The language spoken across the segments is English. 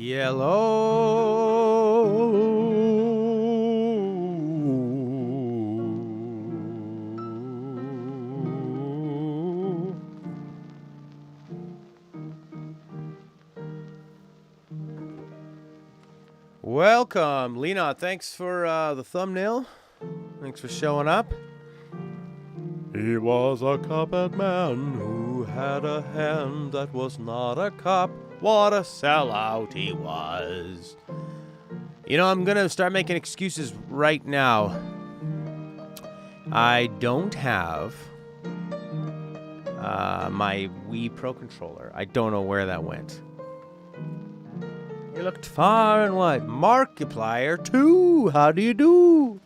Yellow. Welcome, Lena. Thanks for the thumbnail. Thanks for showing up. He was a Cuphead man who had a hand that was not a cup. What a sellout he was. You know, I'm going to start making excuses right now. I don't have my Wii Pro Controller. I don't know where that went. You looked far and wide. Markiplier 2, how do you do?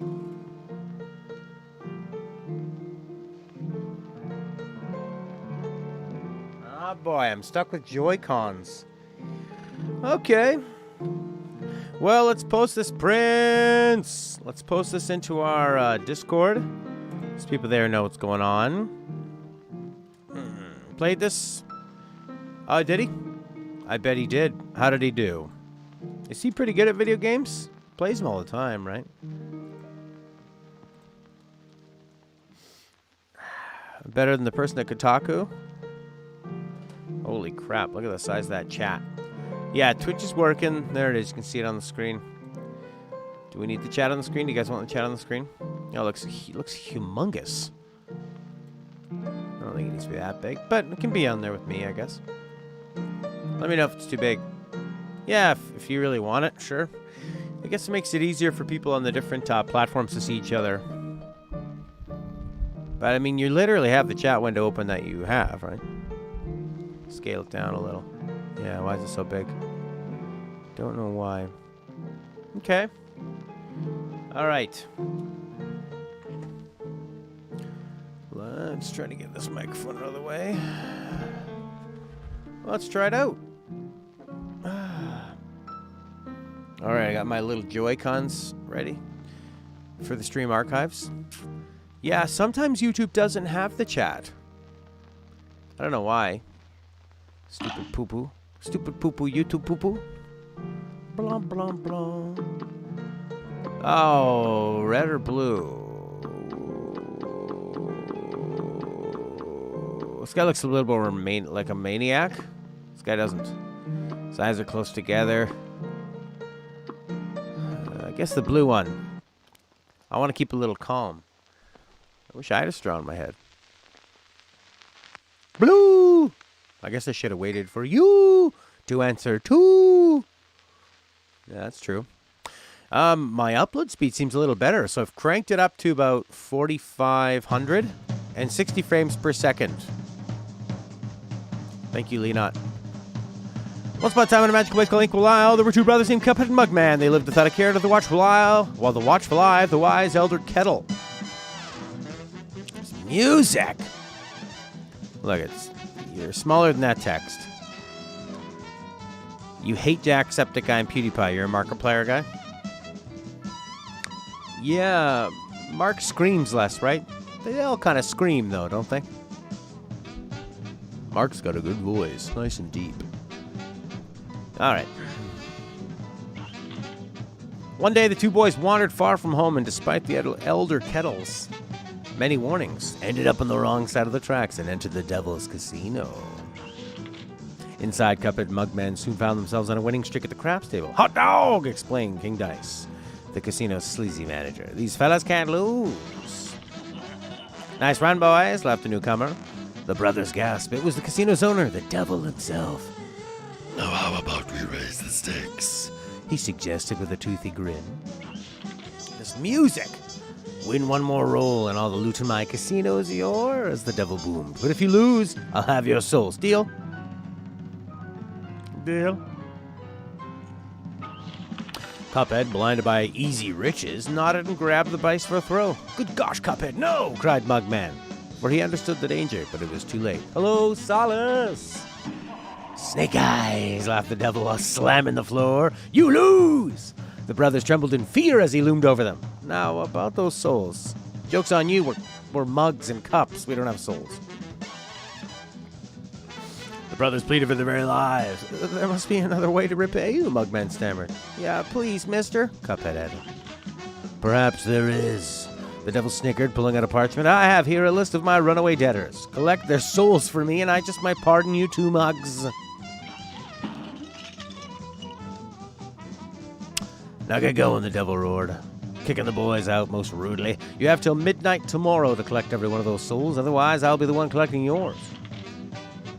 Ah, boy, I'm stuck with Joy-Cons. Okay. Well, let's post this, Prince. Let's post this into our Discord, so people there know what's going on. Played this? Did he? I bet he did. How did he do? Is he pretty good at video games? Plays them all the time, right? Better than the person at Kotaku? Holy crap, look at the size of that chat. Yeah, Twitch is working. There it is. You can see it on the screen. Do we need the chat on the screen? Do you guys want the chat on the screen? Oh, it looks humongous. I don't think it needs to be that big, but it can be on there with me, I guess. Let me know if it's too big. Yeah, if you really want it, sure. I guess it makes it easier for people on the different platforms to see each other. But, I mean, you literally have the chat window open that you have, right? Scale it down a little. Yeah, why is it so big? Don't know why. Okay. All right. Let's try to get this microphone out of the way. Let's try it out. All right, I got my little Joy-Cons ready for the stream archives. Yeah, sometimes YouTube doesn't have the chat. I don't know why. Stupid poo-poo. Stupid poo-poo, YouTube poo-poo. Blah, blah, blah. Oh, red or blue? This guy looks a little more like a maniac. This guy doesn't. His eyes are close together. I guess the blue one. I want to keep a little calm. I wish I had a straw in my head. Blue! I guess I should have waited for you to answer too. Yeah, that's true. My upload speed seems a little better, so I've cranked it up to about 4,500 and 60 frames per second. Thank you, Leonot. Once upon a time in a magical place called Inkwell Isle, there were two brothers named Cuphead and Mugman. They lived without a care to the watchful isle, while the watchful eye of the wise elder Kettle. It's music! Look, you're smaller than that text. You hate Jacksepticeye and PewDiePie. You're a Markiplier guy? Yeah, Mark screams less, right? They all kind of scream, though, don't they? Mark's got a good voice. Nice and deep. Alright. One day, the two boys wandered far from home, and despite the elder Kettle's many warnings, ended up on the wrong side of the tracks and entered the Devil's Casino. Inside, Cuphead and Mugman soon found themselves on a winning streak at the craps table. Hot dog! Explained King Dice, the casino's sleazy manager. These fellas can't lose. Nice run, boys, laughed the newcomer. The brothers gasped. It was the casino's owner, the devil himself. Now how about we raise the stakes? He suggested with a toothy grin. This music! Win one more roll and all the loot in my casino is yours, the devil boomed. But if you lose, I'll have your souls. Deal? Deal? Cuphead, blinded by easy riches, nodded and grabbed the dice for a throw. Good gosh, Cuphead, no! Cried Mugman, for he understood the danger, but it was too late. Hello, Solace! Snake eyes, laughed the devil while slamming the floor. You lose! The brothers trembled in fear as he loomed over them. Now, about those souls. Joke's on you, we're mugs and cups. We don't have souls. The brothers pleaded for their very lives. There must be another way to repay you, Mugman stammered. Yeah, please, mister, Cuphead added. Perhaps there is. The devil snickered, pulling out a parchment. I have here a list of my runaway debtors. Collect their souls for me, and I just might pardon you too, Mugs. Now get going, the devil roared, kicking the boys out most rudely. You have till midnight tomorrow to collect every one of those souls, otherwise I'll be the one collecting yours.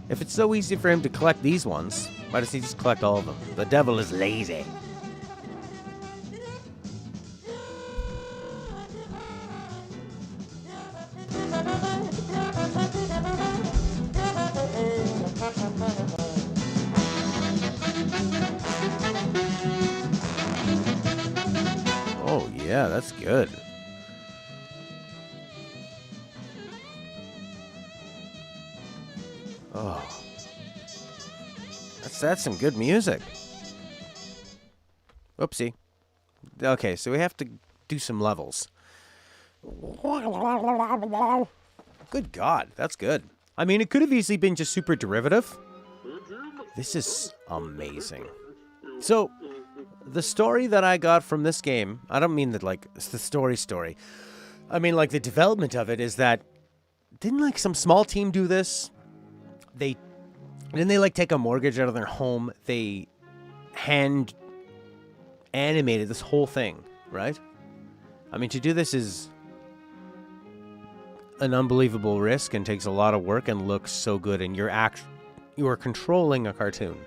If it's so easy for him to collect these ones, why does he just collect all of them? The devil is lazy. Oh, yeah, that's good. Oh. That's some good music. Oopsie. Okay, so we have to do some levels. Good God, that's good. I mean, it could have easily been just super derivative. This is amazing. So, the story that I got from this game, I don't mean that, like, it's the story. I mean, like, the development of it is that, didn't, like, some small team do this? Didn't they, like, take a mortgage out of their home? They hand animated this whole thing, right? I mean, to do this is an unbelievable risk and takes a lot of work and looks so good, and you are controlling a cartoon.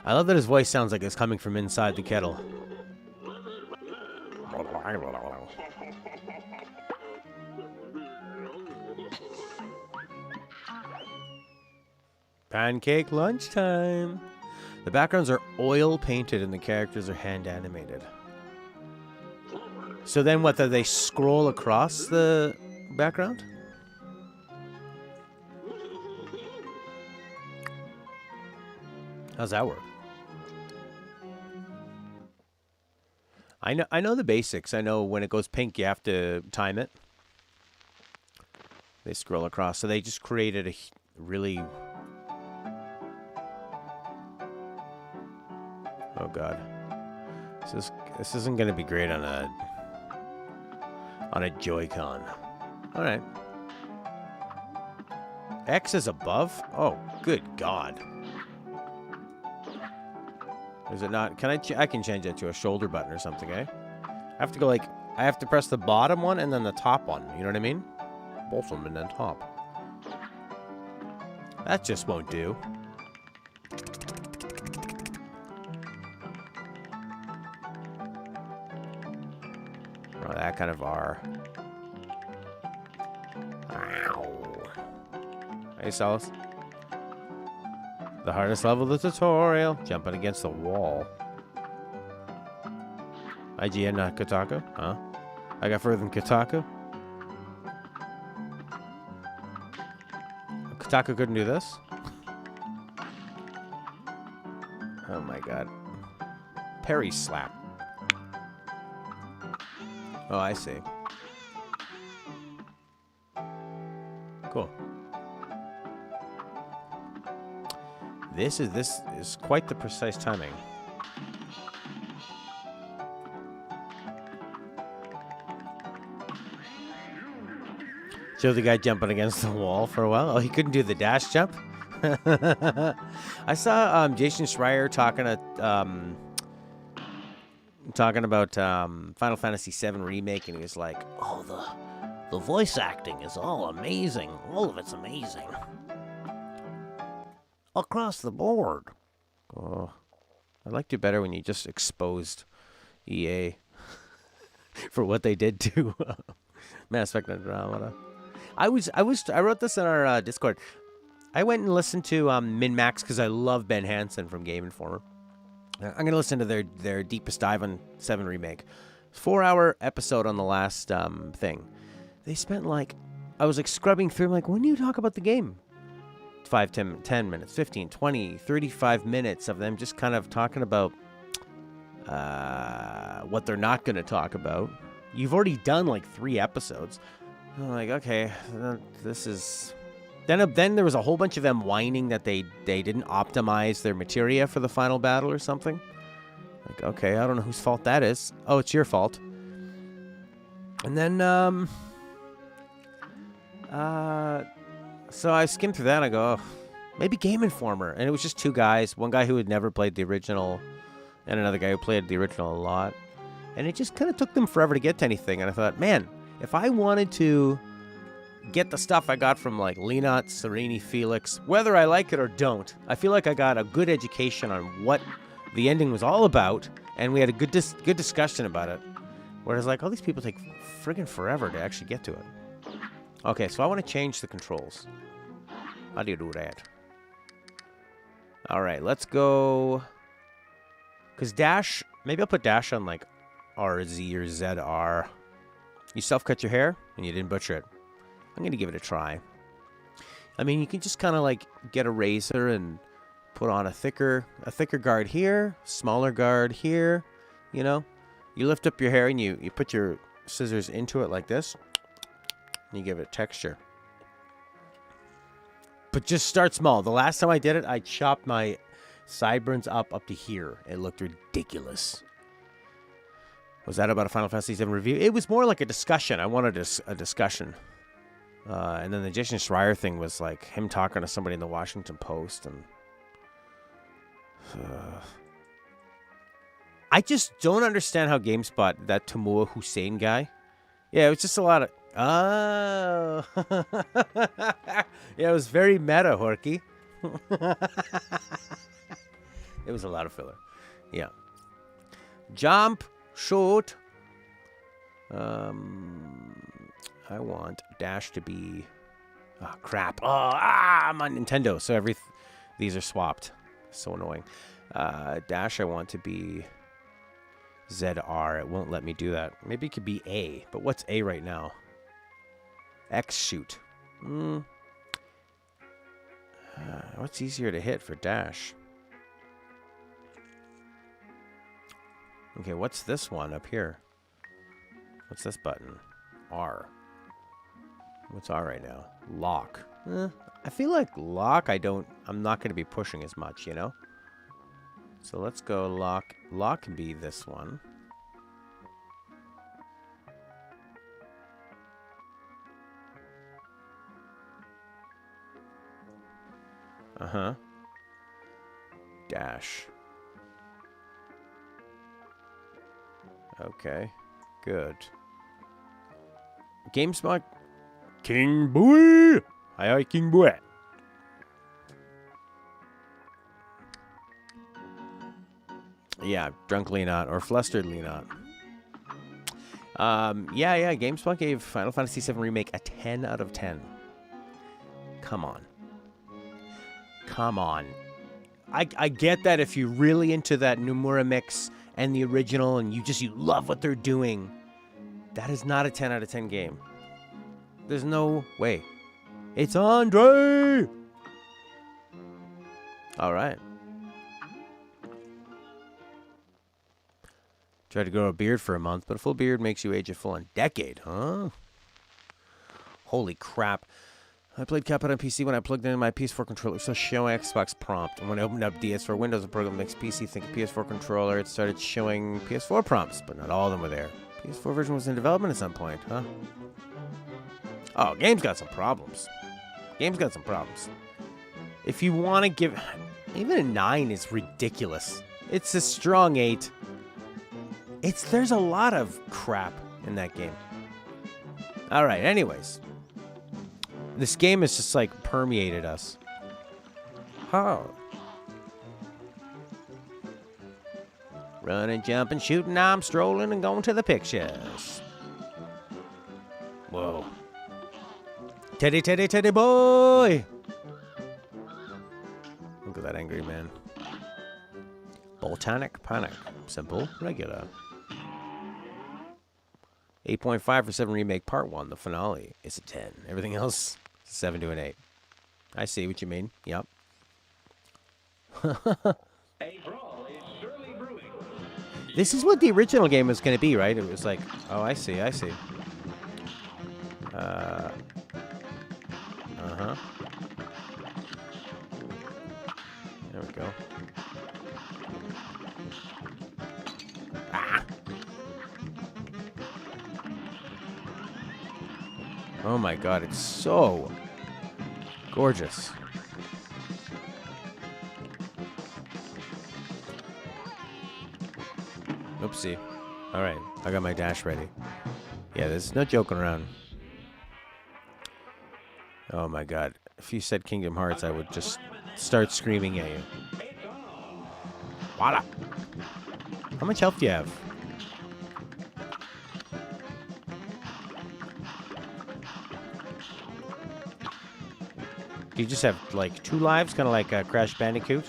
I love that his voice sounds like it's coming from inside the kettle. Pancake lunchtime. The backgrounds are oil painted and the characters are hand animated. So then what, do they scroll across the background? How's that work? I know the basics. I know when it goes pink, you have to time it. They scroll across. So they just created a really... Oh, God. This isn't going to be great on a Joy-Con. All right. X is above? Oh, good God. Is it not? Can I can change that to a shoulder button or something, eh? I have to go like, I have to press the bottom one and then the top one. You know what I mean? Both of them and then top. That just won't do. Oh, that kind of R. Ow. Hey, Solace. The hardest level of the tutorial. Jumping against the wall. IGN, not Kotaku? Huh? I got further than Kotaku? Kotaku couldn't do this? Oh my God. Parry slap. Oh, I see. Cool. This is quite the precise timing. Show the guy jumping against the wall for a while. Oh, he couldn't do the dash jump? I saw Jason Schreier talking about Final Fantasy VII Remake, and he was like, oh, the voice acting is all amazing. All of it's amazing. Across the board. Oh, I liked it better when you just exposed EA for what they did to Mass Effect Andromeda. I wrote this in our Discord. I went and listened to Min-Max because I love Ben Hansen from Game Informer. I'm going to listen to their deepest dive on 7 Remake. 4-hour episode on the last thing. They spent I was scrubbing through, when do you talk about the game? 5, 10 minutes, 15, 20, 35 minutes of them just kind of talking about what they're not going to talk about. You've already done like 3 episodes. I'm like, okay, this is... Then there was a whole bunch of them whining that they didn't optimize their materia for the final battle or something. Like, okay, I don't know whose fault that is. Oh, it's your fault. And then, so I skimmed through that and I go, oh, maybe Game Informer. And it was just 2 guys. One guy who had never played the original and another guy who played the original a lot. And it just kind of took them forever to get to anything. And I thought, man, if I wanted to get the stuff I got from like Lenot, Serini, Felix, whether I like it or don't, I feel like I got a good education on what the ending was all about, and we had a good discussion about it. Whereas like all these people take friggin' forever to actually get to it. Okay, so I want to change the controls. How do you do that? All right, let's go. Because dash, maybe I'll put dash on like RZ or ZR. You self-cut your hair and you didn't butcher it. I'm going to give it a try. I mean, you can just kind of like get a razor and put on a thicker guard here, smaller guard here, you know? You lift up your hair and you put your scissors into it like this, and you give it texture. But just start small. The last time I did it, I chopped my sideburns up to here. It looked ridiculous. Was that about a Final Fantasy VII review? It was more like a discussion. I wanted a discussion. And then the Jason Schreier thing was like him talking to somebody in the Washington Post. And I just don't understand how GameSpot, that Tamua Hussein guy. Yeah, it was just a lot of... Oh. Yeah, it was very meta, Horky. It was a lot of filler. Yeah. Jump. Shoot. I want dash to be... Oh, crap. Oh, I'm on Nintendo, so these are swapped. So annoying. Dash I want to be ZR. It won't let me do that. Maybe it could be A. But what's A right now? X shoot. What's easier to hit for dash? Okay, what's this one up here? What's this button? R. What's R right now? Lock. I feel like lock I'm not going to be pushing as much, you know? So let's go lock. Lock can be this one. Uh-huh. Dash. Okay. Good. GameSpot. King Boy! Aye, King Boy. Yeah, drunk Lenot or flustered Lenot. Yeah, GameSpot gave Final Fantasy VII Remake a 10 out of 10. Come on. Come on. I get that if you're really into that Nomura mix and the original and you love what they're doing, that is not a 10 out of 10 game. There's no way. It's Andre! Alright. Tried to grow a beard for a month, but a full beard makes you age a full decade, huh? Holy crap. I played CUPHEAD on PC when I plugged in my PS4 controller, so showing Xbox prompt. And when I opened up DS4 Windows, the program makes PC think of PS4 controller. It started showing PS4 prompts, but not all of them were there. PS4 version was in development at some point, huh? Oh, game's got some problems. Game's got some problems. If you want to give... Even a 9 is ridiculous. It's a strong 8. There's a lot of crap in that game. Alright, anyways. This game has just, like, permeated us. Oh. Running, jumping, shooting, I'm strolling and going to the pictures. Whoa. Teddy, Teddy, Teddy boy! Look at that angry man. Botanic Panic. Simple, regular. 8.5 for 7 Remake Part 1. The finale is a 10. Everything else, 7 to an 8. I see what you mean. Yep. This is what the original game was going to be, right? It was like, oh, I see. Uh-huh. There we go. Ah! Oh my god, it's so gorgeous. Oopsie. Alright, I got my dash ready. Yeah, there's no joking around. Oh my god. If you said Kingdom Hearts, I would just start screaming at you. Voila! How much health do you have? Do you just have, like, 2 lives? Kind of like Crash Bandicoot?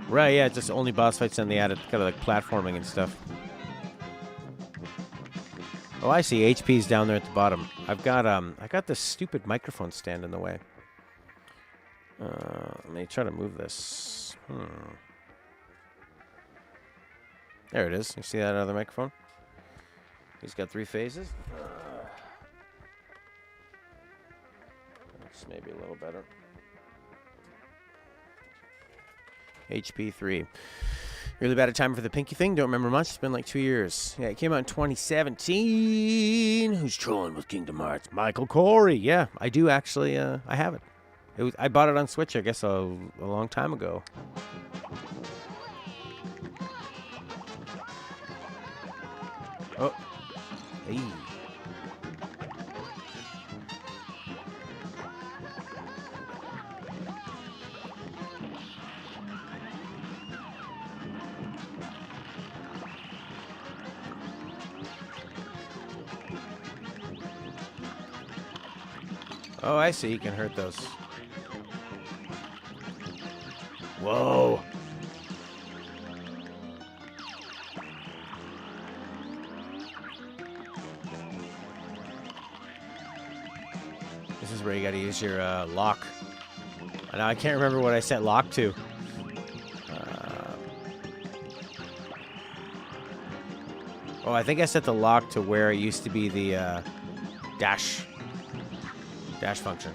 Right, yeah, just only boss fights and they added kind of like platforming and stuff. Oh, I see. HP's down there at the bottom. I got this stupid microphone stand in the way. Let me try to move this. There it is. You see that other microphone? He's got 3 phases. That's maybe a little better. HP 3. Really bad a time for the Pinky thing. Don't remember much. It's been like 2 years. Yeah, it came out in 2017. Who's trolling with Kingdom Hearts? Michael Corey. Yeah, I do actually. I have it. I bought it on Switch, I guess, a long time ago. Oh. Hey. Oh, I see. You can hurt those. Whoa. This is where you gotta use your lock. Now I can't remember what I set lock to. Oh, I think I set the lock to where it used to be the dash function.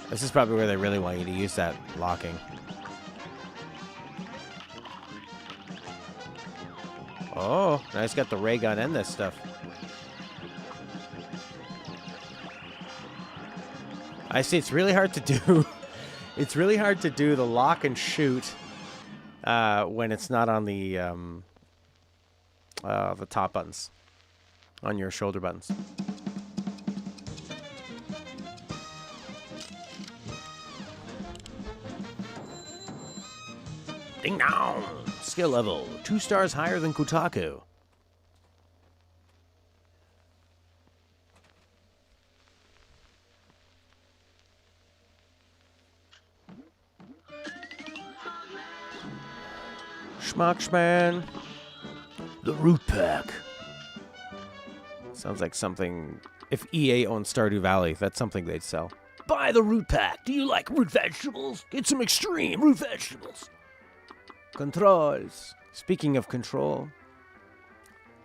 This is probably where they really want you to use that locking. Oh, nice. Got the ray gun and this stuff. I see. It's really hard to do. It's really hard to do the lock and shoot when it's not on the top buttons, on your shoulder buttons. Ding dong! Skill level 2 stars higher than Kotaku. Schmuckschman. The Root Pack. Sounds like something. If EA owned Stardew Valley, that's something they'd sell. Buy the Root Pack. Do you like root vegetables? Get some extreme root vegetables. Controls. Speaking of control.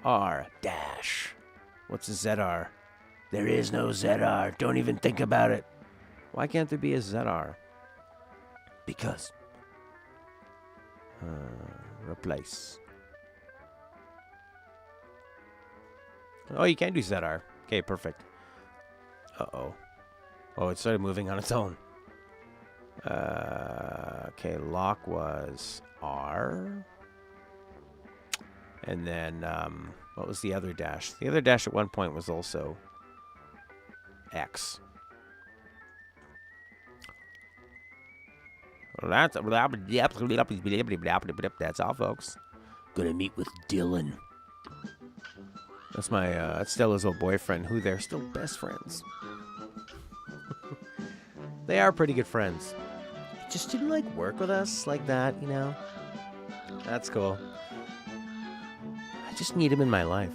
R dash. What's a ZR? There is no ZR. Don't even think about it. Why can't there be a ZR? Because. Replace. Oh, you can do ZR. Okay, perfect. Uh-oh. Oh, it started moving on its own. Okay, lock was R. And then, what was the other dash? The other dash at one point was also X. That's all, folks. Gonna meet with Dylan. That's my, that's Stella's old boyfriend, who they're still best friends. They are pretty good friends. Just didn't, like, work with us like that, you know? That's cool. I just need him in my life.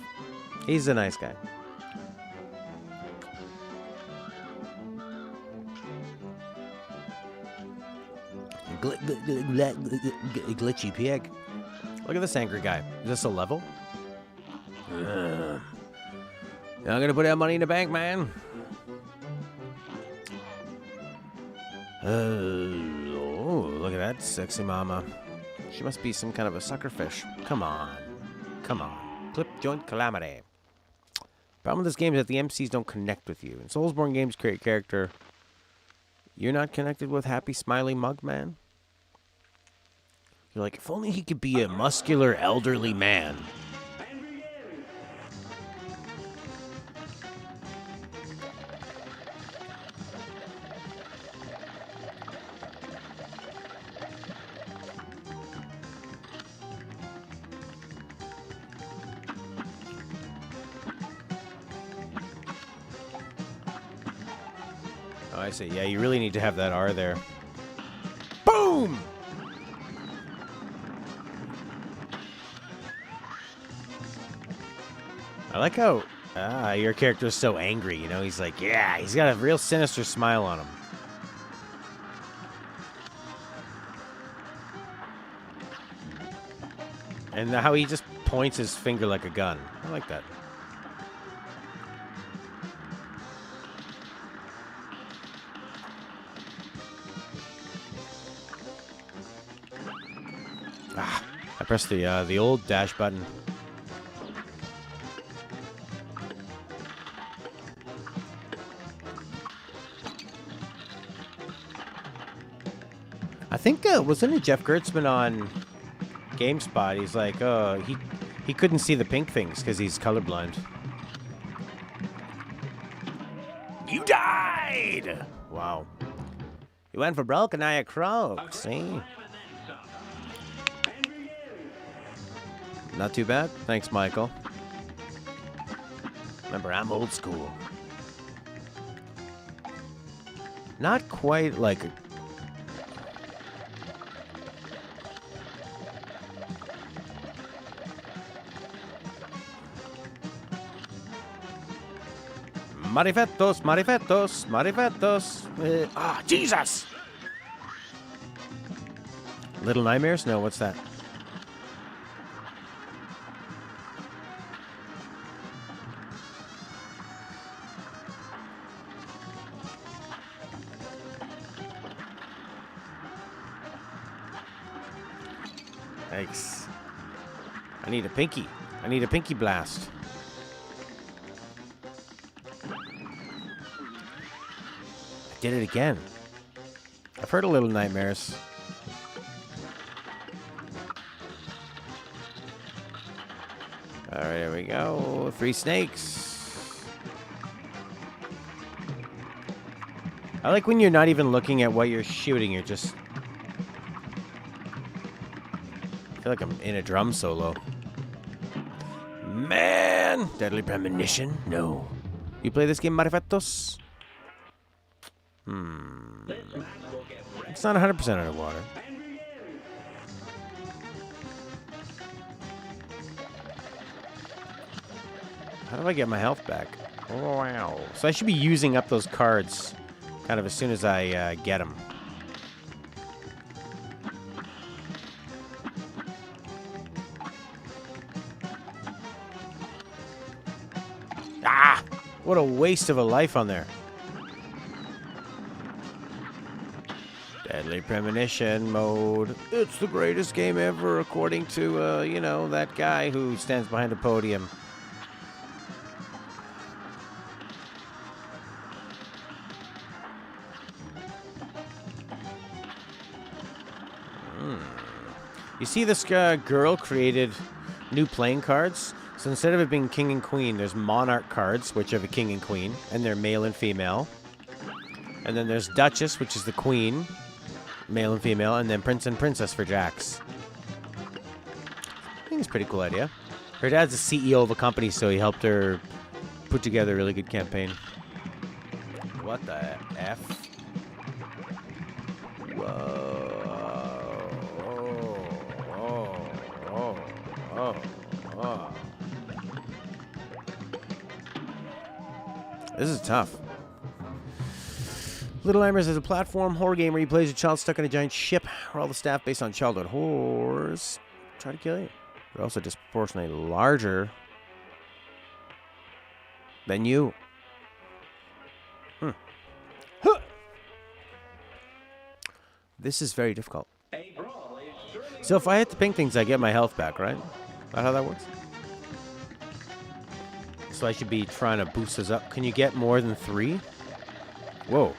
He's a nice guy. Glitchy pig. Look at this angry guy. Is this a level? I'm gonna put that money in the bank, man. Oh, look at that sexy mama. She must be some kind of a sucker fish. Come on. Come on. Clip joint calamity. Problem with this game is that the MCs don't connect with you. In Soulsborne games create character. You're not connected with happy, smiley mug man? You're like, if only he could be a muscular, elderly man. Oh, I see. Yeah, you really need to have that R there. Boom! I like how your character is so angry, you know? He's like, yeah, he's got a real sinister smile on him. And how he just points his finger like a gun. I like that. I pressed the old dash button. I think wasn't it Jeff Gertzman on GameSpot? He's like, he couldn't see the pink things because he's colorblind. You died! Wow. You went for broke and now you're croaked, see? Not too bad. Thanks, Michael. Remember, I'm old school. Not quite like a... Marifetos, marifetos, marifetos. Jesus! Little Nightmares? No, what's that? Thanks. I need a pinky. I need a pinky blast. I did it again. I've heard of Little Nightmares. All right, here we go. 3 snakes. I like when you're not even looking at what you're shooting. You're just... I feel like I'm in a drum solo. Man! Deadly Premonition? No. You play this game, Marifetos? It's not 100% underwater. How do I get my health back? Oh, wow. So I should be using up those cards kind of as soon as I get them. Ah! What a waste of a life on there. Deadly Premonition mode. It's the greatest game ever, according to, you know, that guy who stands behind a podium. You see, this girl created new playing cards. So instead of it being king and queen, there's monarch cards, which have a king and queen, and they're male and female. And then there's duchess, which is the queen, male and female, and then prince and princess for jacks. I think it's a pretty cool idea. Her dad's the CEO of a company, so he helped her put together a really good campaign. What the F? Whoa. Oh. This is tough. Little Nightmares is a platform horror game where you play as a child stuck on a giant ship where all the staff based on childhood horrors try to kill you. They're also disproportionately larger than you. Huh. This is very difficult. So if I hit the pink things, I get my health back, right? Is that how that works? So I should be trying to boost those up. Can you get more than 3? Whoa.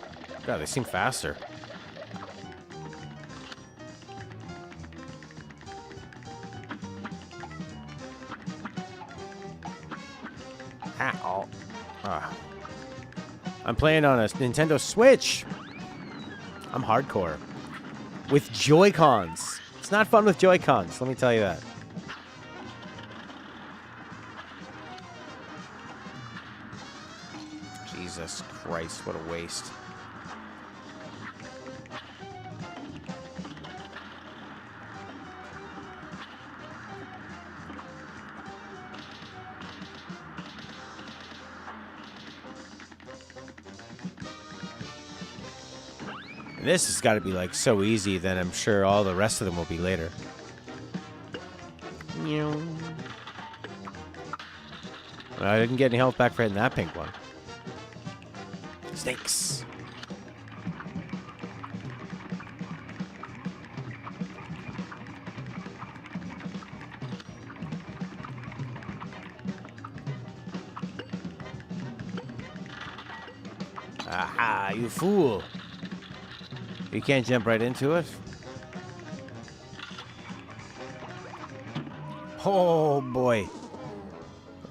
God, they seem faster. Ow. I'm playing on a Nintendo Switch. I'm hardcore. With Joy-Cons. It's not fun with Joy-Cons, let me tell you that. Jesus Christ, what a waste. This has got to be like so easy that I'm sure all the rest of them will be later. I didn't get any health back for hitting that pink one. Snakes. Aha, you fool. You can't jump right into it. Oh, boy.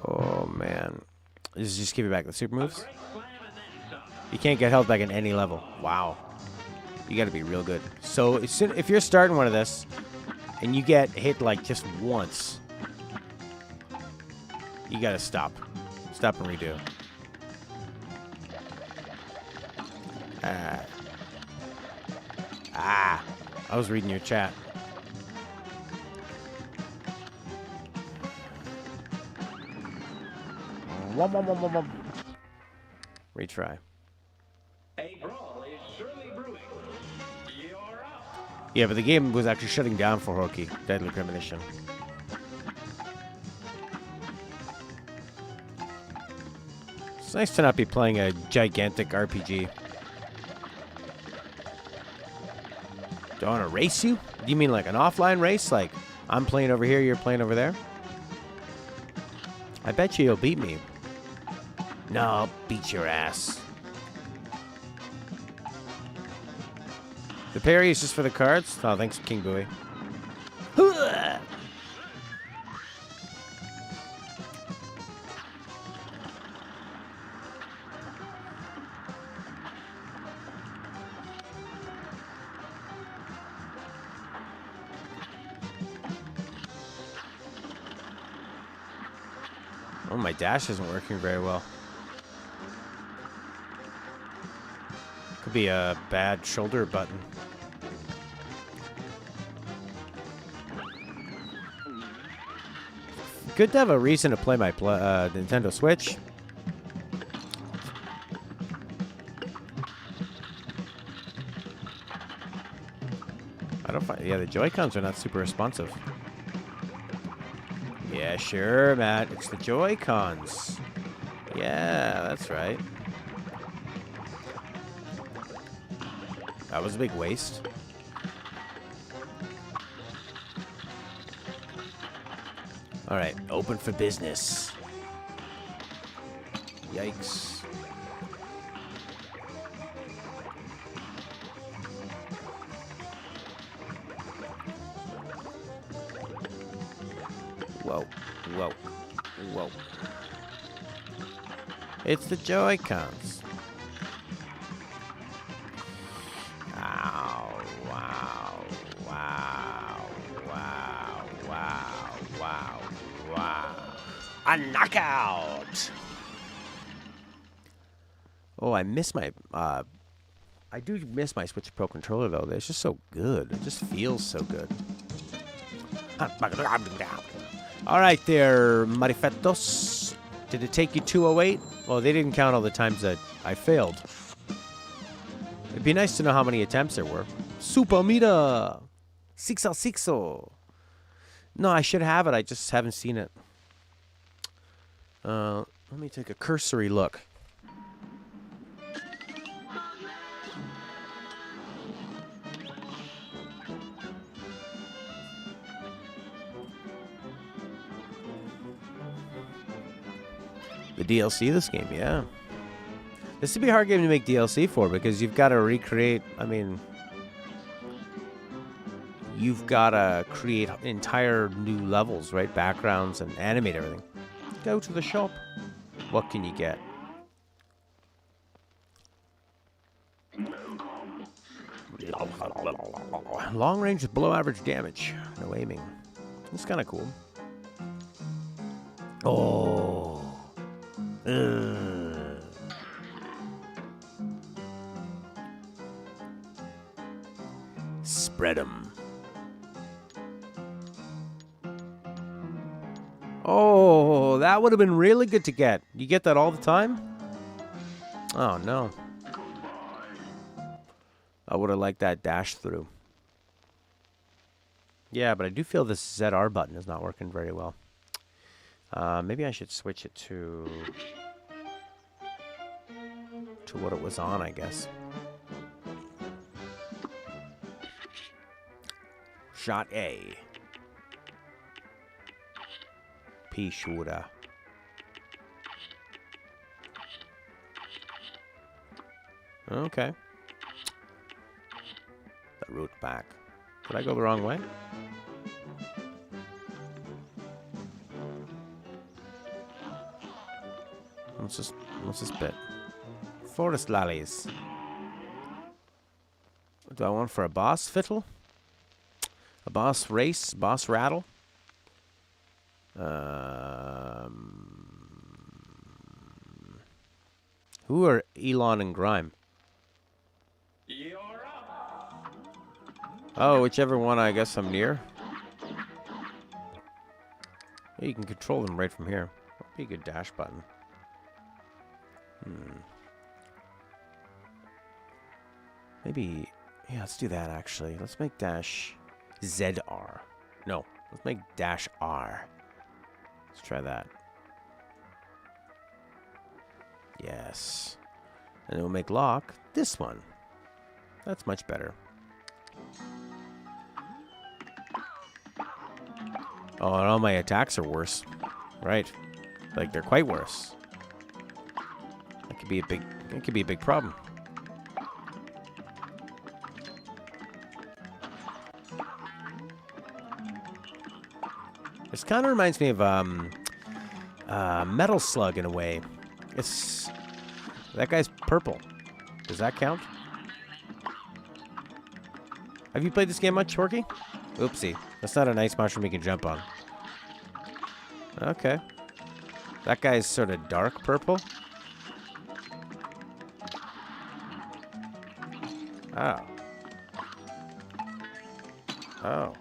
Oh, man. Does it just give you back the super moves? You can't get health back at any level. Wow. You got to be real good. So if you're starting one of this and you get hit like just once, you got to stop. Stop and redo. I was reading your chat. Retry. A brawl is surely brewing. You're up. Yeah, but the game was actually shutting down for Hoki. Deadly Premonition. It's nice to not be playing a gigantic RPG. Do I want to race you? Do you mean like an offline race? Like, I'm playing over here, you're playing over there? I bet you you'll beat me. No, I'll beat your ass. The parry is just for the cards? Oh, thanks, King Bowie. Oh, my dash isn't working very well. Could be a bad shoulder button. Good to have a reason to play my Nintendo Switch. I don't find... Yeah, the Joy-Cons are not super responsive. Yeah, sure, Matt. It's the Joy-Cons. Yeah, that's right. That was a big waste. All right, open for business. Yikes. Whoa, whoa, whoa. It's the Joy-Cons. Wow, wow, wow, wow, wow, wow, wow. A knockout! Oh, I miss my, I do miss my Switch Pro controller, though. It's just so good. It just feels so good. All right there, Marifetos. Did it take you 208? Well, they didn't count all the times that I failed. It'd be nice to know how many attempts there were. Super Mita! Sixo. No, I should have it. I just haven't seen it. Let me take a cursory look. The DLC of this game, yeah. This would be a hard game to make DLC for because you've got to recreate, I mean, you've got to create entire new levels, right? Backgrounds and animate everything. Go to the shop. What can you get? Long range with below average damage. No aiming. It's kind of cool. Oh. Spread 'em. Oh, that would have been really good to get. You get that all the time? Oh, no. I would have liked that dash through. Yeah, but I do feel this ZR button is not working very well. Maybe I should switch it to what it was on, I guess. Shot A. P shooter. Okay. The route back. Did I go the wrong way? What's this bit? Forest lollies. What do I want for a boss fiddle? A boss race? Boss rattle? Who are Elon and Grime? Oh, whichever one I guess I'm near. Yeah, you can control them right from here. That'd be a good dash button. Maybe, yeah, let's do that actually. Let's make dash ZR. No, let's make dash R. Let's try that. Yes. And we'll make lock this one. That's much better. Oh, and all my attacks are worse. Right. Like they're quite worse. That could be a big problem. This kind of reminds me of Metal Slug in a way. That guy's purple. Does that count? Have you played this game much, Torky? Oopsie. That's not a nice mushroom you can jump on. Okay. That guy's sort of dark purple. Oh. Oh.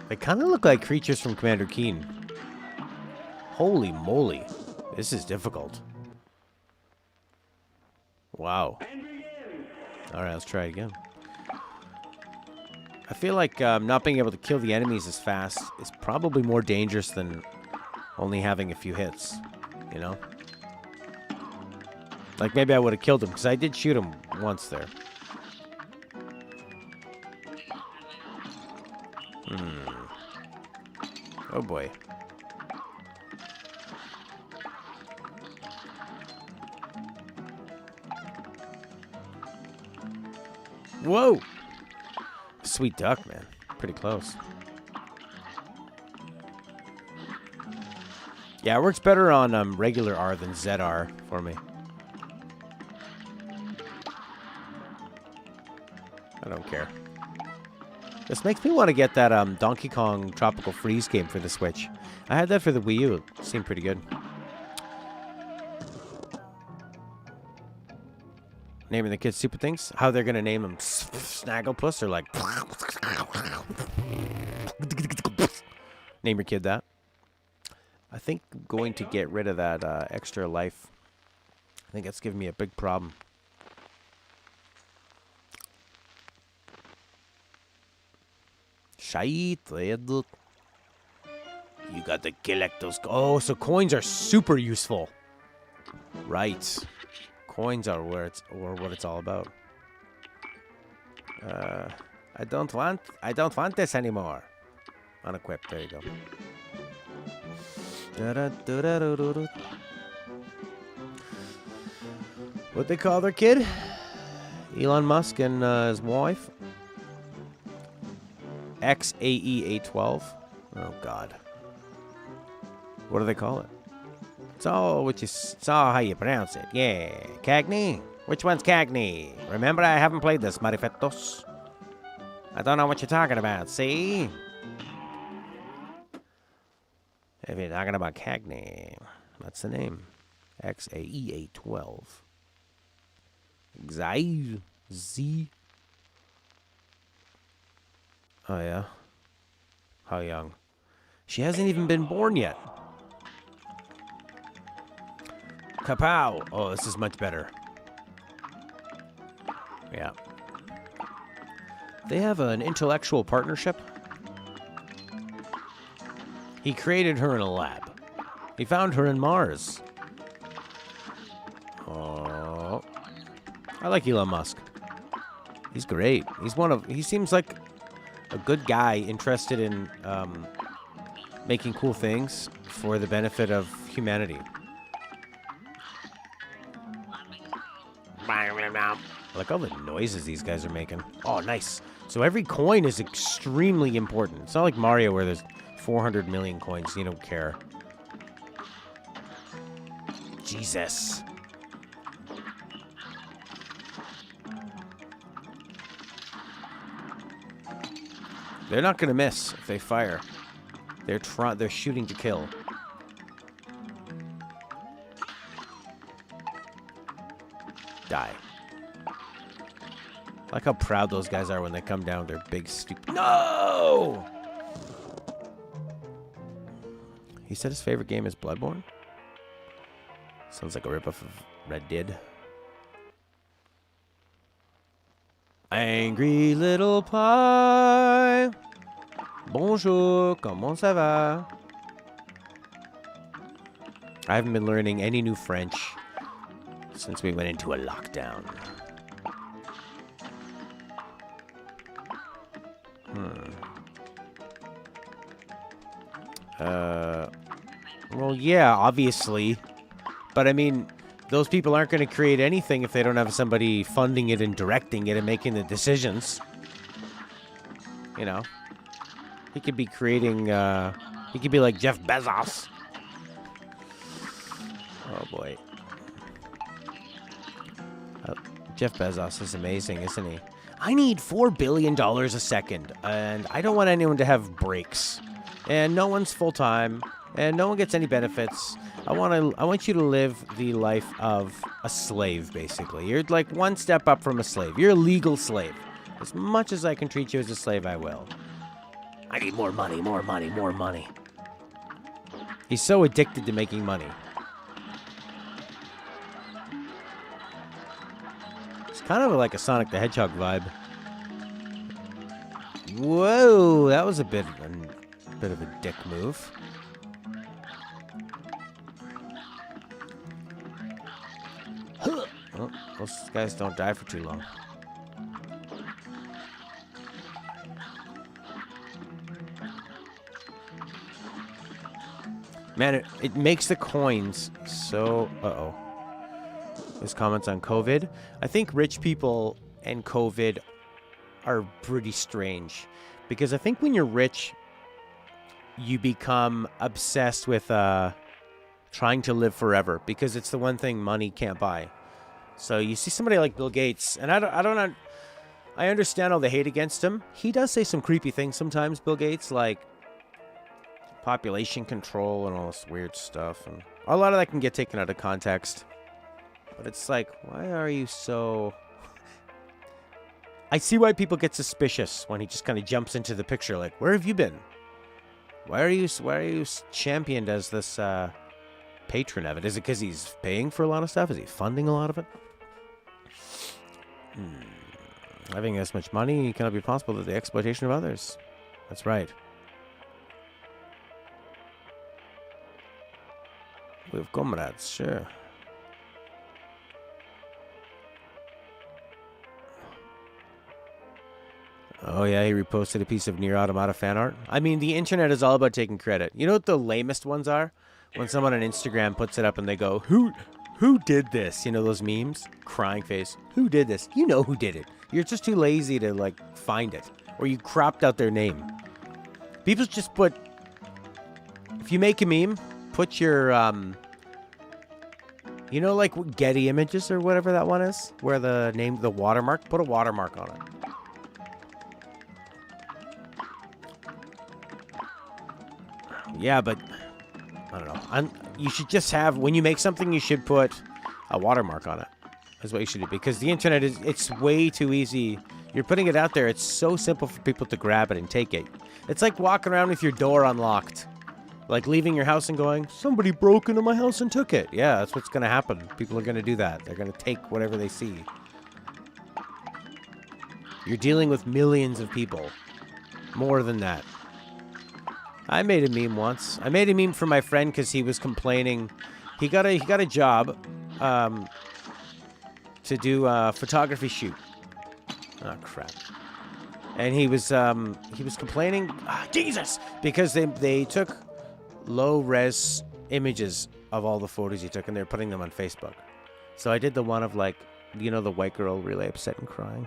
They kind of look like creatures from Commander Keen. Holy moly. This is difficult. Wow. Alright, let's try it again. I feel like not being able to kill the enemies as fast is probably more dangerous than only having a few hits. You know? Like maybe I would have killed him, because I did shoot him once there. Oh boy. Whoa! Sweet duck, man. Pretty close. Yeah, it works better on regular R than ZR for me. I don't care. This makes me want to get that Donkey Kong Tropical Freeze game for the Switch. I had that for the Wii U. It seemed pretty good. Naming the kids stupid things? How they're going to name them Snagglepuss or like... Name your kid that. think going to get rid of that extra life. I think that's giving me a big problem. Shite. You got to collect those. Oh, so coins are super useful. Right. Coins are what it's all about. I don't want this anymore. Unequipped. There you go. What they call their kid? Elon Musk and his wife. XAE812. Oh God. What do they call it? It's all how you pronounce it. Yeah, Cagney. Which one's Cagney? Remember, I haven't played this, Marifetos. I don't know what you're talking about. See? If you're talking about Cagney, that's the name. XAE812. Z. Oh, yeah? How young? She hasn't even been born yet. Kapow! Oh, this is much better. Yeah. They have an intellectual partnership. He created her in a lab. He found her in Mars. Oh. I like Elon Musk. He's great. He seems like a good guy interested in making cool things for the benefit of humanity. Like all the noises these guys are making. Oh, nice. So every coin is extremely important. It's not like Mario where there's 400 million coins. You don't care. Jesus. They're not going to miss if they fire. They're shooting to kill. Die. I like how proud those guys are when they come down. They're big, stupid. No! He said his favorite game is Bloodborne. Sounds like a ripoff of Red Dead. Angry little pie. Bonjour, comment ça va? I haven't been learning any new French since we went into a lockdown. Well, yeah, obviously. But, I mean, those people aren't going to create anything if they don't have somebody funding it and directing it and making the decisions. You know? He could be creating, he could be like Jeff Bezos. Oh, boy. Jeff Bezos is amazing, isn't he? I need $4 billion a second, and I don't want anyone to have breaks. And no one's full-time, and no one gets any benefits. I want you to live the life of a slave, basically. You're like one step up from a slave. You're a legal slave. As much as I can treat you as a slave, I will. I need more money, more money, more money. He's so addicted to making money. It's kind of like a Sonic the Hedgehog vibe. Whoa, that was a bit of a dick move. Well, those guys don't die for too long. Man, it makes the coins so... Uh-oh. There's comments on COVID. I think rich people and COVID are pretty strange. Because I think when you're rich, you become obsessed with trying to live forever. Because it's the one thing money can't buy. So you see somebody like Bill Gates, and I understand all the hate against him. He does say some creepy things sometimes, Bill Gates, like population control and all this weird stuff. And a lot of that can get taken out of context. But it's like, why are you so... I see why people get suspicious when he just kind of jumps into the picture. Like, where have you been? Why are you championed as this patron of it? Is it because he's paying for a lot of stuff? Is he funding a lot of it? Having this much money cannot be possible to the exploitation of others. That's right. We have comrades, sure. Oh yeah, he reposted a piece of Nier Automata fan art. I mean, the internet is all about taking credit. You know what the lamest ones are? When someone on Instagram puts it up and they go, Who did this? You know those memes? Crying face. Who did this? You know who did it. You're just too lazy to, like, find it. Or you cropped out their name. People just put... If you make a meme, put your, you know, like, Getty Images or whatever that one is? Where the watermark? Put a watermark on it. Yeah, but... I don't know. You should just have... When you make something, you should put a watermark on it. That's what you should do. Because the internet it's way too easy. You're putting it out there. It's so simple for people to grab it and take it. It's like walking around with your door unlocked. Like leaving your house and going, somebody broke into my house and took it. Yeah, that's what's going to happen. People are going to do that. They're going to take whatever they see. You're dealing with millions of people. More than that. I made a meme once. I made a meme for my friend because he was complaining. He got a job to do a photography shoot. Oh crap! And he was complaining, Jesus, because they took low res images of all the photos he took and they're putting them on Facebook. So I did the one of like, you know, the white girl really upset and crying.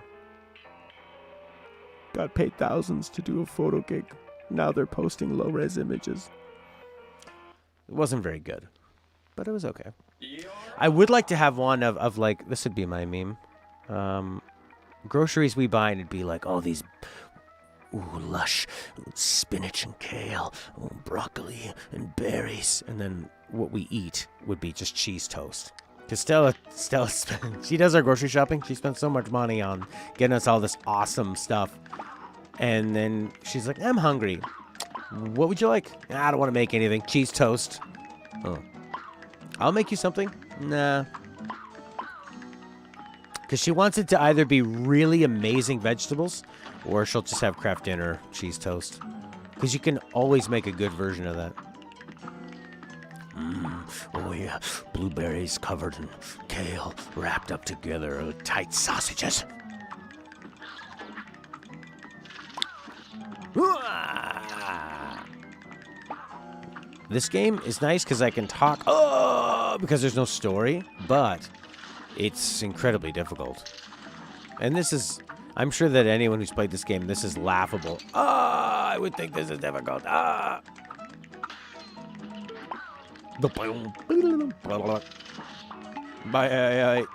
Got paid thousands to do a photo gig. Now they're posting low-res images. It wasn't very good, but it was okay. I would like to have one of like, this would be my meme. Groceries we buy, and it'd be like, oh, these lush spinach and kale, broccoli and berries. And then what we eat would be just cheese toast. Because Stella, she does our grocery shopping. She spends so much money on getting us all this awesome stuff. And then she's like, I'm hungry. What would you like? I don't want to make anything. Cheese toast. Oh. I'll make you something. Nah. Because she wants it to either be really amazing vegetables, or she'll just have Kraft Dinner cheese toast. Because you can always make a good version of that. Oh yeah, blueberries covered in kale, wrapped up together with tight sausages. This game is nice because I can talk, because there's no story, but it's incredibly difficult. And this is, I'm sure that anyone who's played this game, this is laughable. I would think this is difficult. Bye.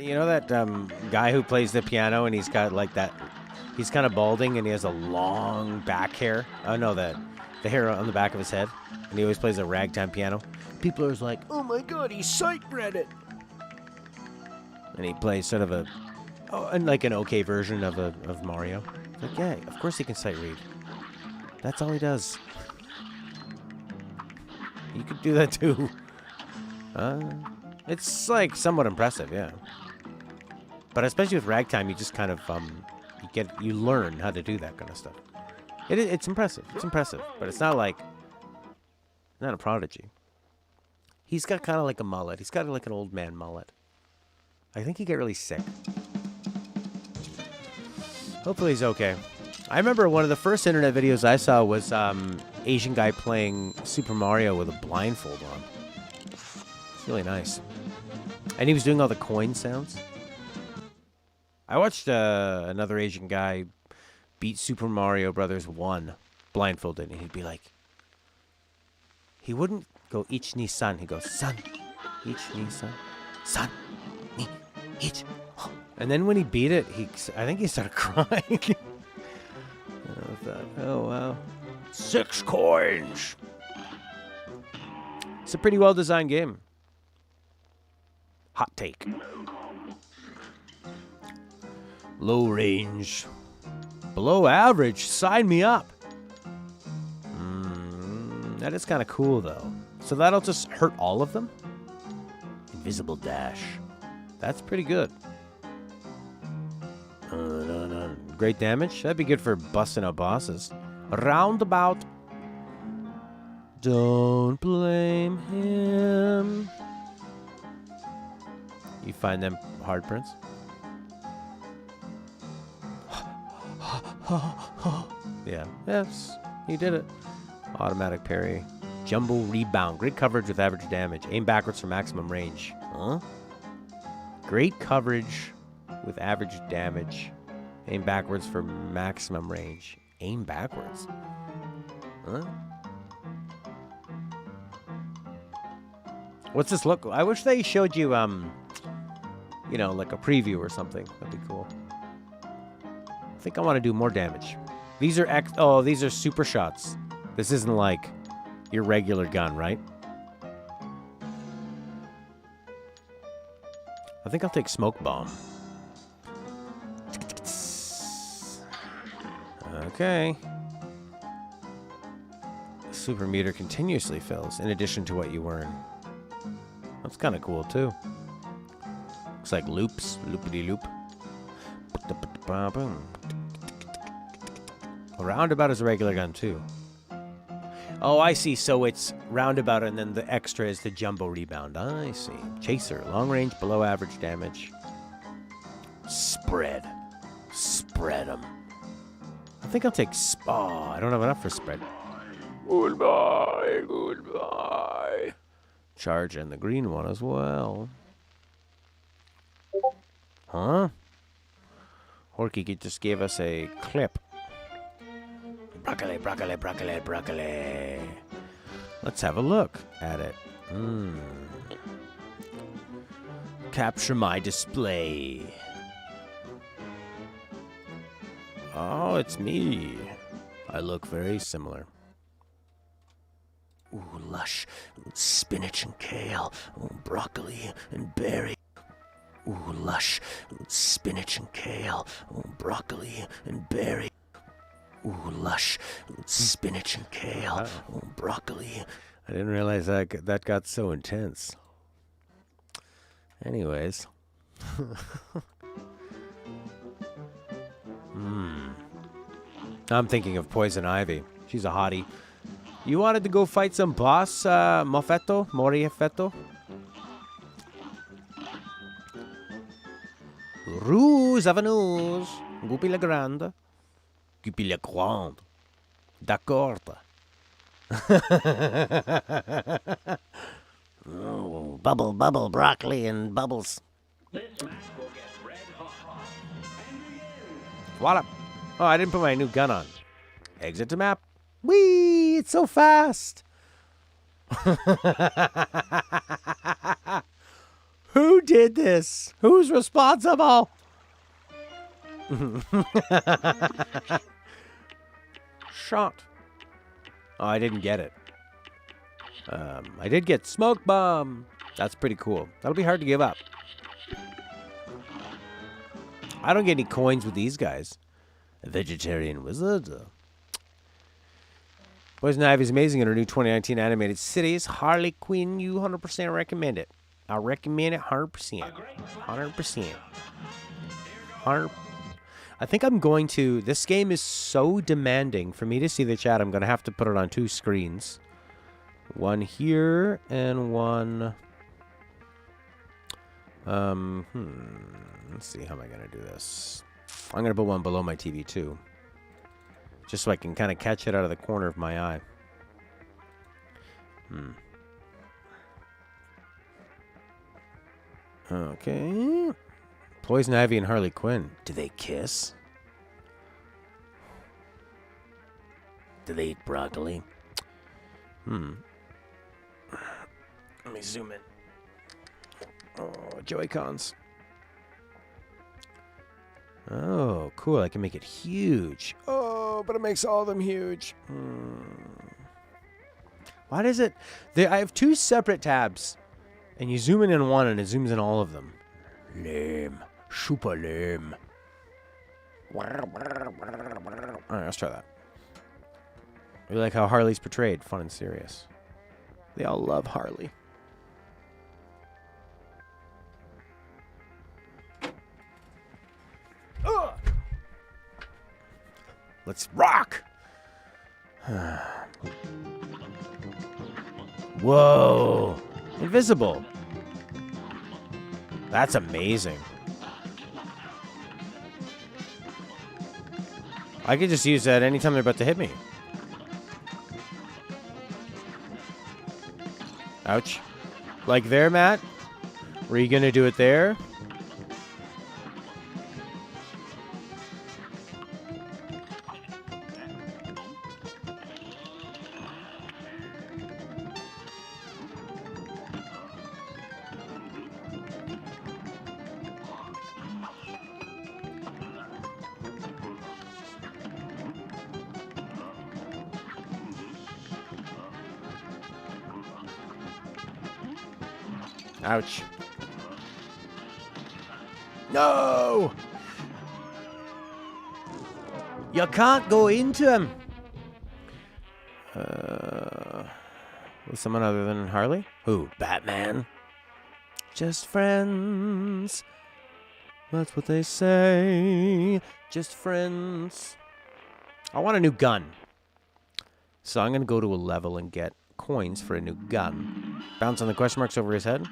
You know that guy who plays the piano and he's got like that, he's kind of balding and he has a long back hair. Oh no, the hair on the back of his head. And he always plays a ragtime piano. People are like, oh my god, he sight read it. And he plays sort of like an okay version of Mario. It's like, yeah, of course he can sight read. That's all he does. You could do that too. It's like somewhat impressive, yeah. But especially with ragtime, you just kind of you learn how to do that kind of stuff. It's impressive. It's impressive, but it's not like not a prodigy. He's got kind of like a mullet. He's got like an old man mullet. I think he got really sick. Hopefully he's okay. I remember one of the first internet videos I saw was Asian guy playing Super Mario with a blindfold on. It's really nice. And he was doing all the coin sounds. I watched another Asian guy beat Super Mario Brothers 1 blindfolded, and he'd be like, he wouldn't go ich ni san. He'd go san, ich ni san, ni ich. And then when he beat it, I think he started crying. I thought, oh wow, 6 coins. It's a pretty well designed game. Hot take. Low range. Below average. Sign me up. That is kind of cool, though. So that'll just hurt all of them? Invisible dash. That's pretty good. Great damage. That'd be good for busting out bosses. Roundabout. Don't blame him. You find them hard prints? Yeah. Yes. You did it. Automatic parry. Jumbo rebound. Great coverage with average damage. Aim backwards for maximum range. Huh? Great coverage with average damage. Aim backwards for maximum range. Aim backwards. Huh? What's this look? I wish they showed you, you know, like a preview or something. That'd be cool. I think I want to do more damage. These are these are super shots. This isn't like your regular gun, right? I think I'll take smoke bomb. Okay. The super meter continuously fills in addition to what you earn. That's kind of cool too. Looks like loops, loopity-loop. Roundabout is a regular gun too. Oh, I see. So it's roundabout and then the extra is the jumbo rebound. I see. Chaser, long range, below average damage. Spread. Spread them. I think I'll take I don't have enough for spread. Goodbye. Goodbye. Charge and the green one as well. Huh? Horky just gave us a clip. Broccoli, broccoli, broccoli, broccoli. Let's have a look at it. Capture my display. Oh, it's me. I look very similar. Ooh, lush. Spinach and kale. Ooh, broccoli and berry. Ooh, lush. Spinach and kale. Ooh, broccoli and berry. Ooh, lush. Spinach and kale. Ooh, broccoli. I didn't realize that got so intense. Anyways. I'm thinking of Poison Ivy. She's a hottie. You wanted to go fight some boss, Moriefetto? Rouge avenues. Guppy la grande. Guppy la grande. D'accord. Oh, bubble, bubble, broccoli and bubbles. Voila. Oh, I didn't put my new gun on. Exit to map. Whee! It's so fast. Who did this? Who's responsible? Shot. Oh, I didn't get it. I did get smoke bomb. That's pretty cool. That'll be hard to give up. I don't get any coins with these guys. A vegetarian wizard. Poison Ivy is amazing in her new 2019 animated series. Harley Quinn, you 100% recommend it. I recommend it 100%. 100%. I think I'm going to... This game is so demanding. For me to see the chat, I'm going to have to put it on 2 screens. One here and one... Let's see, how am I going to do this? I'm going to put one below my TV, too. Just so I can kind of catch it out of the corner of my eye. Okay. Poison Ivy and Harley Quinn. Do they kiss? Do they eat broccoli? Let me zoom in. Oh, Joy-Cons. Oh, cool. I can make it huge. Oh, but it makes all of them huge. Why does it... I have 2 separate tabs And you zoom in on one and it zooms in all of them. Lame. Super lame. Alright, let's try that. We like how Harley's portrayed. Fun and serious. They all love Harley. Let's rock! Whoa! Invisible. That's amazing. I could just use that anytime they're about to hit me. Ouch. Like there, Matt? Were you gonna do it there? Ouch. No! You can't go into him. With someone other than Harley? Who? Batman? Just friends. That's what they say. Just friends. I want a new gun. So I'm going to go to a level and get coins for a new gun. Bounce on the question marks over his head.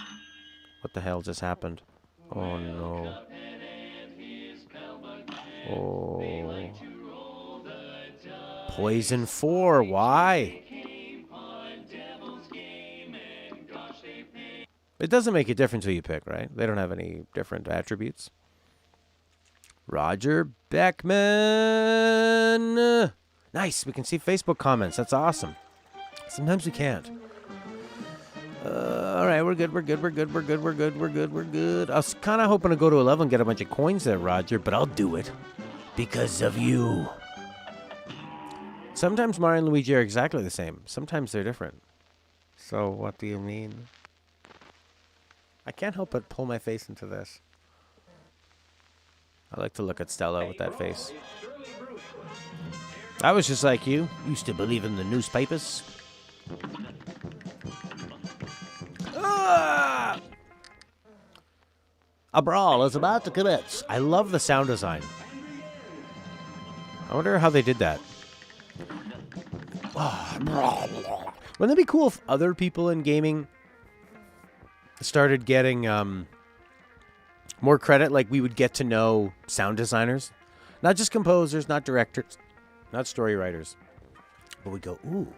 What the hell just happened? Oh no. Oh. Poison 4. Why? It doesn't make a difference who you pick, right? They don't have any different attributes. Roger Beckman. Nice. We can see Facebook comments. That's awesome. Sometimes we can't. All right, we're good. We're good. We're good. We're good. We're good. We're good. We're good. I was kind of hoping to go to a level and get a bunch of coins there, Roger, but I'll do it because of you. Sometimes Mario and Luigi are exactly the same. Sometimes they're different. So what do you mean? I can't help but pull my face into this. I like to look at Stella with that face. I was just like you. Used to believe in the newspapers. Ah! A brawl is about to commence. I love the sound design. I wonder how they did that. Wouldn't it be cool if other people in gaming started getting more credit? Like we would get to know sound designers. Not just composers, not directors, not story writers. But we go, ooh,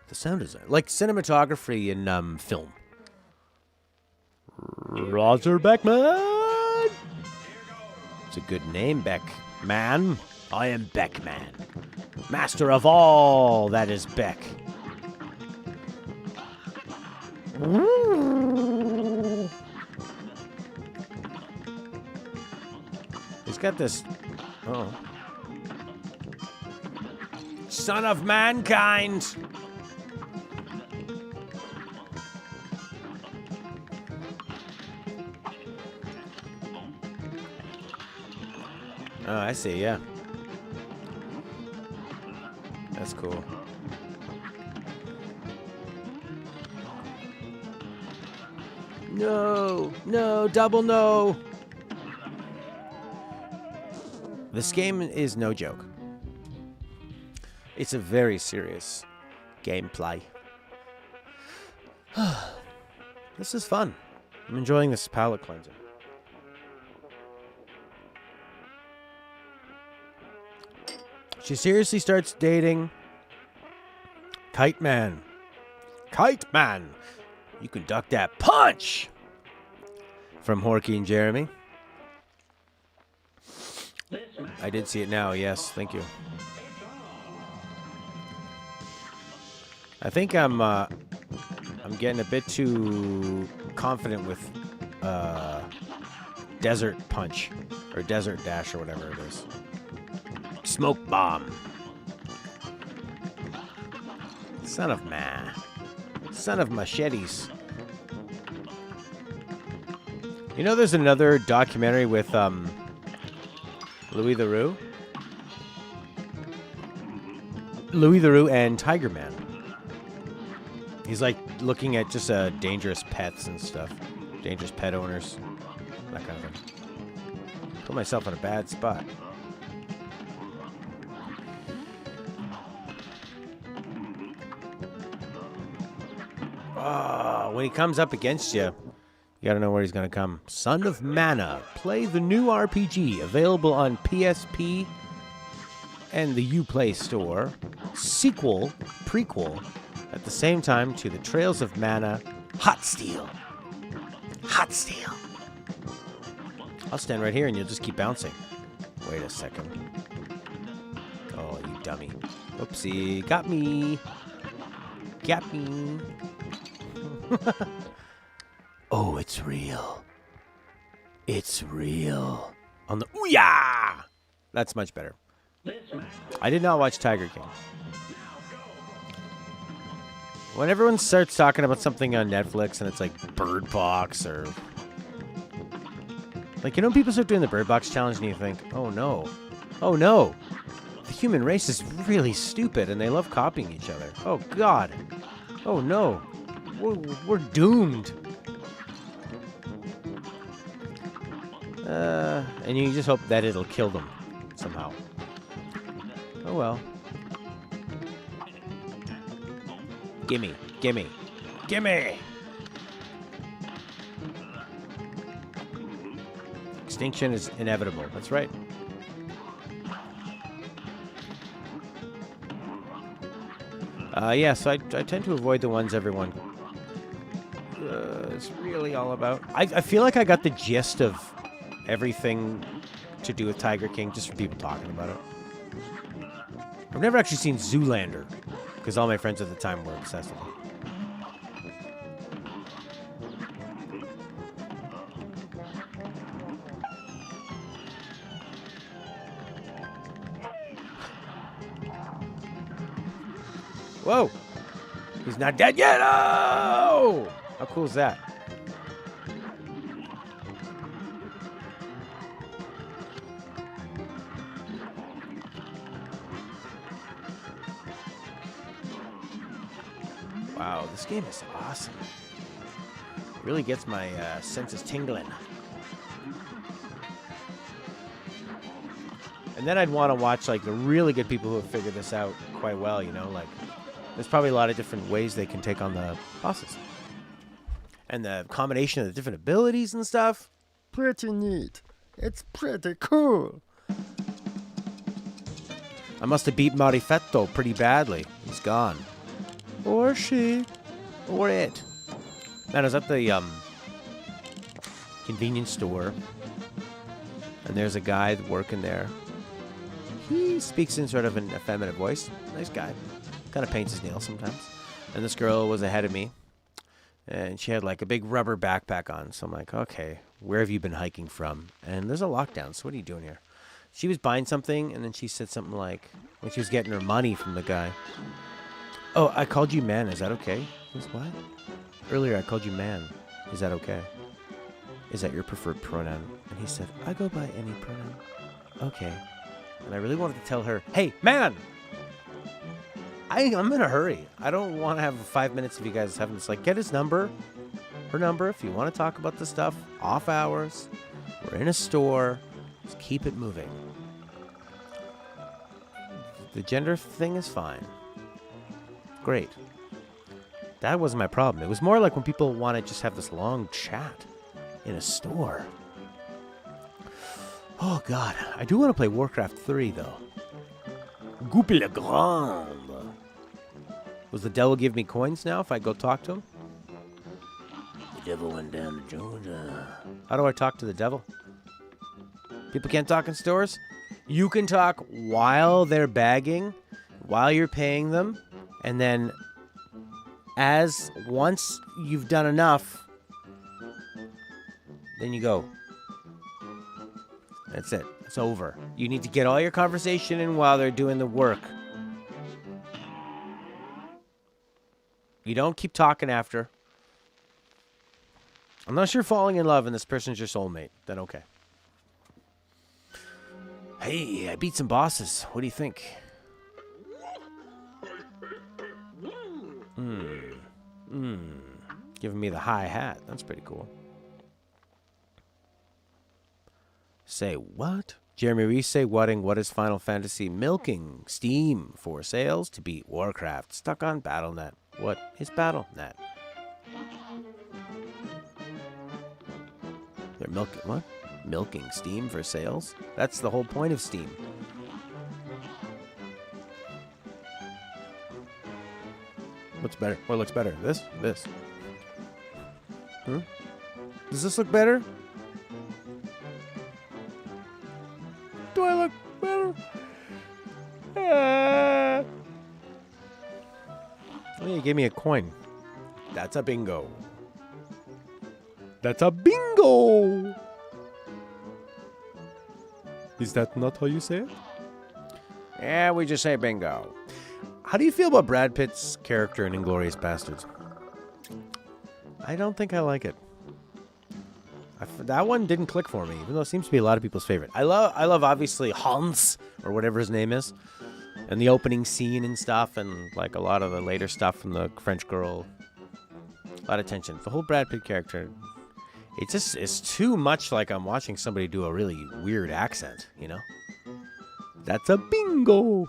the sound design. Like cinematography in film. Roger Beckman. It's a good name, Beckman. I am Beckman. Master of all that is Beck. He's got this... Oh. Son of mankind! Oh, I see, yeah. That's cool. No! No! Double no! This game is no joke. It's a very serious gameplay. This is fun. I'm enjoying this palate cleanser. She seriously starts dating Kite Man. Kite Man! You can duck that punch! From Horky and Jeremy. I did see it now, yes, thank you. I think I'm getting a bit too confident with Desert Punch or Desert Dash or whatever it is. Smoke Bomb. Son of ma. Son of machetes. You know, there's another documentary with Louis Theroux. Louis Theroux and Tiger Man. He's like looking at just dangerous pets and stuff. Dangerous pet owners. That kind of thing. Put myself in a bad spot. Oh, when he comes up against you, you gotta know where he's gonna come. Son of Mana. Play the new RPG. Available on PSP and the Uplay store. Prequel, at the same time to the Trails of Mana. Hot Steel. I'll stand right here and you'll just keep bouncing. Wait a second. Oh, you dummy. Oopsie. Got me. Oh, it's real. It's real. On the Ouya! That's much better. I did not watch Tiger King. When everyone starts talking about something on Netflix and it's like Bird Box or... Like, you know, people start doing the Bird Box challenge and you think, oh no. The human race is really stupid and they love copying each other. Oh God. Oh no. We're doomed. And you just hope that it'll kill them somehow. Oh well. Gimme. Extinction is inevitable. That's right. Yeah, so I tend to avoid the ones everyone is really all about. I feel like I got the gist of everything to do with Tiger King just from people talking about it. I've never actually seen Zoolander because all my friends at the time were obsessed with it. Whoa! He's not dead yet! Oh! How cool is that? Wow, this game is awesome. It really gets my senses tingling. And then I'd want to watch like the really good people who have figured this out quite well, you know, like there's probably a lot of different ways they can take on the bosses. And the combination of the different abilities and stuff. Pretty neat. It's pretty cool. I must have beat Marifetto pretty badly. He's gone. Or she. Or it. Man, I was at the convenience store. And there's a guy working there. He speaks in sort of an effeminate voice. Nice guy. Kind of paints his nails sometimes. And this girl was ahead of me. And she had like a big rubber backpack on. So I'm like, okay, where have you been hiking from? And there's a lockdown. So what are you doing here? She was buying something. And then she said something like, when she was getting her money from the guy. Oh, I called you man. Is that okay? He goes, what? Earlier I called you man. Is that okay? Is that your preferred pronoun? And he said, I go by any pronoun. Okay. And I really wanted to tell her, hey, man! I'm in a hurry. I don't want to have 5 minutes of you guys having this. Like, get his number, her number, if you want to talk about this stuff. Off hours. We're in a store. Just keep it moving. The gender thing is fine. Great. That wasn't my problem. It was more like when people want to just have this long chat in a store. Oh, God. I do want to play Warcraft 3, though. Goupil le Grand. Was the devil give me coins now if I go talk to him? The devil went down to Georgia. How do I talk to the devil? People can't talk in stores? You can talk while they're bagging, while you're paying them, and then once you've done enough, then you go. That's it. It's over. You need to get all your conversation in while they're doing the work. You don't keep talking after. Unless you're falling in love and this person's your soulmate, then okay. Hey, I beat some bosses. What do you think? Giving me the high hat. That's pretty cool. Say what? Jeremy Reese say whatting. What is Final Fantasy milking? Steam for sales to beat Warcraft. Stuck on BattleNet. What is BattleNet? They're milking what? Milking Steam for sales? That's the whole point of Steam. What's better? What looks better? This? This? Does this look better? Do I look better? Oh, you gave me a coin. That's a bingo. That's a bingo! Is that not how you say it? Yeah, we just say bingo. How do you feel about Brad Pitt's character in Inglourious Bastards? I don't think I like it. That one didn't click for me, even though it seems to be a lot of people's favorite. I love obviously Hans, or whatever his name is, and the opening scene and stuff, and like a lot of the later stuff from the French Girl. A lot of tension. The whole Brad Pitt character, it's too much like I'm watching somebody do a really weird accent, you know? That's a bingo!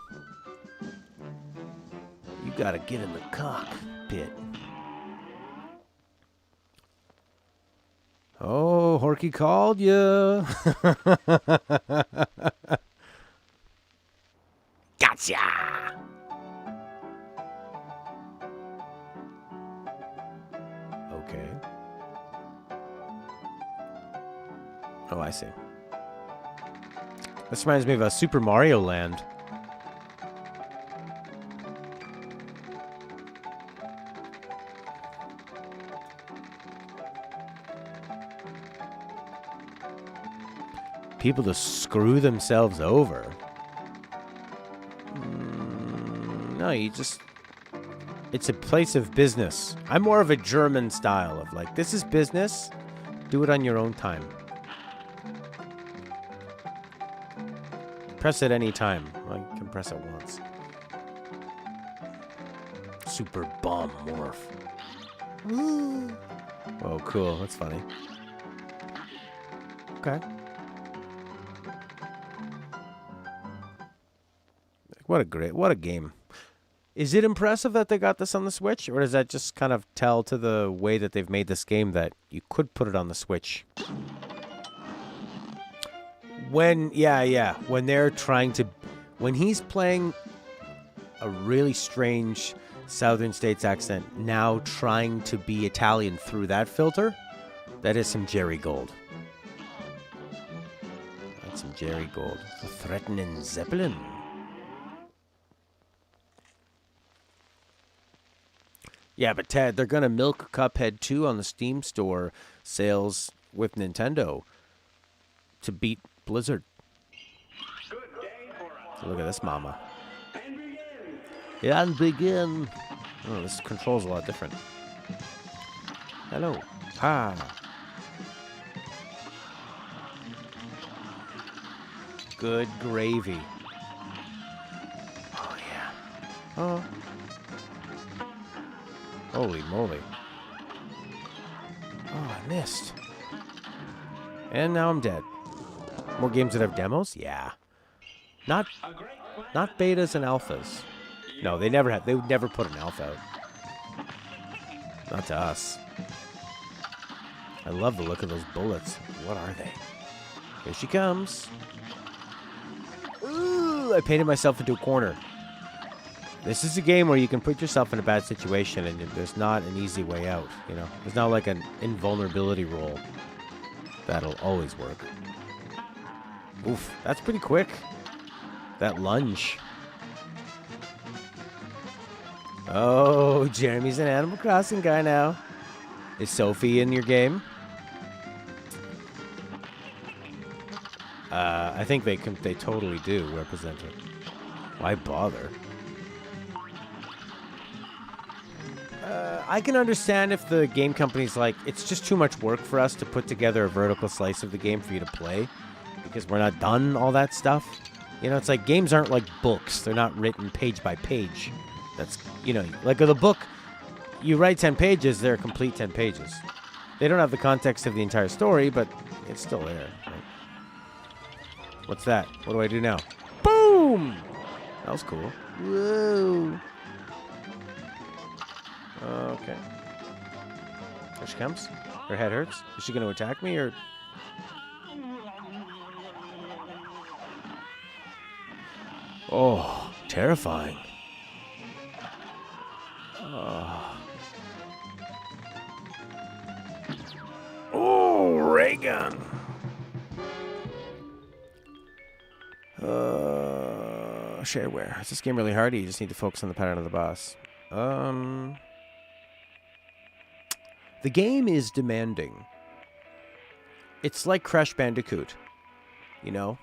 You gotta get in the cockpit. Oh, Horky called you. Gotcha! Okay. Oh, I see. This reminds me of a Super Mario Land. People just screw themselves over. No, you just... It's a place of business. I'm more of a German style of like, this is business. Do it on your own time. Press it any time. I can press it once. Super bomb morph. Oh, cool. That's funny. Okay. What a game. Is it impressive that they got this on the Switch, or does that just kind of tell to the way that they've made this game that you could put it on the Switch? When they're trying to, when he's playing a really strange Southern States accent, now trying to be Italian through that filter, that is some Jerry Gold. That's some Jerry Gold. The threatening Zeppelin. Yeah, but Ted, they're going to milk Cuphead 2 on the Steam store sales with Nintendo to beat Blizzard. So look at this mama. And begin. Oh, this control's a lot different. Hello. Ha. Good gravy. Oh, yeah. Oh. Holy moly. Oh, I missed. And now I'm dead. More games that have demos? Yeah. Not betas and alphas. No, they never have. They would never put an alpha out. Not to us. I love the look of those bullets. What are they? Here she comes. Ooh, I painted myself into a corner. This is a game where you can put yourself in a bad situation and there's not an easy way out, you know? There's not like an invulnerability roll. That'll always work. Oof, that's pretty quick. That lunge. Oh, Jeremy's an Animal Crossing guy now. Is Sophie in your game? I think they totally do represent it. Why bother? I can understand if the game company's like, it's just too much work for us to put together a vertical slice of the game for you to play because we're not done all that stuff. You know, it's like games aren't like books. They're not written page by page. That's, you know, like the book, you write 10 pages, they're complete 10 pages. They don't have the context of the entire story, but it's still there. Right? What's that? What do I do now? Boom! That was cool. Whoa. Okay. Here she comes. Her head hurts. Is she going to attack me or... Oh, terrifying. Oh, ray gun. Shareware. Is this game really hard? Or you just need to focus on the pattern of the boss. The game is demanding. It's like Crash Bandicoot. You know?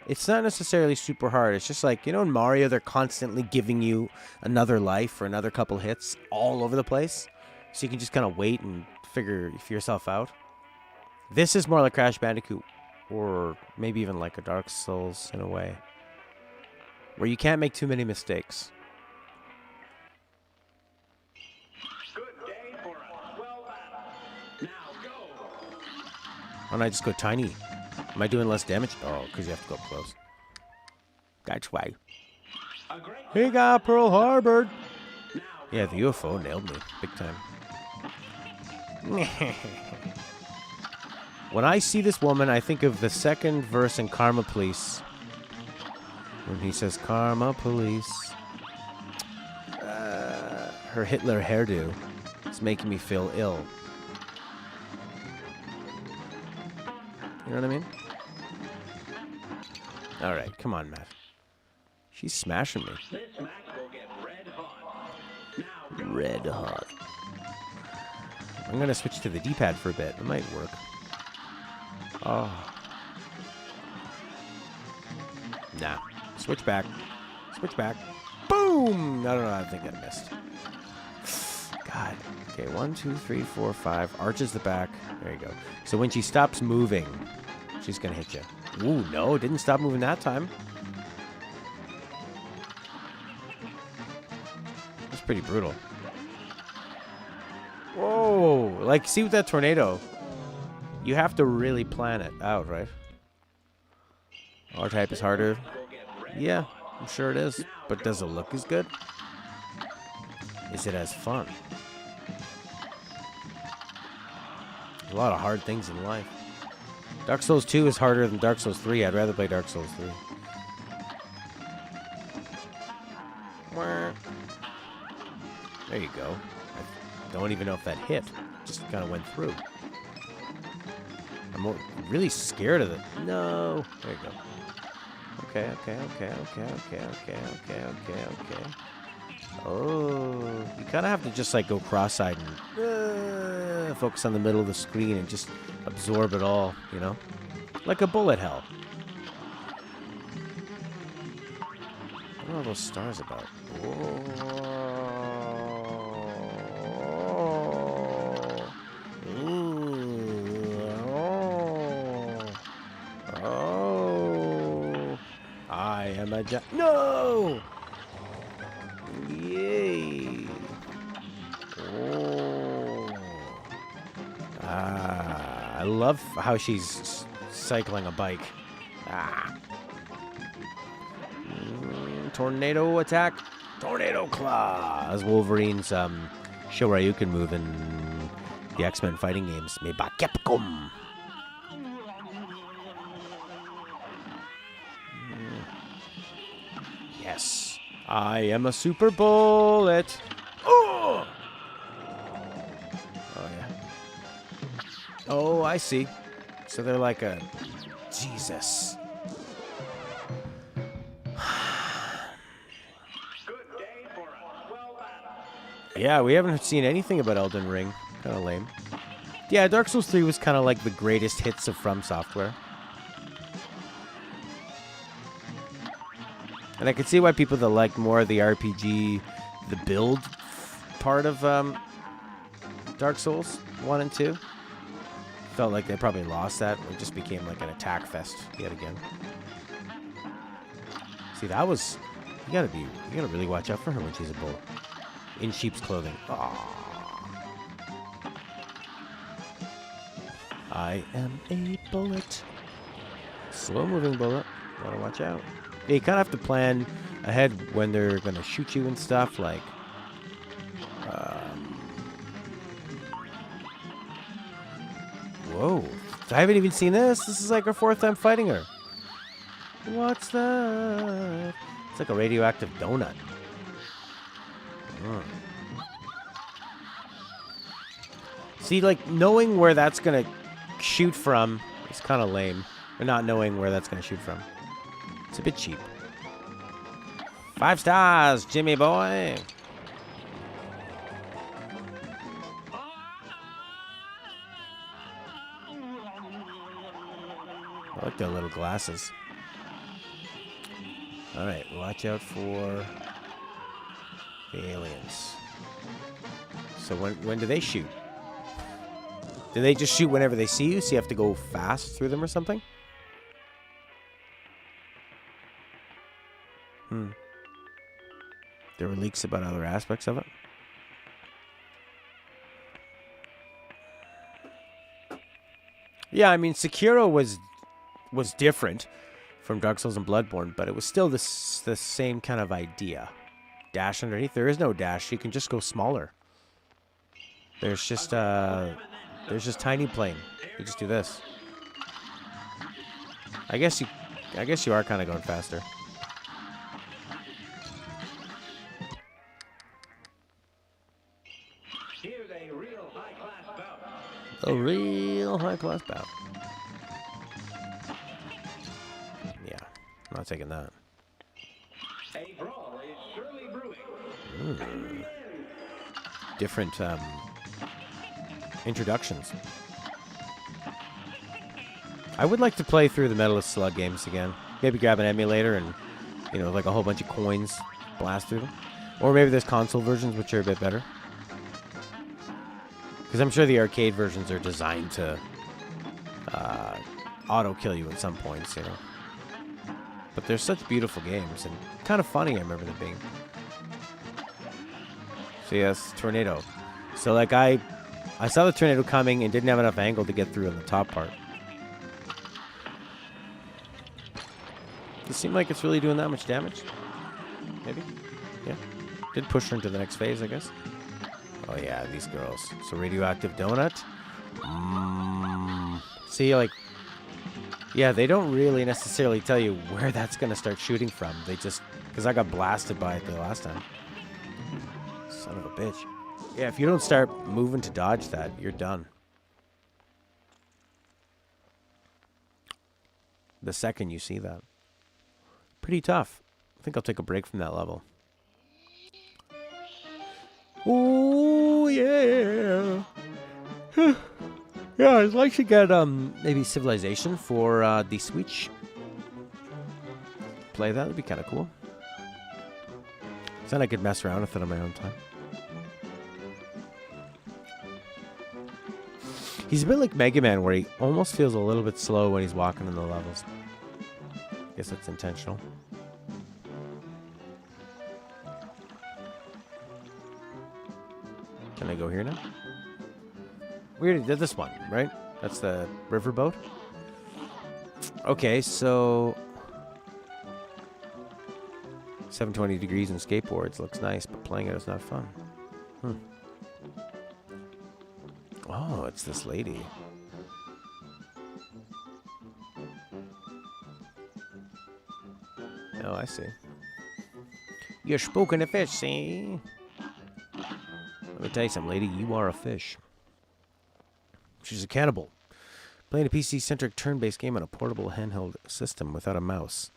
It's not necessarily super hard. It's just like, you know, in Mario, they're constantly giving you another life or another couple hits all over the place. So you can just kind of wait and figure yourself out. This is more like Crash Bandicoot. Or maybe even like a Dark Souls in a way. Where you can't make too many mistakes. Why don't I just go tiny? Am I doing less damage? Oh, because you have to go up close. That's why. He got Pearl Harbor. Yeah, the UFO nailed me. Big time. When I see this woman, I think of the second verse in Karma Police. When he says, Karma Police. Her Hitler hairdo is making me feel ill. You know what I mean? Alright, come on, Matt. She's smashing me. Red hot. I'm going to switch to the D-pad for a bit. It might work. Oh. Nah. Switch back. Switch back. Boom! I don't know. I think I missed. God. Okay, 1, 2, 3, 4, 5. Arches the back. There you go. So when she stops moving, she's going to hit you. Ooh, no. Didn't stop moving that time. That's pretty brutal. Whoa. Like, see with that tornado, you have to really plan it out, right? R-type is harder. Yeah, I'm sure it is. But does it look as good? Is it as fun? A lot of hard things in life. Dark Souls 2 is harder than Dark Souls 3. I'd rather play Dark Souls 3. There you go. I don't even know if that hit. Just kind of went through. I'm really scared of it. No. There you go. Okay. Oh, you kind of have to just like go cross-eyed and focus on the middle of the screen and just absorb it all, you know? Like a bullet hell. What are all those stars about? I am a no! Yay! Oh. I love how she's cycling a bike. Tornado attack. Tornado claw. As Wolverine's Shoryuken move in the X-Men fighting games made by Capcom. Yes. I am a super bullet. Oh! Oh, yeah. Oh, I see. So they're like a... Jesus. Yeah, we haven't seen anything about Elden Ring. Kind of lame. Yeah, Dark Souls 3 was kind of like the greatest hits of From Software. And I can see why people that like more of the RPG, the build part of Dark Souls 1 and 2, felt like they probably lost that. It just became like an attack fest yet again. See, that was... You gotta really watch out for her when she's a bull. In sheep's clothing. Aww. I am a bullet. Slow-moving bullet. Gotta watch out. Yeah, you kind of have to plan ahead when they're gonna shoot you and stuff. Like, whoa! I haven't even seen this. This is like our 4th time fighting her. What's that? It's like a radioactive donut. See, like, knowing where that's gonna shoot from is kind of lame. Or not knowing where that's gonna shoot from. It's a bit cheap. 5 stars, Jimmy boy. I like their little glasses. Alright, watch out for the aliens. So when do they shoot? Do they just shoot whenever they see you, so you have to go fast through them or something? There were leaks about other aspects of it. Yeah, I mean, Sekiro was different from Dark Souls and Bloodborne, but it was still the same kind of idea. Dash underneath. There is no dash. You can just go smaller. There's just tiny plane. You just do this. I guess you are kind of going faster. Here's a real high-class bout. A real high-class bout. Yeah, I'm not taking that. A brawl is surely brewing. Different introductions. I would like to play through the Metal Slug games again. Maybe grab an emulator and, you know, like a whole bunch of coins, blast through them. Or maybe there's console versions which are a bit better. Because I'm sure the arcade versions are designed to auto-kill you at some points, you know. But they're such beautiful games and kind of funny, I remember them being. So yes, tornado. So like I saw the tornado coming and didn't have enough angle to get through on the top part. Does it seem like it's really doing that much damage? Maybe? Yeah. Did push her into the next phase, I guess. Oh yeah, these girls. So radioactive donut. See, like, yeah, they don't really necessarily tell you where that's gonna start shooting from. They just, because I got blasted by it the last time. Son of a bitch. Yeah, if you don't start moving to dodge that, you're done. The second you see that. Pretty tough. I think I'll take a break from that level. Oh, yeah. Yeah, I'd like to get maybe Civilization for the Switch. Play that, would be kind of cool. Then I could mess around with it on my own time. He's a bit like Mega Man, where he almost feels a little bit slow when he's walking in the levels. Guess that's intentional. Can I go here now? We already did this one, right? That's the riverboat. Okay, so 720 degrees and skateboards looks nice, but playing it is not fun. Oh, it's this lady. Oh, I see. You're spooking a fish, see? Let me tell you something, lady. You are a fish. She's a cannibal. Playing a PC-centric turn-based game on a portable handheld system without a mouse.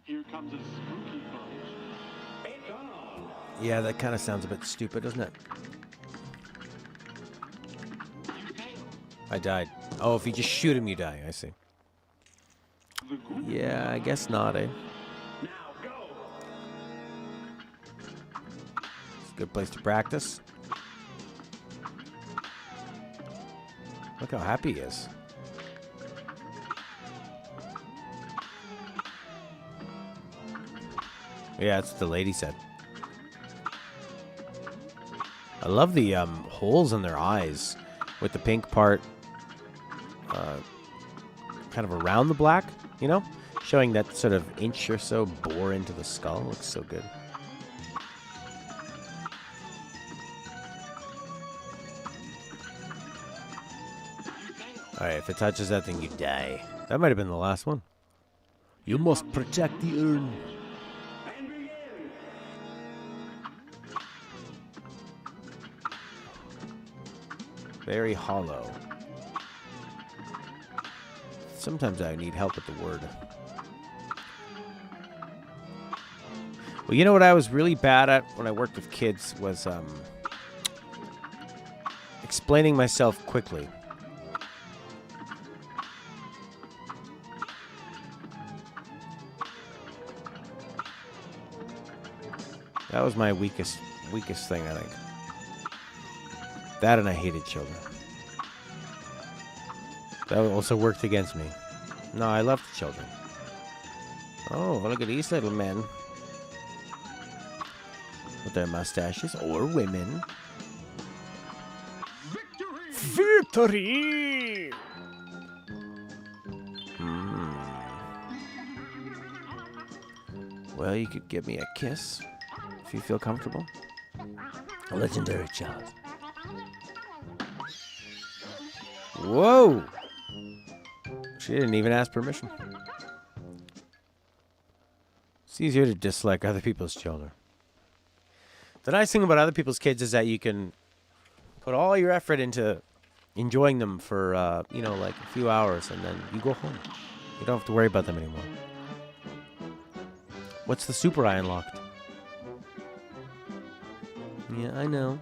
Here comes a spooky punch. It's on. Yeah, that kind of sounds a bit stupid, doesn't it? I died. Oh, if you just shoot him, you die. I see. Yeah, I guess not, eh? Now go. It's a good place to practice. Look how happy he is. Yeah, that's what the lady said. I love the holes in their eyes with the pink part kind of around the black, you know? Showing that sort of inch or so bore into the skull. Looks so good. Alright, if it touches that thing, you die. That might have been the last one. You must protect the urn. And begin. Very hollow. Sometimes I need help with the word. Well, you know what I was really bad at when I worked with kids was explaining myself quickly. That was my weakest thing, I think. That and I hated children. That also worked against me. No, I loved children. Oh, look at these little men. With their mustaches. Or women. Victory! Well, you could give me a kiss. If you feel comfortable. A legendary child. Whoa! She didn't even ask permission. It's easier to dislike other people's children. The nice thing about other people's kids is that you can put all your effort into enjoying them for, you know, like a few hours, and then you go home. You don't have to worry about them anymore. What's the super I unlocked? Yeah, I know.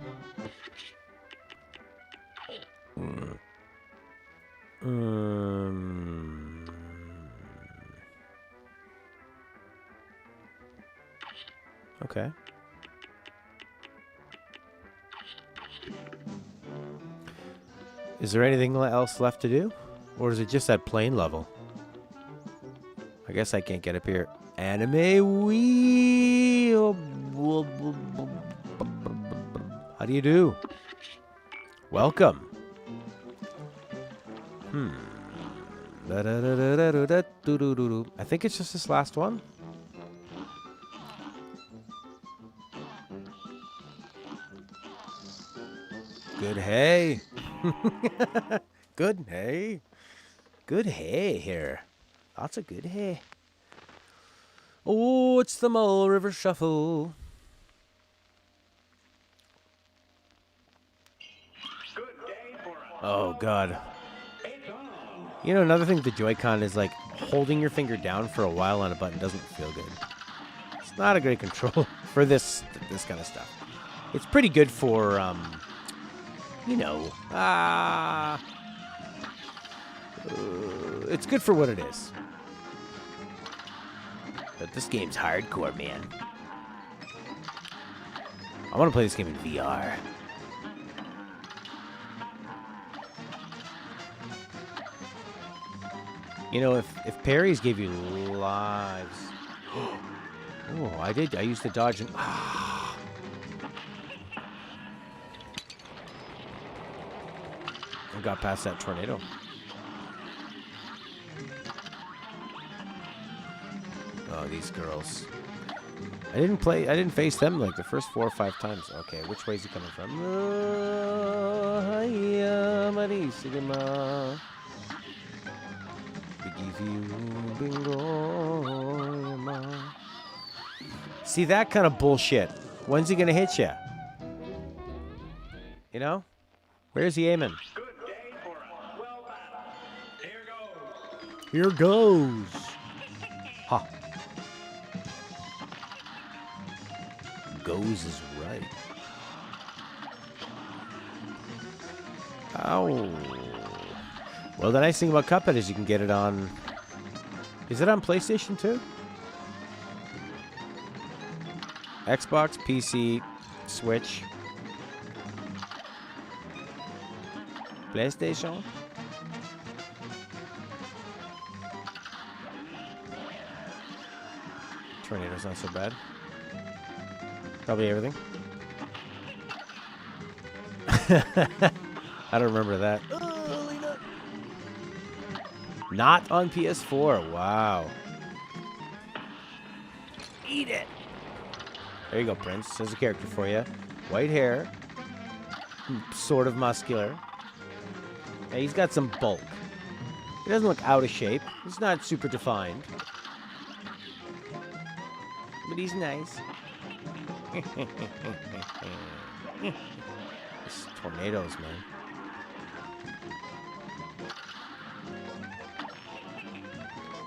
Okay. Is there anything else left to do? Or is it just that plane level? I guess I can't get up here. Anime wheel. How do you do? Welcome. I think it's just this last one. Good hay. Good hay. Good hay here. Lots of good hay. Oh, it's the Mull River Shuffle. Good day for us. Oh, God. It's on. You know, another thing with the Joy-Con is, like, holding your finger down for a while on a button doesn't feel good. It's not a great control for this kind of stuff. It's pretty good for, you know, it's good for what it is. But this game's hardcore, man. I want to play this game in VR. You know, if parries gave you lives. Oh, I did. I used to dodge and. I got past that tornado. Oh, these girls. I didn't face them like the first 4 or 5 times. Okay, which way is he coming from? See that kind of bullshit. When's he gonna hit you? You know? Where's he aiming? Good day for us. Well battled. Here Here goes. goes. Ha. Goes is right. Ow. Well, the nice thing about Cuphead is you can get it on Is it on PlayStation 2? Xbox, PC, Switch, PlayStation. Tornado's not so bad. Probably everything. I don't remember that. Not on PS4. Wow. Eat it. There you go, Prince. There's a character for you. White hair. Sort of muscular. Yeah, he's got some bulk. He doesn't look out of shape. He's not super defined. But he's nice. These tornadoes, man.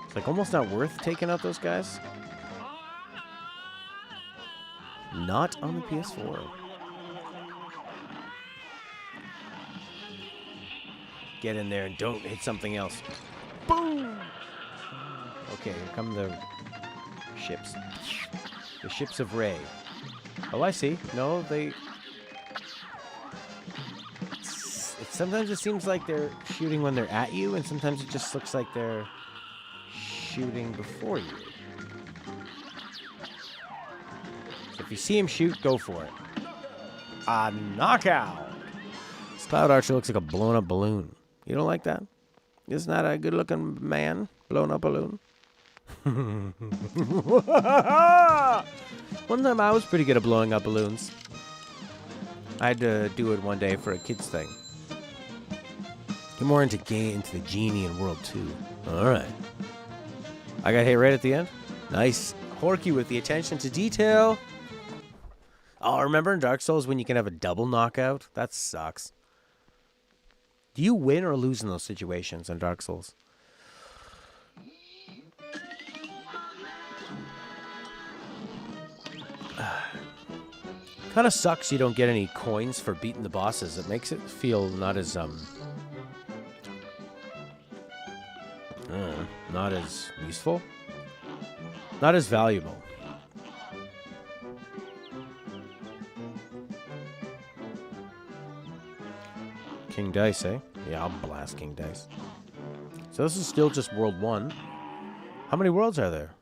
It's like almost not worth taking out those guys. Not on the PS4. Get in there and don't hit something else. Boom! Okay, here come the ships. The ships of Ray. Oh, I see. No, they... Sometimes it seems like they're shooting when they're at you, and sometimes it just looks like they're shooting before you. So if you see him shoot, go for it. A knockout! This Cloud Archer looks like a blown-up balloon. You don't like that? Isn't that a good-looking man? Blown-up balloon? One time I was pretty good at blowing up balloons. I had to do it one day for a kid's thing. Get more into the Genie in World 2. Alright. I got hit right at the end. Nice. Horky with the attention to detail. Oh, remember in Dark Souls when you can have a double knockout? That sucks. Do you win or lose in those situations in Dark Souls? Kind of sucks you don't get any coins for beating the bosses. It makes it feel not as not as useful, not as valuable. King Dice, eh? Yeah, I'll blast King Dice. So this is still just World 1. How many worlds are there?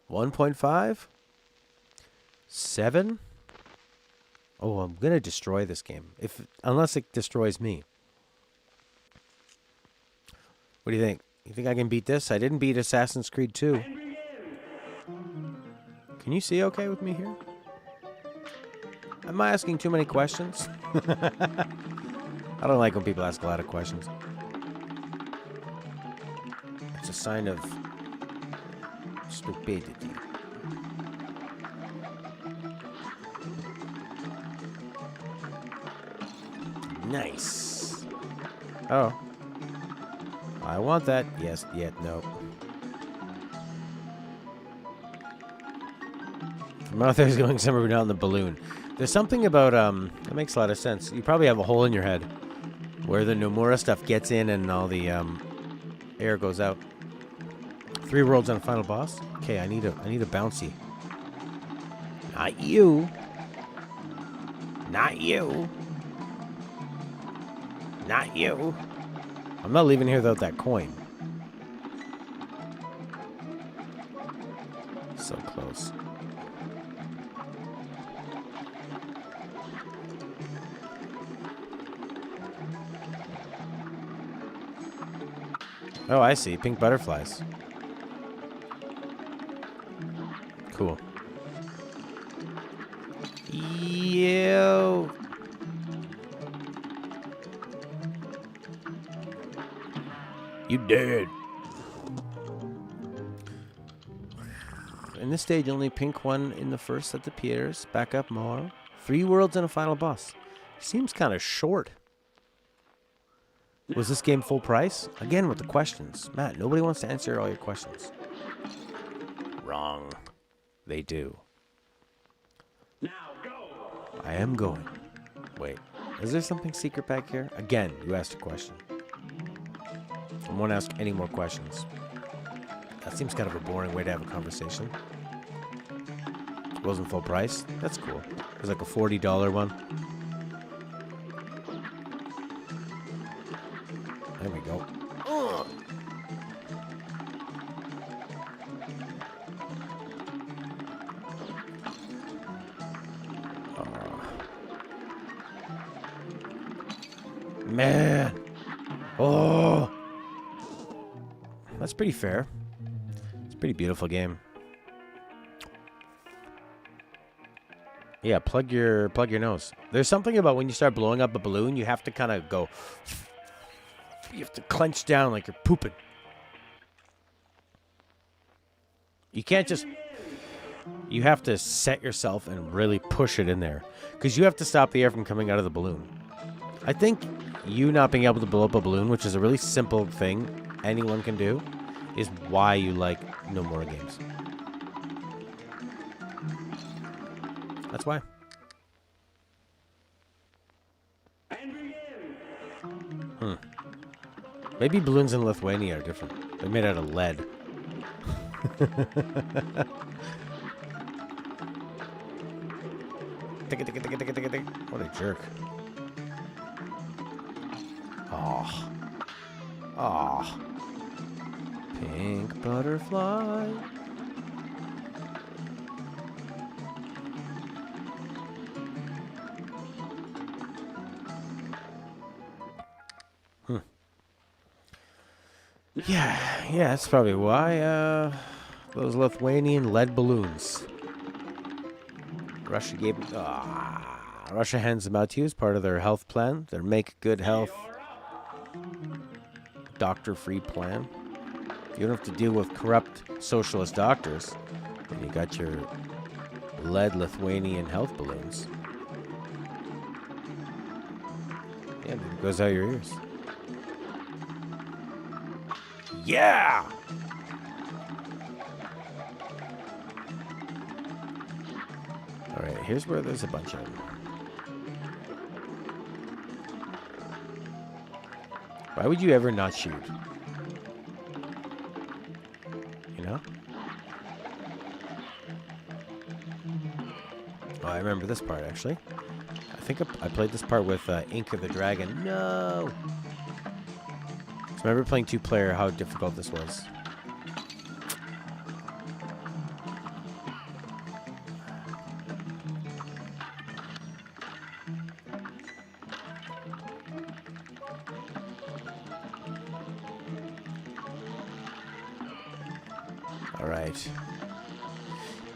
1.5? 7? Oh, I'm gonna destroy this game. Unless it destroys me. What do you think? You think I can beat this? I didn't beat Assassin's Creed 2. Can you see okay with me here? Am I asking too many questions? I don't like when people ask a lot of questions. It's a sign of stupidity. Nice. Oh. I want that. Yes, yet, no. The mouth is going somewhere down the balloon. There's something about, that makes a lot of sense. You probably have a hole in your head where the Nomura stuff gets in and all the, air goes out. 3 worlds on a final boss? Okay, I need a bouncy. Not you. Not you. Not you. I'm not leaving here without that coin. So close. Oh, I see. Pink butterflies. Cool. Yo. You dead. In this stage, only pink one in the first set of appears. Back up more. 3 worlds and a final boss. Seems kind of short. Was this game full price? Again with the questions. Matt, nobody wants to answer all your questions. Wrong. They do. Now go. I am going. Wait. Is there something secret back here? Again, you asked a question. I won't ask any more questions. That seems kind of a boring way to have a conversation. It wasn't full price. That's cool. It was like a $40 one. There we go. Ugh. Man. Oh. That's pretty fair. It's a pretty beautiful game. Yeah, plug your nose. There's something about when you start blowing up a balloon, you have to kind of go. You have to clench down like you're pooping. You can't just. You have to set yourself and really push it in there, because you have to stop the air from coming out of the balloon. I think you not being able to blow up a balloon, which is a really simple thing anyone can do, is why you like Nomura games. That's why. Maybe balloons in Lithuania are different. They're made out of lead. What a jerk. Oh. Oh. Pink butterfly. Yeah, that's probably why, those Lithuanian lead balloons. Russia hands them out to you as part of their health plan, their Make Good Health doctor-free plan. You don't have to deal with corrupt socialist doctors when you got your lead Lithuanian health balloons. Yeah, it goes out your ears. Yeah! Alright, here's where there's a bunch of them. Why would you ever not shoot? You know? Oh, I remember this part, actually. I think I played this part with Ink of the Dragon. No! I remember playing 2-player, how difficult this was. Alright.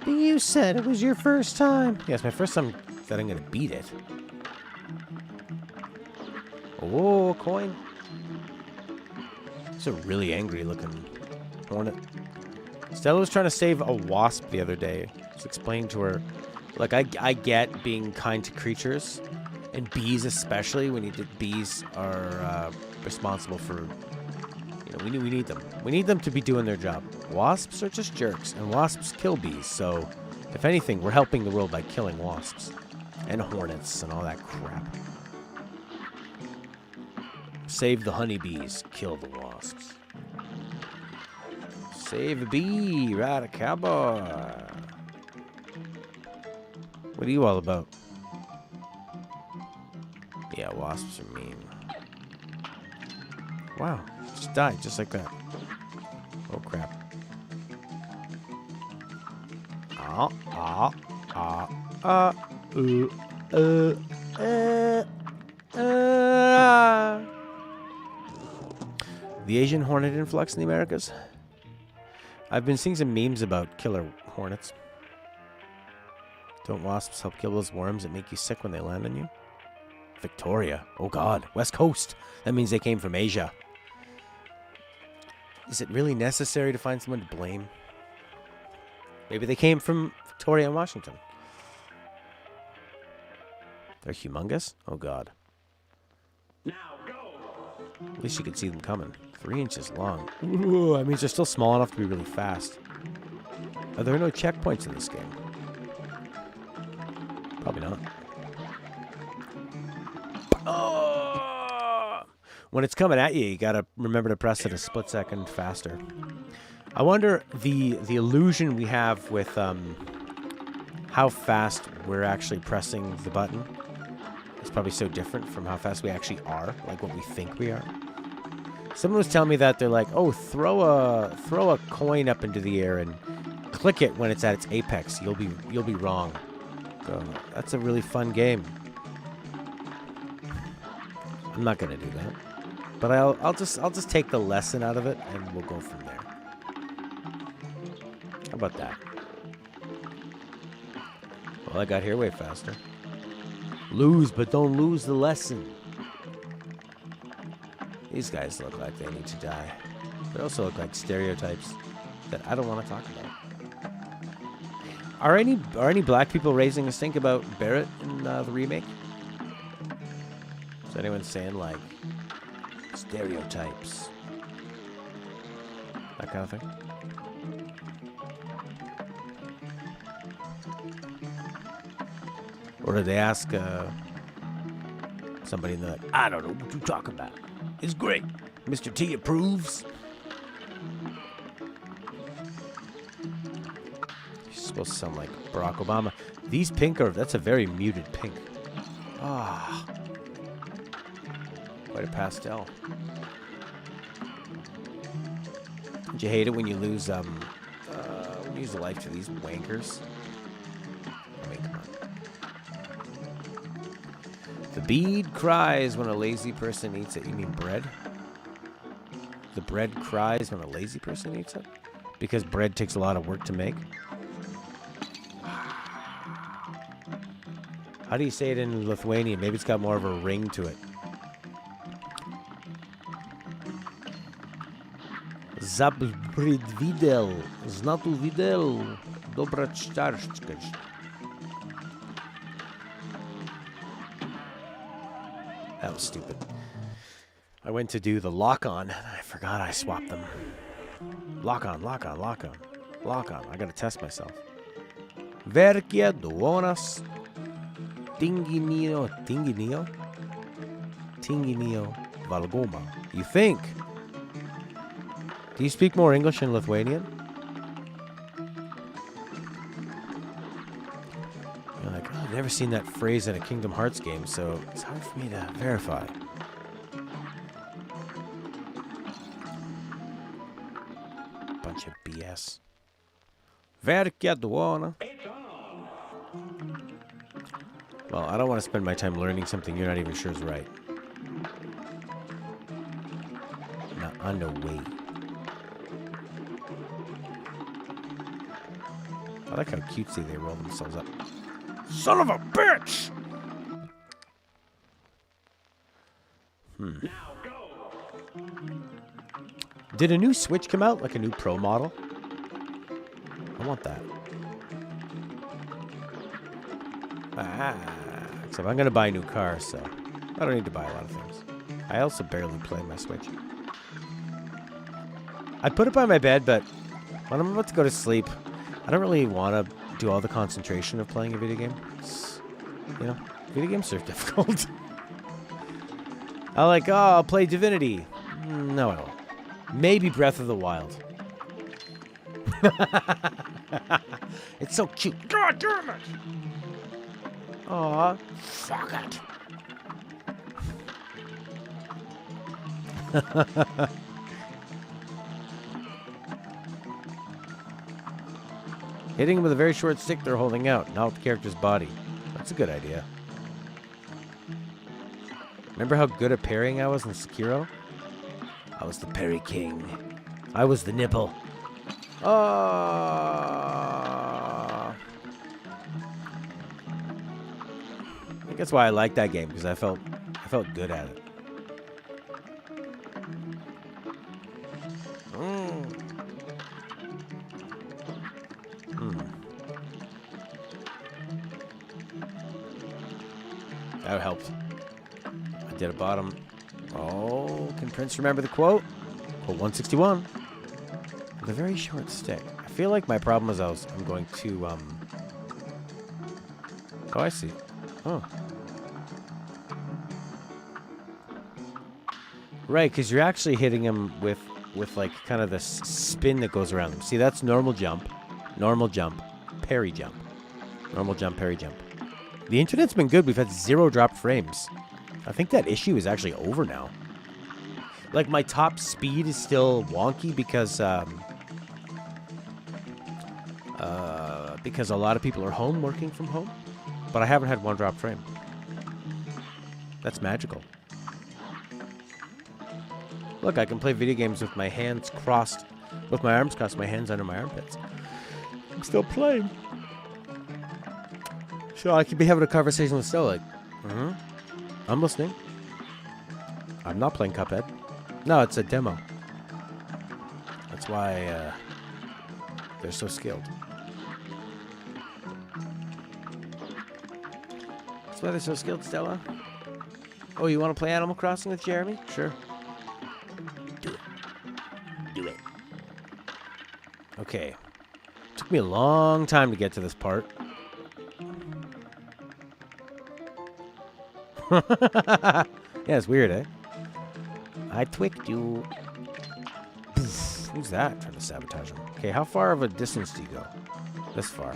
You said it was your first time. Yes, my first time that I'm going to beat it. Oh, coin. It's a really angry looking hornet. Stella was trying to save a wasp the other day. I was explaining to her, like, I get being kind to creatures, and bees especially. Bees are responsible for, we need them. We need them to be doing their job. Wasps are just jerks, and wasps kill bees. So, if anything, we're helping the world by killing wasps and hornets and all that crap. Save the honeybees, kill the wasps. Save a bee, ride a cowboy. What are you all about? Yeah, wasps are mean. Wow, just died, just like that. Oh, crap. The Asian hornet influx in the Americas. I've been seeing some memes about killer hornets. Don't wasps help kill those worms that make you sick when they land on you? Victoria. Oh god. West Coast. That means they came from Asia. Is it really necessary to find someone to blame? Maybe they came from Victoria and Washington. They're humongous? Oh god. Now go. At least you could see them coming. 3 inches long. Ooh, that means they're still small enough to be really fast. Are there no checkpoints in this game? Probably not. Oh! When it's coming at you, you gotta remember to press it a split second faster. I wonder the illusion we have with how fast we're actually pressing the button is probably so different from how fast we actually are, like what we think we are. Someone was telling me that they're like, oh, throw a coin up into the air and click it when it's at its apex. You'll be wrong. So that's a really fun game. I'm not gonna do that, but I'll just take the lesson out of it and we'll go from there. How about that? Well, I got here way faster. Lose, but don't lose the lesson. These guys look like they need to die. They also look like stereotypes that I don't want to talk about. Are any black people raising a stink about Barrett in the remake? Is anyone saying like stereotypes? That kind of thing? Or did they ask somebody and they're like, I don't know what you're talking about. It's great. Mr. T approves. You're supposed to sound like Barack Obama. These pink are, that's a very muted pink. Ah. Quite a pastel. Don't you hate it when you lose a life to these wankers? I mean, come on. The bead cries when a lazy person eats it. You mean bread? The bread cries when a lazy person eats it? Because bread takes a lot of work to make? How do you say it in Lithuanian? Maybe it's got more of a ring to it. Zabridvidel, znatu videl, dobrachtarskaj. That was stupid. I went to do the lock-on, and I forgot I swapped them. Lock-on, lock-on, lock-on, lock-on. I gotta test myself. Verkia duonas tinginio valgoma. You think? Do you speak more English in Lithuanian? You're like, oh, I've never seen that phrase in a Kingdom Hearts game, so it's hard for me to verify. Bunch of BS. Verkia duona. Well, I don't want to spend my time learning something you're not even sure is right. No way. I like how cutesy they roll themselves up. Son of a bitch! Did a new Switch come out? Like a new Pro model? I want that. Except I'm going to buy a new car, so I don't need to buy a lot of things. I also barely play my Switch. I put it by my bed, but when I'm about to go to sleep, I don't really want to do all the concentration of playing a video game. You know, video games are difficult. I'll play Divinity. No, I won't. Maybe Breath of the Wild. It's so cute. God damn it! Aw, fuck it. Hitting him with a very short stick they're holding out, not with the character's body. That's a good idea. Remember how good at parrying I was in Sekiro? I was the parry king. I was the nipple. I think that's why I liked that game, because I felt good at it. That helped. I did a bottom. Oh, can Prince remember the quote? Quote 161. With a very short stick. I feel like my problem is I'm going to, Oh, I see. Oh. Right, because you're actually hitting him with with like kind of this spin that goes around them. See, that's normal jump, parry jump, normal jump, parry jump. The internet's been good. We've had 0 dropped frames. I think that issue is actually over now. Like, my top speed is still wonky because a lot of people are home working from home, but I haven't had 1 drop frame. That's magical. Look, I can play video games with my hands crossed, with my arms crossed, my hands under my armpits. I'm still playing. So I could be having a conversation with Stella, like, I'm listening. I'm not playing Cuphead. No, it's a demo. That's why they're so skilled. That's why they're so skilled, Stella. Oh, you want to play Animal Crossing with Jeremy? Sure. Do it. Do it. Okay. Took me a long time to get to this part. Yeah, it's weird, eh? I twicked you. Poof. Who's that? Trying to sabotage him. Okay, how far of a distance do you go? This far.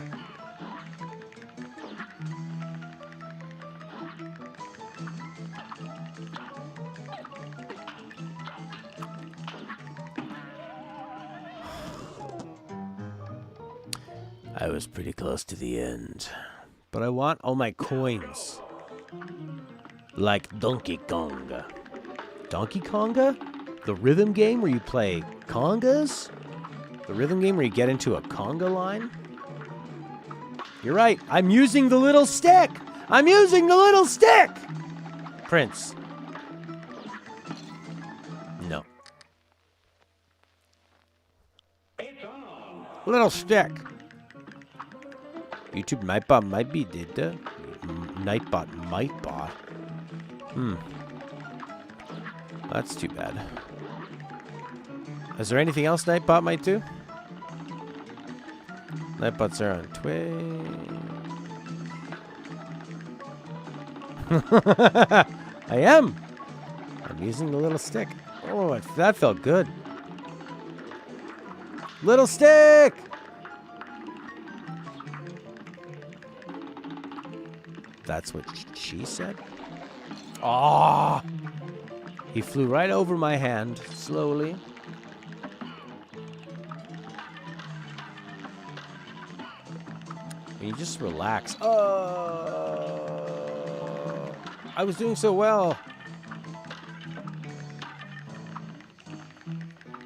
I was pretty close to the end. But I want all my coins. Like Donkey Konga. Donkey Konga? The rhythm game where you play congas? The rhythm game where you get into a conga line? You're right. I'm using the little stick! I'm using the little stick! Prince. No. Little stick. YouTube Nightbot might be did the Nightbot might bot. That's too bad. Is there anything else Nightbot might do? Nightbots are on Twitch. I am. I'm using the little stick. Oh, that felt good. Little stick! That's what she said? Ah! He flew right over my hand, slowly. And you just relax. Oh! I was doing so well.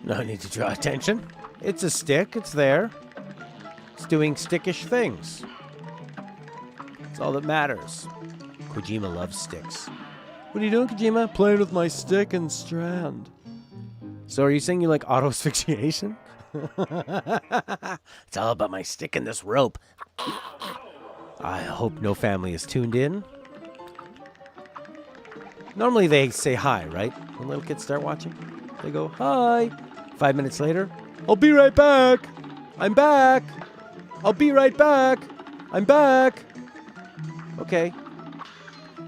No need to draw attention. It's a stick. It's there. It's doing stickish things. That's all that matters. Kojima loves sticks. What are you doing, Kojima? Playing with my stick and strand. So are you saying you like auto asphyxiation? It's all about my stick and this rope. I hope no family is tuned in. Normally they say hi, right? When little kids start watching, they go, hi. 5 minutes later, I'll be right back. I'm back. I'll be right back. I'm back. Okay.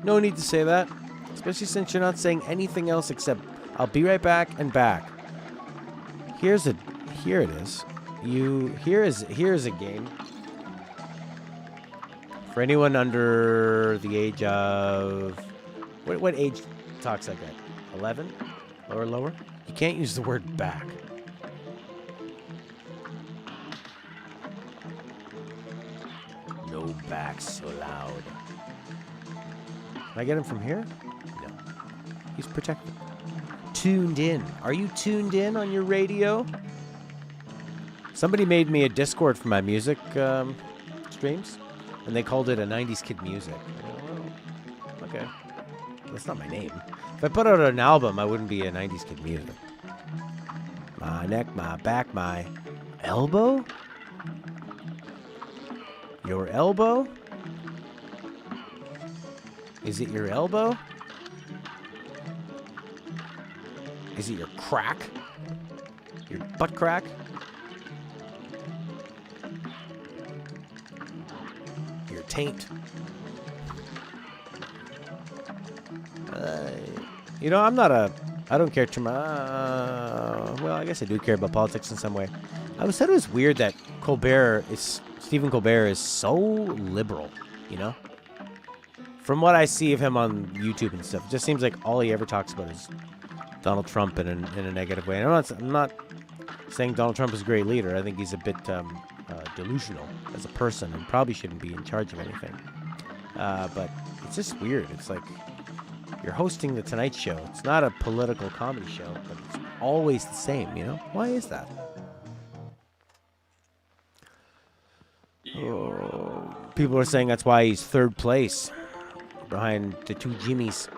No need to say that. Especially since you're not saying anything else except I'll be right back and back. Here it is. Here is a game. For anyone under the age of what age talks like that? 11? Lower? You can't use the word back. No back so loud. Can I get him from here? No. He's protected. Tuned in. Are you tuned in on your radio? Somebody made me a Discord for my music streams, and they called it a 90s Kid Music. Well, okay. That's not my name. If I put out an album, I wouldn't be a 90s Kid Music. My neck, my back, my elbow? Your elbow? Is it your elbow? Is it your crack? Your butt crack? Your taint? You know, I'm not a I don't care too much. Well, I guess I do care about politics in some way. I always thought it was weird that Stephen Colbert is so liberal, you know? From what I see of him on YouTube and stuff, it just seems like all he ever talks about is Donald Trump in a negative way. And I'm not saying Donald Trump is a great leader. I think he's a bit delusional as a person and probably shouldn't be in charge of anything. But it's just weird. It's like you're hosting the Tonight Show. It's not a political comedy show, but it's always the same, you know? Why is that? Oh, people are saying that's why he's third place behind the two Jimmies.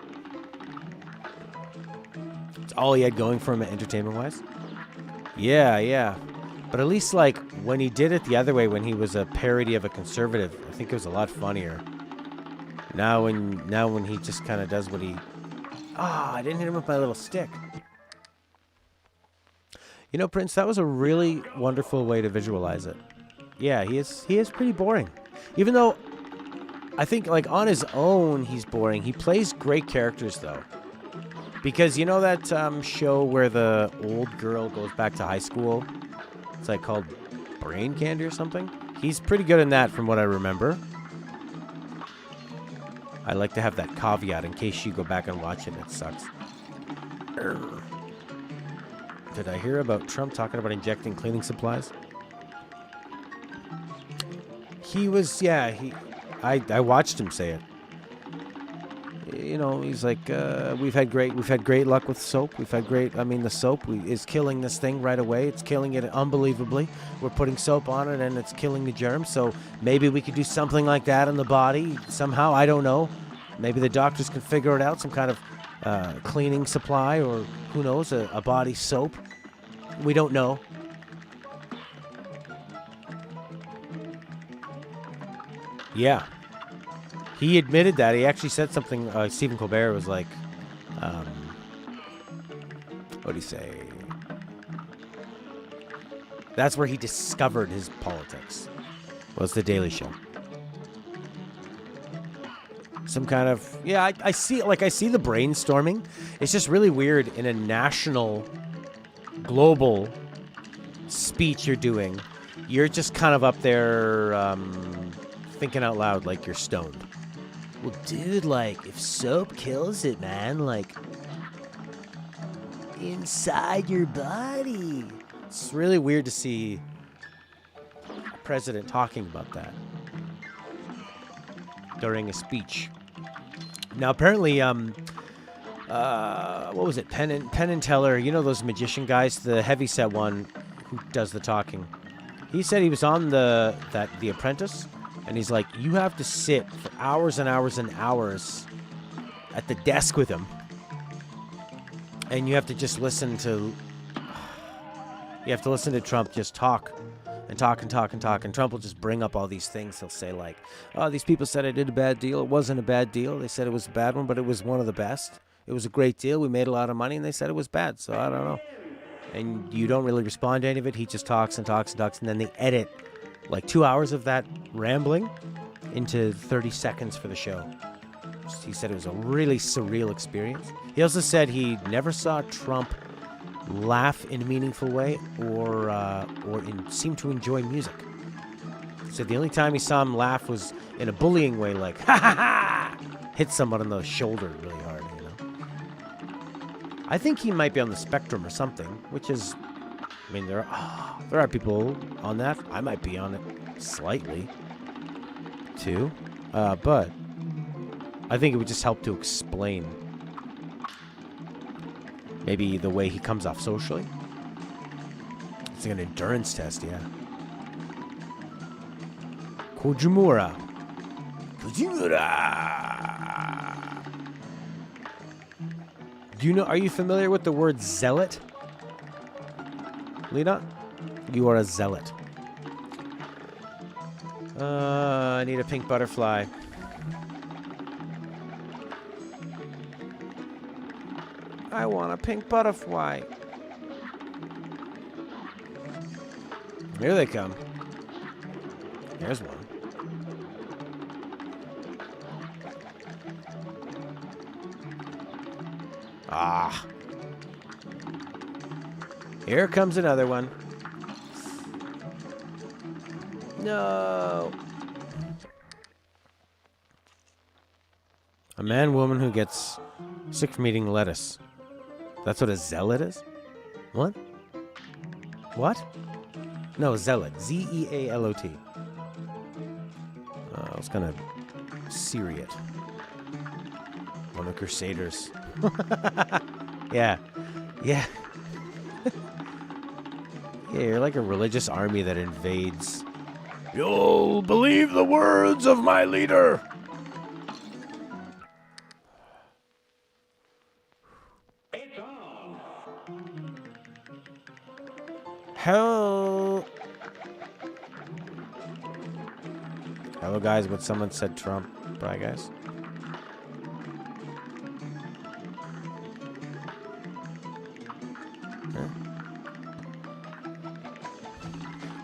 It's all he had going for him entertainment-wise. Yeah. But at least, like, when he did it the other way, when he was a parody of a conservative, I think it was a lot funnier. Now when he just kind of does what he... I didn't hit him with my little stick. You know, Prince, that was a really wonderful way to visualize it. Yeah, he is pretty boring. Even though I think, like, on his own, he's boring. He plays great characters, though. Because you know that show where the old girl goes back to high school? It's, like, called Brain Candy or something? He's pretty good in that from what I remember. I like to have that caveat in case you go back and watch it. It sucks. Did I hear about Trump talking about injecting cleaning supplies? He was, I watched him say it. You know, he's like, we've had great luck with soap. The soap is killing this thing right away. It's killing it unbelievably. We're putting soap on it and it's killing the germs. So maybe we could do something like that on the body somehow. I don't know. Maybe the doctors can figure it out. Some kind of cleaning supply, or who knows, a body soap. We don't know. Yeah. He admitted that. He actually said something. Stephen Colbert was like, what did he say? That's where he discovered his politics. Was The Daily Show. Some kind of, I see the brainstorming. It's just really weird in a national, global speech you're doing. You're just kind of up there thinking out loud like you're stoned. Well, dude, like, if soap kills it, man, like, inside your body. It's really weird to see a president talking about that during a speech. Now, apparently, what was it? Penn and Teller, you know those magician guys, the heavyset one who does the talking. He said he was on The Apprentice, and he's like, you have to sit for hours and hours and hours at the desk with him, and you have to just listen to Trump just talk. And talk and talk and talk. And Trump will just bring up all these things. He'll say, like, oh, these people said I did a bad deal. It wasn't a bad deal. They said it was a bad one, but it was one of the best. It was a great deal. We made a lot of money, and they said it was bad. So I don't know. And you don't really respond to any of it. He just talks and talks and talks. And then they edit, like, 2 hours of that rambling into 30 seconds for the show. He said it was a really surreal experience. He also said he never saw Trump laugh in a meaningful way or seem to enjoy music. He said the only time he saw him laugh was in a bullying way, like, ha ha ha, hit someone on the shoulder really hard, you know. I think he might be on the spectrum or something, which is, I mean, there are people on that. I might be on it slightly, too. But I think it would just help to explain maybe the way he comes off socially. It's like an endurance test, yeah. Kojimura. Are you familiar with the word zealot? Lena? You are a zealot. I need a pink butterfly. I want a pink butterfly. Here they come. There's one. Ah. Here comes another one. No. A man, woman who gets sick from eating lettuce. That's what a zealot is? What? What? No, zealot. Z-E-A-L-O-T. I was gonna Syriot. One of the Crusaders. Yeah. Yeah. Yeah, you're like a religious army that invades. You'll believe the words of my leader. It's on. Hello. Hello, guys, but someone said Trump. Bye, guys.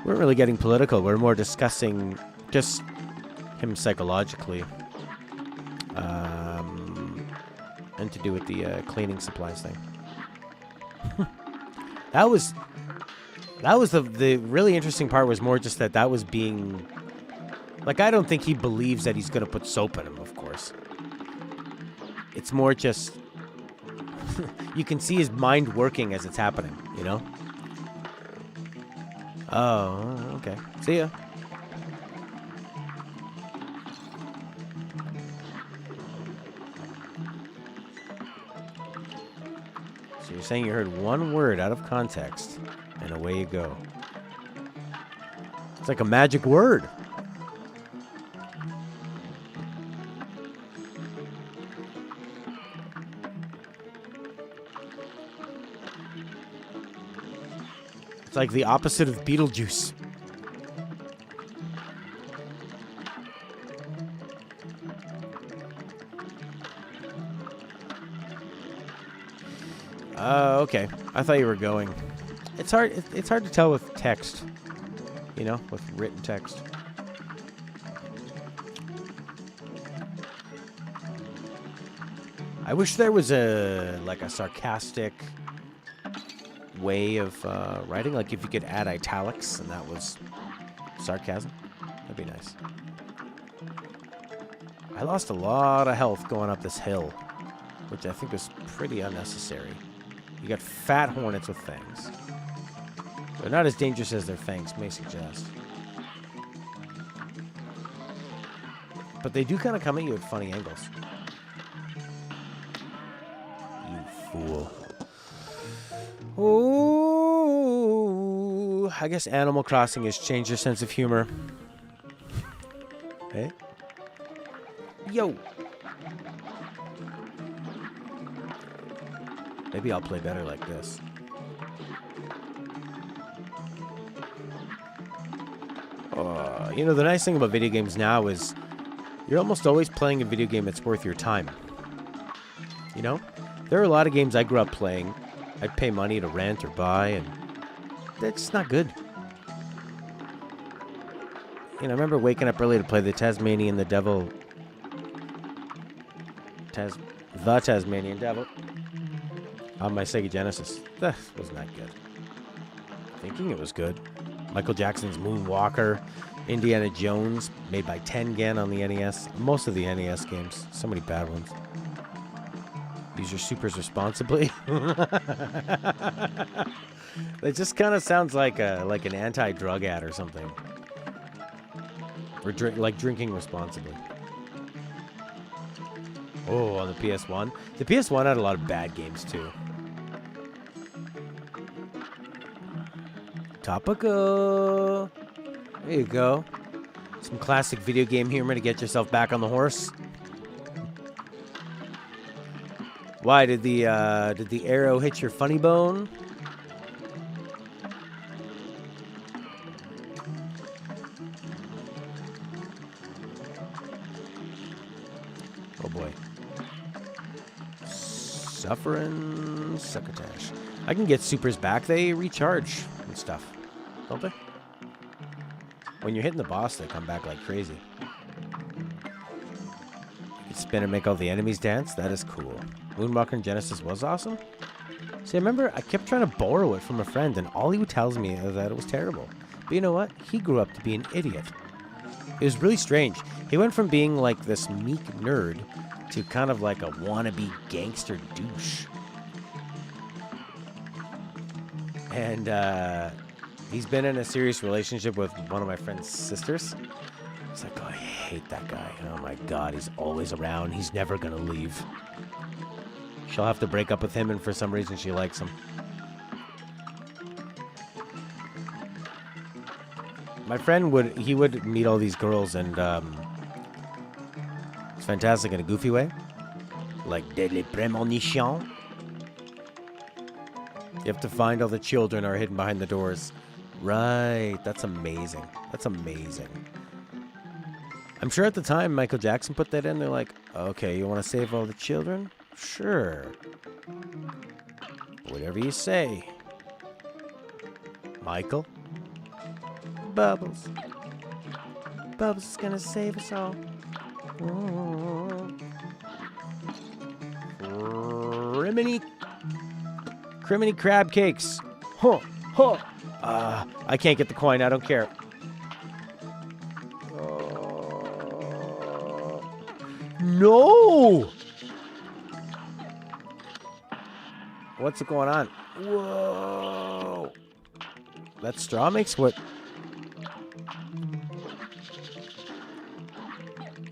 We weren't really getting political. We're more discussing just him psychologically. And to do with the cleaning supplies thing. That was the really interesting part was more just that was being... Like, I don't think he believes that he's going to put soap in him, of course. It's more just... you can see his mind working as it's happening, you know? Oh, okay. See ya. So you're saying you heard one word out of context, and away you go. It's like a magic word. It's like the opposite of Beetlejuice. Okay. I thought you were going. It's hard to tell with text. You know, with written text. I wish there was a sarcastic way of writing, like if you could add italics and that was sarcasm. That'd be nice. I lost a lot of health going up this hill, which I think was pretty unnecessary. You got fat hornets with fangs. They're not as dangerous as their fangs may suggest. But they do kind of come at you at funny angles. You fool. Oh, I guess Animal Crossing has changed your sense of humor. Hey? Yo! Maybe I'll play better like this. You know, the nice thing about video games now is you're almost always playing a video game that's worth your time. You know? There are a lot of games I grew up playing I'd pay money to rent or buy, and that's not good. You know, I remember waking up early to play the Tasmanian Devil on my Sega Genesis. That was not good. Thinking it was good. Michael Jackson's Moonwalker, Indiana Jones, made by Tengen on the NES. Most of the NES games. So many bad ones. Use your supers responsibly. It just kind of sounds like an anti-drug ad or something. Or like drinking responsibly. Oh, on the PS1. The PS1 had a lot of bad games too. Topical. There you go. Some classic video game humor to get yourself back on the horse. Why did the arrow hit your funny bone? Oh boy. Suffering succotash. I can get supers back. They recharge and stuff, don't they? When you're hitting the boss, they come back like crazy. You can spin and make all the enemies dance. That is cool. Moonwalker and Genesis was awesome. See, I remember I kept trying to borrow it from a friend, and all he tells me is that it was terrible. But you know what? He grew up to be an idiot. It was really strange. He went from being like this meek nerd to kind of like a wannabe gangster douche. And he's been in a serious relationship with one of my friend's sisters. It's like, oh, I hate that guy. Oh my God, he's always around. He's never gonna leave. She'll have to break up with him, and for some reason she likes him. My friend would meet all these girls, and it's fantastic in a goofy way. Like, Deadly Premonition. You have to find all the children are hidden behind the doors. Right, that's amazing. That's amazing. I'm sure at the time Michael Jackson put that in. They're like, okay, you want to save all the children? Sure. Whatever you say. Michael? Bubbles. Bubbles is gonna save us all. Criminy crab cakes. Huh. Huh. I can't get the coin. I don't care. No! What's going on? Whoa! That straw makes what?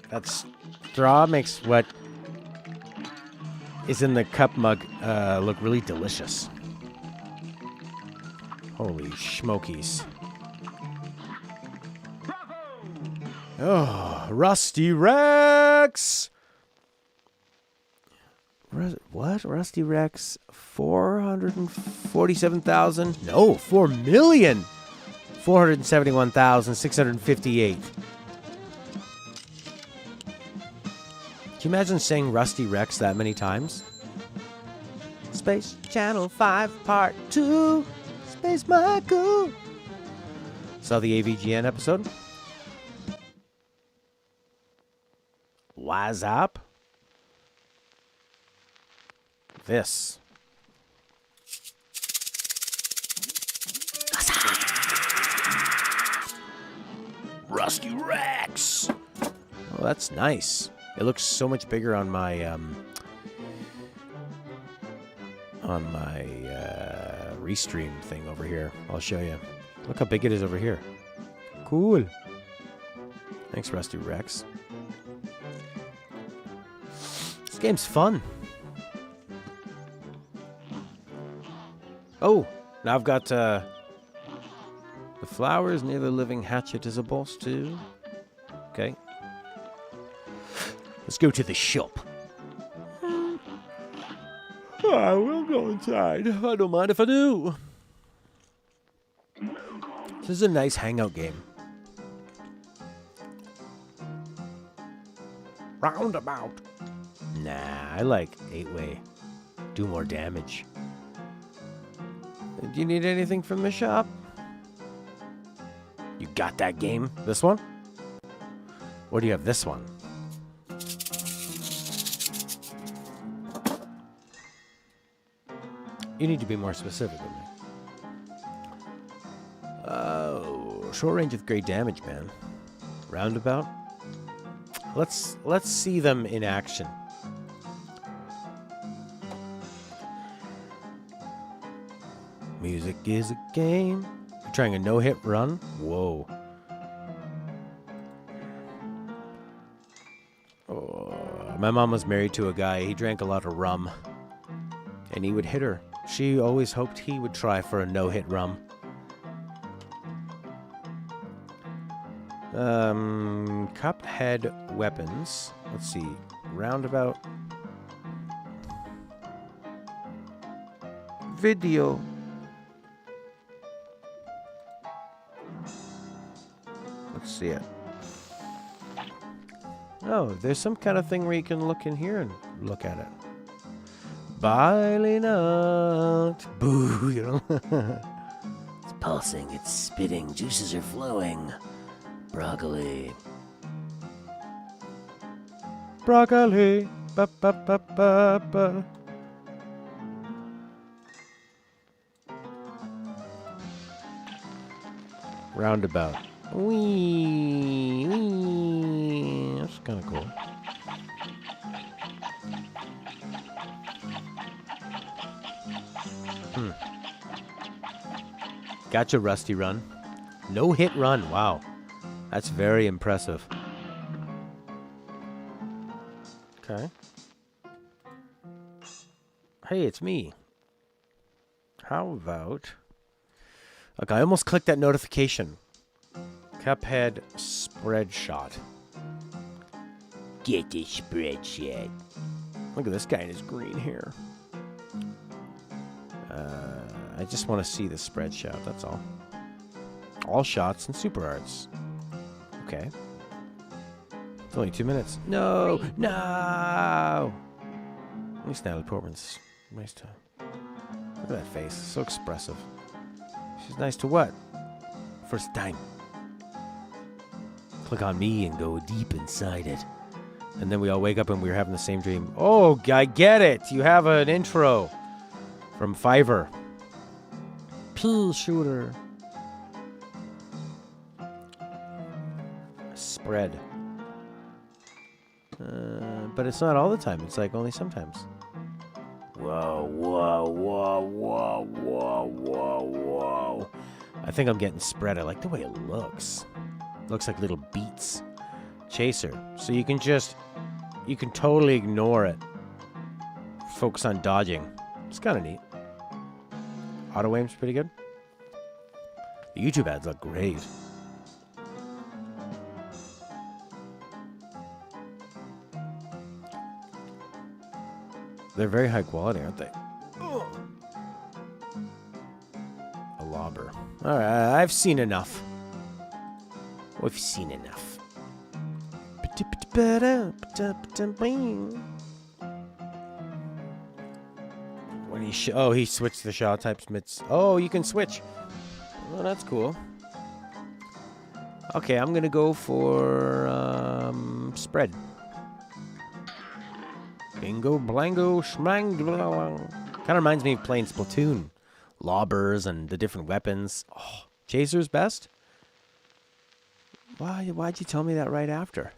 That straw makes what is in the cup mug look really delicious. Holy schmokies. Oh, Rusty Rex! What? Rusty Rex? 447,000? No, 4,471,658. Can you imagine saying Rusty Rex that many times? Space Channel 5 Part 2. Space Michael. Saw the AVGN episode? What's up? This. Rusty Rex. Oh, that's nice. It looks so much bigger on my restream thing over here. I'll show you. Look how big it is over here. Cool. Thanks, Rusty Rex. This game's fun. Oh, now I've got the flowers near the living hatchet is a boss too. Okay. Let's go to the shop. I will go inside. I don't mind if I do. This is a nice hangout game. Roundabout. Nah, I like 8-way. Do more damage. Do you need anything from the shop? You got that game? This one? Or do you have this one? You need to be more specific with me. Oh, short range with great damage, man. Roundabout? Let's see them in action. Music is a game. You're trying a no-hit run? Whoa. Oh, my mom was married to a guy. He drank a lot of rum. And he would hit her. She always hoped he would try for a no-hit rum. Cuphead weapons. Let's see. Roundabout. Video. Let's see it. Oh, there's some kind of thing where you can look in here and look at it. Biling out. Boo, you know. It's pulsing, it's spitting, juices are flowing. Broccoli. Broccoli. Ba, ba, ba, ba, ba. Roundabout. Wee, wee. That's kind of cool. Gotcha, Rusty Run. No hit run. Wow. That's very impressive. Okay. Hey, it's me. How about... Okay, I almost clicked that notification. Cuphead spread shot. Get the spread shot. Look at this guy in his green hair. I just want to see the spread shot, that's all. All shots and super arts. Okay. It's only 2 minutes. No! No! At least Natalie Portman's nice to... Look at that face. So expressive. She's nice to what? First time. Click on me and go deep inside it. And then we all wake up and we're having the same dream. Oh, I get it. You have an intro from Fiverr. Pea shooter. Spread. But it's not all the time. It's like only sometimes. Whoa, whoa, whoa, whoa, whoa, whoa, whoa. I think I'm getting spread. I like the way it looks. Looks like little beats. Chaser. So you can totally ignore it. Focus on dodging. It's kind of neat. Auto aim's pretty good. The YouTube ads look great. They're very high quality, aren't they? Ugh. A lobber. Alright, I've seen enough. We've seen enough. When he switched the shot types mids. Oh, you can switch. Well, that's cool. Okay, I'm gonna go for spread. Bingo, blango, schmang. Kind of reminds me of playing Splatoon. Lobbers and the different weapons. Oh, Chaser's best? Why'd you tell me that right after?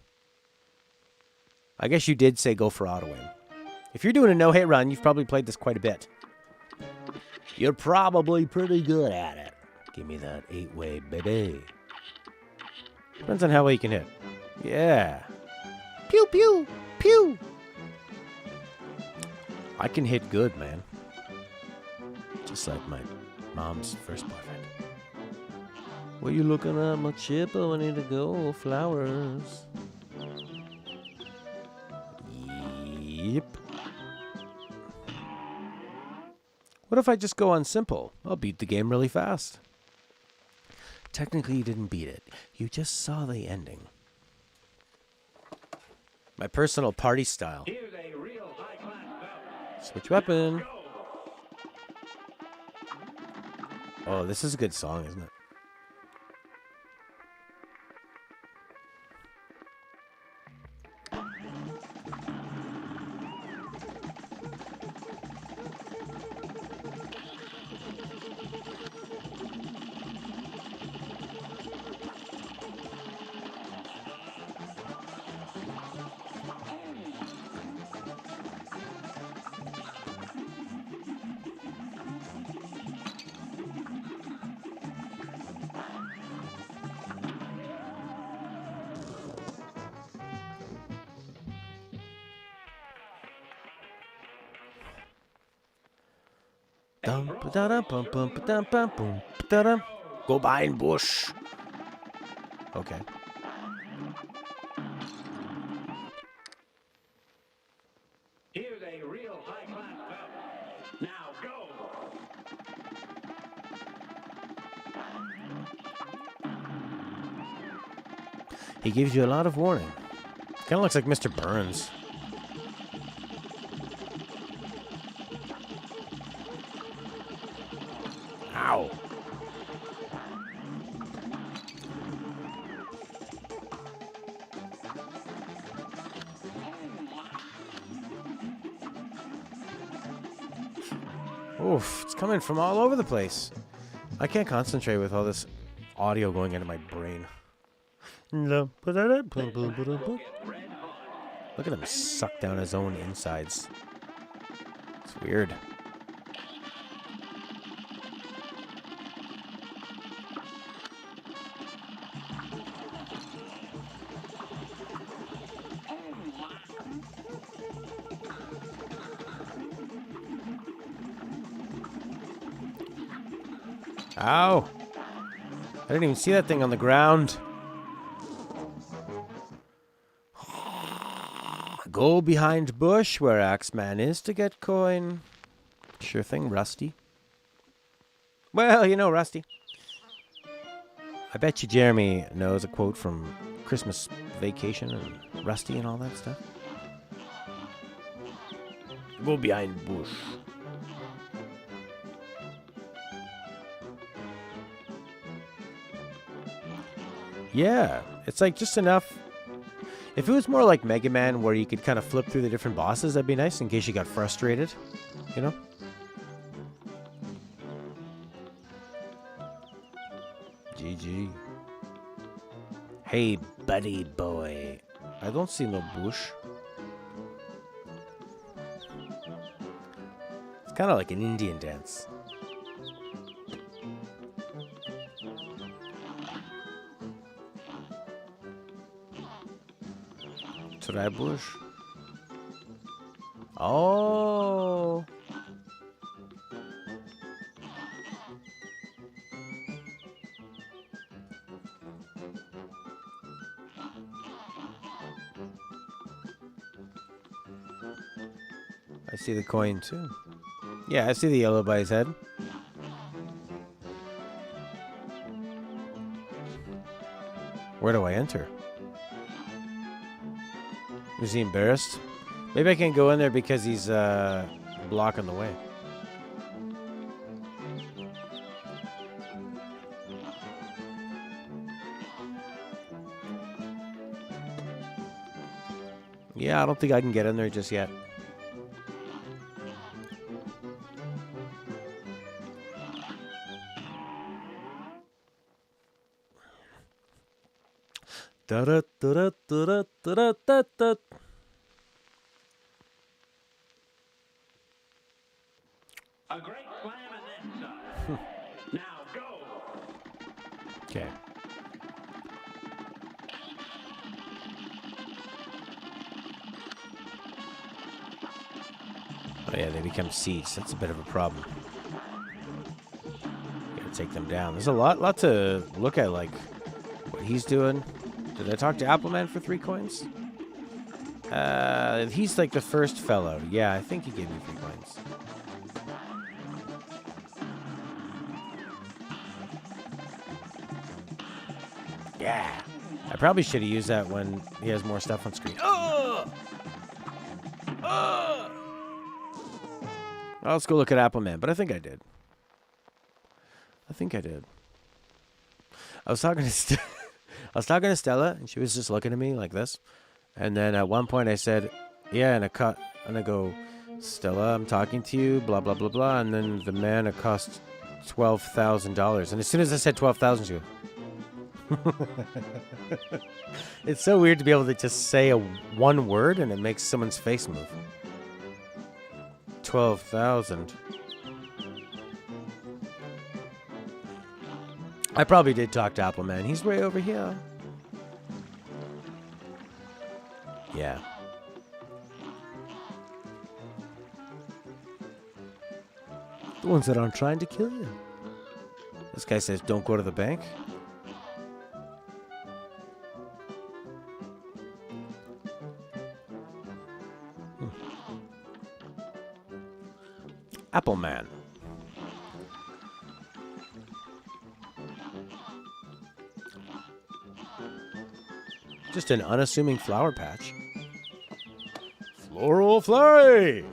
I guess you did say go for auto aim. If you're doing a no-hit run, you've probably played this quite a bit. You're probably pretty good at it. Give me that 8-way, baby. Depends on how well you can hit. Yeah. Pew, pew, pew. I can hit good, man. Just like my mom's first boyfriend. What you looking at, my chipper? I need to go. Flowers. Yep. What if I just go on simple? I'll beat the game really fast. Technically, you didn't beat it. You just saw the ending. My personal party style. Here's a real high-class belt. Switch weapon. Go. Oh, this is a good song, isn't it? Go behind bush. Okay. Here's a real high-class belt. Now go. He gives you a lot of warning. Kind of looks like Mr. Burns. Ow. Oof, it's coming from all over the place. I can't concentrate with all this audio going into my brain. Look at him suck down his own insides. It's weird. Ow! I didn't even see that thing on the ground. Go behind bush where Axeman is to get coin. Sure thing, Rusty. Well, you know, Rusty. I bet you Jeremy knows a quote from Christmas Vacation and Rusty and all that stuff. Go behind bush. Yeah, it's like just enough. If it was more like Mega Man where you could kind of flip through the different bosses, that'd be nice in case you got frustrated, you know? GG. Hey, buddy boy. I don't see no bush. It's kind of like an Indian dance. Try bush. Oh. I see the coin too. Yeah, I see the yellow by his head. Where do I enter? Is he embarrassed? Maybe I can't go in there because he's blocking the way. Yeah, I don't think I can get in there just yet. Da da da da da da da da. A great slam and then some. Now go. Okay. Oh yeah, they become seats. That's a bit of a problem. Gotta take them down. There's a lot to look at, like what he's doing. Did I talk to Appleman for 3 coins? He's like the first fellow. Yeah, I think he gave me 3 coins. Yeah. I probably should have used that when he has more stuff on screen. Oh! Oh! Well, let's go look at Appleman, but I think I did. I was talking to Stella, and she was just looking at me like this. And then at one point I said, yeah, and I go, Stella, I'm talking to you, blah, blah, blah, blah. And then the man, it cost $12,000. And as soon as I said 12,000, she goes, it's so weird to be able to just say one word and it makes someone's face move. 12,000. I probably did talk to Appleman. He's way over here. Yeah. The ones that aren't trying to kill you. This guy says, don't go to the bank. Appleman. Just an unassuming flower patch. Floral Flurry!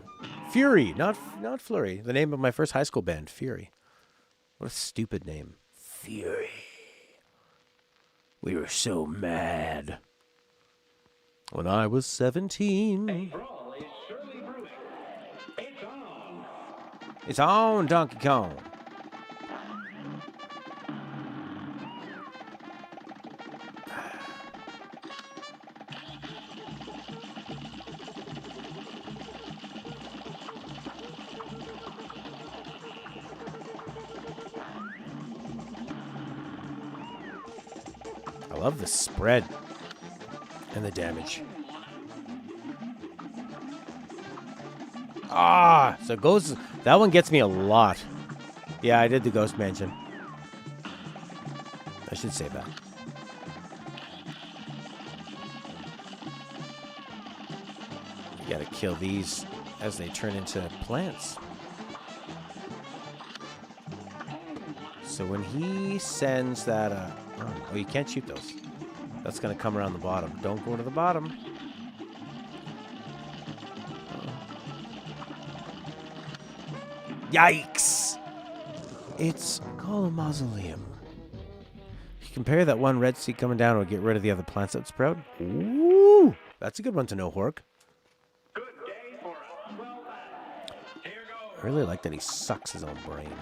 Fury, not Flurry. The name of my first high school band, Fury. What a stupid name. Fury. We were so mad. When I was 17. A brawl is surely brewing. It's on. It's on, Donkey Kong. love the spread and the damage. Ah, so Ghost, that one gets me a lot. Yeah, I did the Ghost Mansion. I should save that. You gotta kill these as they turn into plants. So when he sends that, oh, you can't shoot those. That's gonna come around the bottom. Don't go to the bottom. Yikes! It's called a mausoleum. If you compare that one red seed coming down, it'll get rid of the other plants that sprout. Ooh! That's a good one to know, Hork. Good day for us. Well done. Here goes. I really like that he sucks his own brain.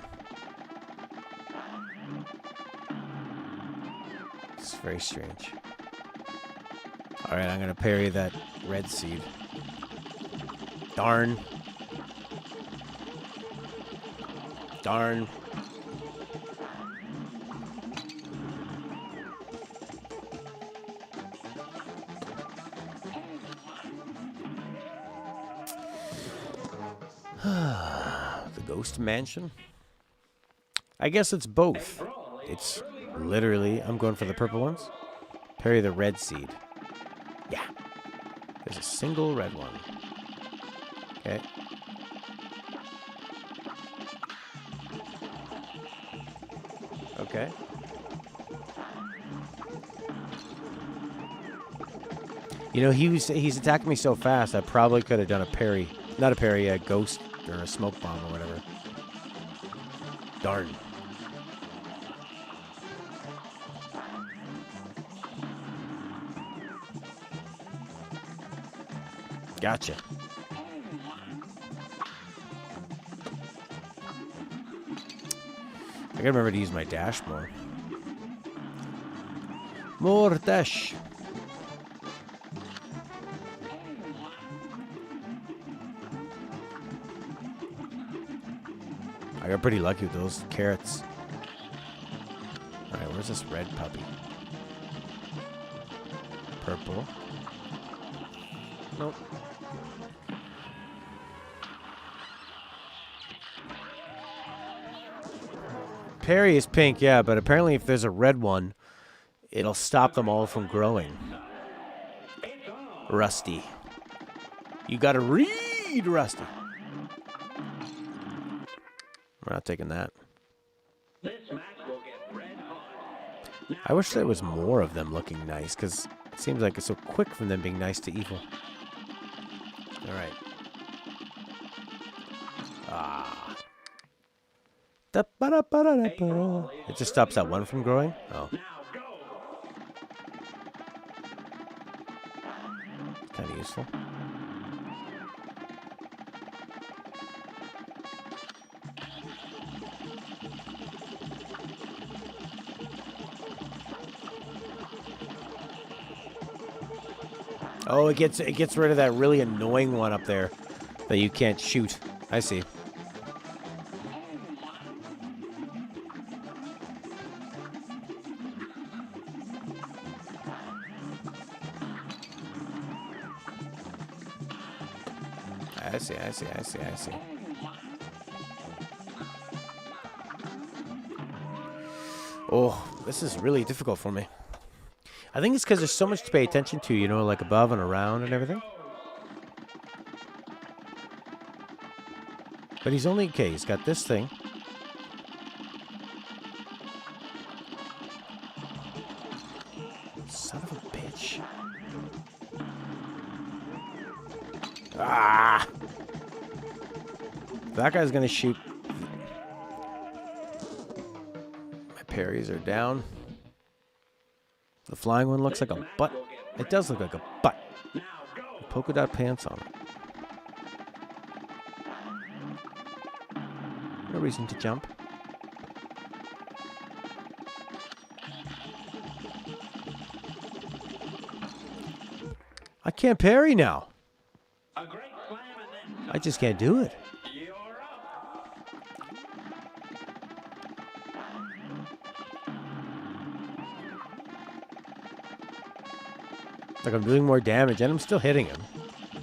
It's very strange. Alright, I'm gonna parry that red seed. Darn. Darn. The Ghost Mansion? I guess it's both. It's literally, I'm going for the purple ones. Parry the red seed. Yeah. There's a single red one. Okay. Okay. You know, he's attacking me so fast, I probably could have done a parry. Not a parry, a ghost or a smoke bomb or whatever. Darn. Gotcha. I gotta remember to use my dash more. More dash. I got pretty lucky with those carrots. Alright, where's this red puppy? Purple. Nope. Parry is pink, yeah, but apparently if there's a red one, it'll stop them all from growing. Rusty. You gotta read, Rusty. We're not taking that. I wish there was more of them looking nice, because it seems like it's so quick from them being nice to evil. Alright. Ah. It just stops that one from growing? Oh. Kind of useful. Oh, it gets rid of that really annoying one up there that you can't shoot. I see. I see. Oh, this is really difficult for me. I think it's because there's so much to pay attention to, you know, like above and around and everything. But he's only, okay, he's got this thing. Son of a bitch. Ah! That guy's gonna shoot. My parries are down. The flying one looks like a butt. It does look like a butt. Polka dot pants on it. No reason to jump. I can't parry now. I just can't do it. Like I'm doing more damage, and I'm still hitting him.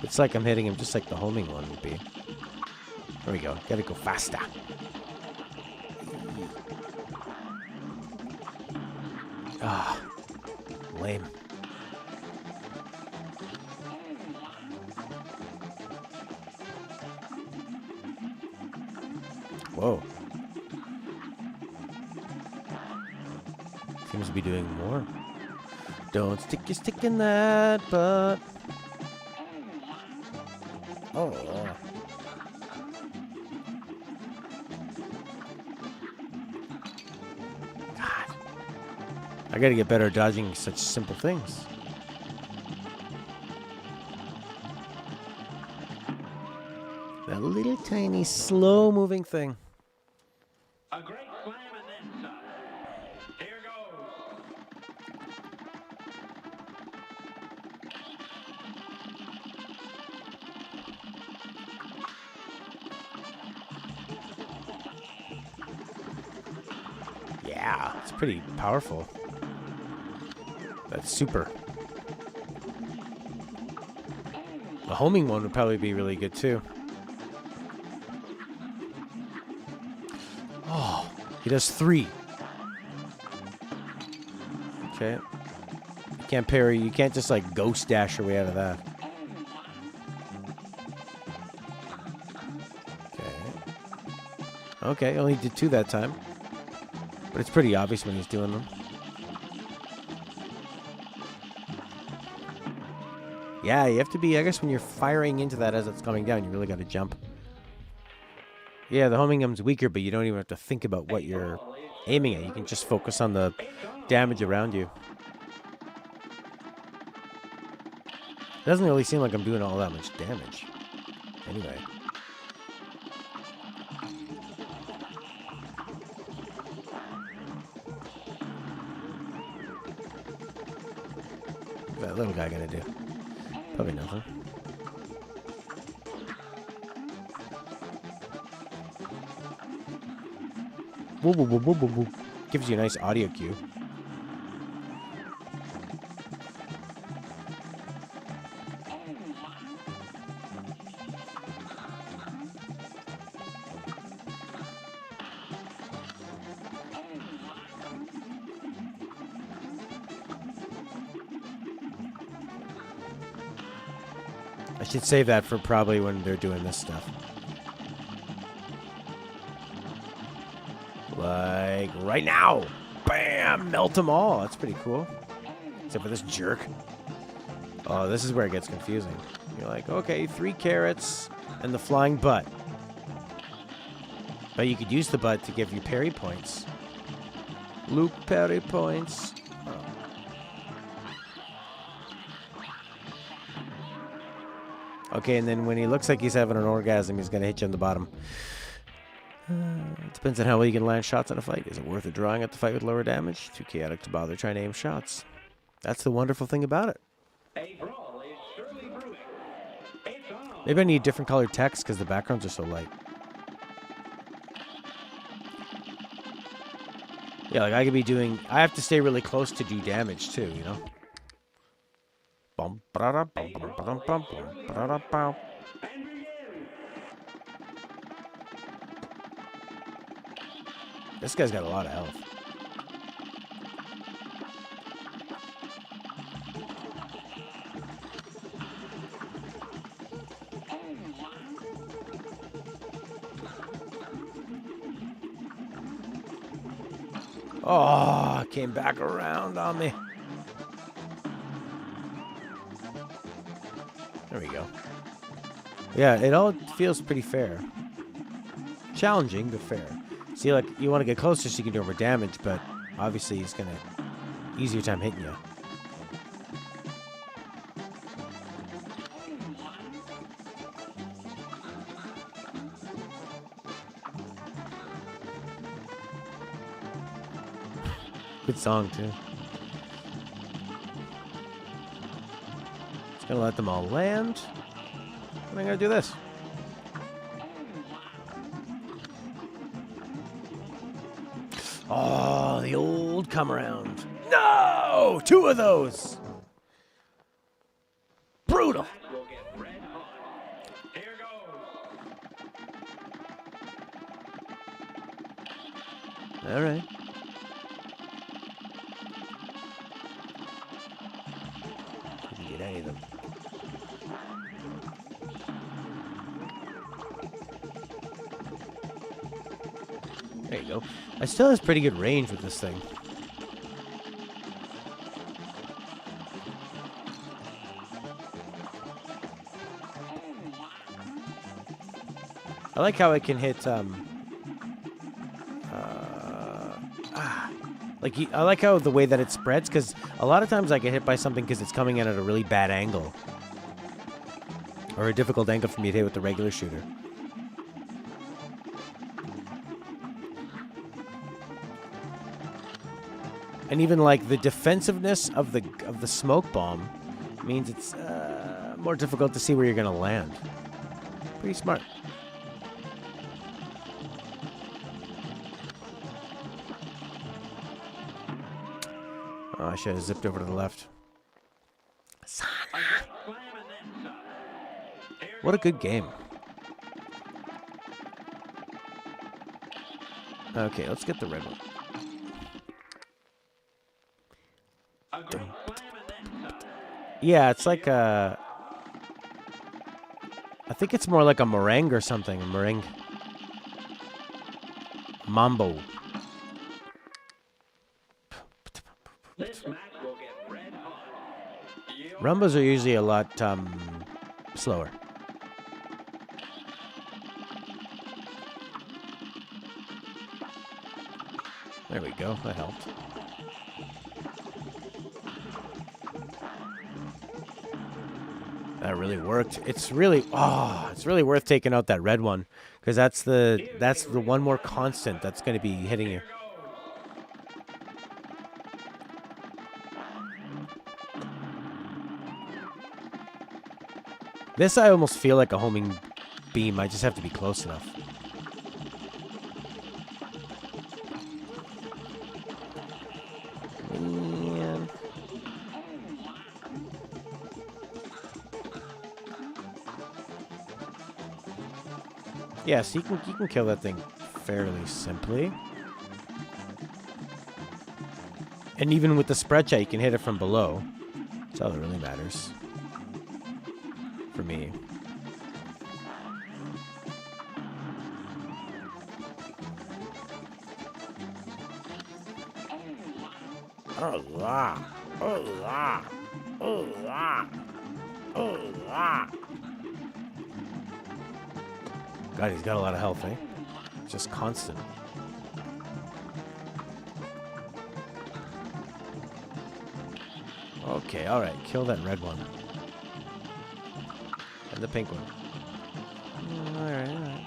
It's like I'm hitting him just like the homing one would be. There we go. Gotta go faster. Ah, lame. Whoa. Seems to be doing more. Don't stick your stick in that butt. Oh. God. I gotta get better at dodging such simple things. That little tiny slow moving thing. A great slam and then some. Here goes. Yeah, it's pretty powerful. That's super. The homing one would probably be really good too. Oh, he does 3. Okay. You can't parry. You can't just like ghost dash your way out of that. Okay. Okay, only did 2 that time. But it's pretty obvious when he's doing them. Yeah, you have to be, I guess when you're firing into that as it's coming down, you really got to jump. Yeah, the homing gun's weaker, but you don't even have to think about what you're aiming at. You can just focus on the damage around you. Doesn't really seem like I'm doing all that much damage. Anyway. What's that little guy gonna do? Probably nothing. Woo, woo, woo, woo, woo, woo. Gives you a nice audio cue. I should save that for probably when they're doing this stuff. Like right now. Bam! Melt them all. That's pretty cool. Except for this jerk. Oh, this is where it gets confusing. You're like, okay, 3 carrots and the flying butt. But you could use the butt to give you parry points. Luke parry points. Okay, and then when he looks like he's having an orgasm, he's going to hit you on the bottom. It depends on how well you can land shots in a fight. Is it worth it drawing at the fight with lower damage? Too chaotic to bother trying to aim shots. That's the wonderful thing about it. A brawl is surely brewing. It's on. Maybe I need different colored text because the backgrounds are so light. Yeah, like I could be doing... I have to stay really close to do damage too, you know? Bum, ba-da, bum, bum, bum, bum, bum, ba-da, bum. And begin. This guy's got a lot of health. Oh, came back around on me. There we go. Yeah, it all feels pretty fair. Challenging, but fair. See, like, you want to get closer so you can do more damage, but obviously he's going to easier time hitting you. Good song, too. Just gonna let them all land. And I'm gonna do this. Oh, the old come around. No! 2 of those! All right. Couldn't get any of them. There you go. I still has pretty good range with this thing. I like how I can hit, I like how the way that it spreads, because a lot of times I get hit by something because it's coming in at a really bad angle. Or a difficult angle for me to hit with the regular shooter. And even like the defensiveness of the smoke bomb means it's more difficult to see where you're gonna land. Pretty smart. Oh, I should have zipped over to the left. What a good game. Okay, let's get the red one. Yeah, it's like a... I think it's more like a meringue or something. A meringue. Mambo. Rumbas are usually a lot slower. There we go. That helped. That really worked. It's really worth taking out that red one, because that's the one more constant that's going to be hitting you. This I almost feel like a homing beam. I just have to be close enough. Man. Yeah, so you can kill that thing fairly simply. And even with the spread shot, you can hit it from below. That's all that really matters. For me. Allah. Allah. Allah. Allah. God, he's got a lot of health, eh? Just constant. Okay, alright. Kill that red one. And the pink one. Alright, alright.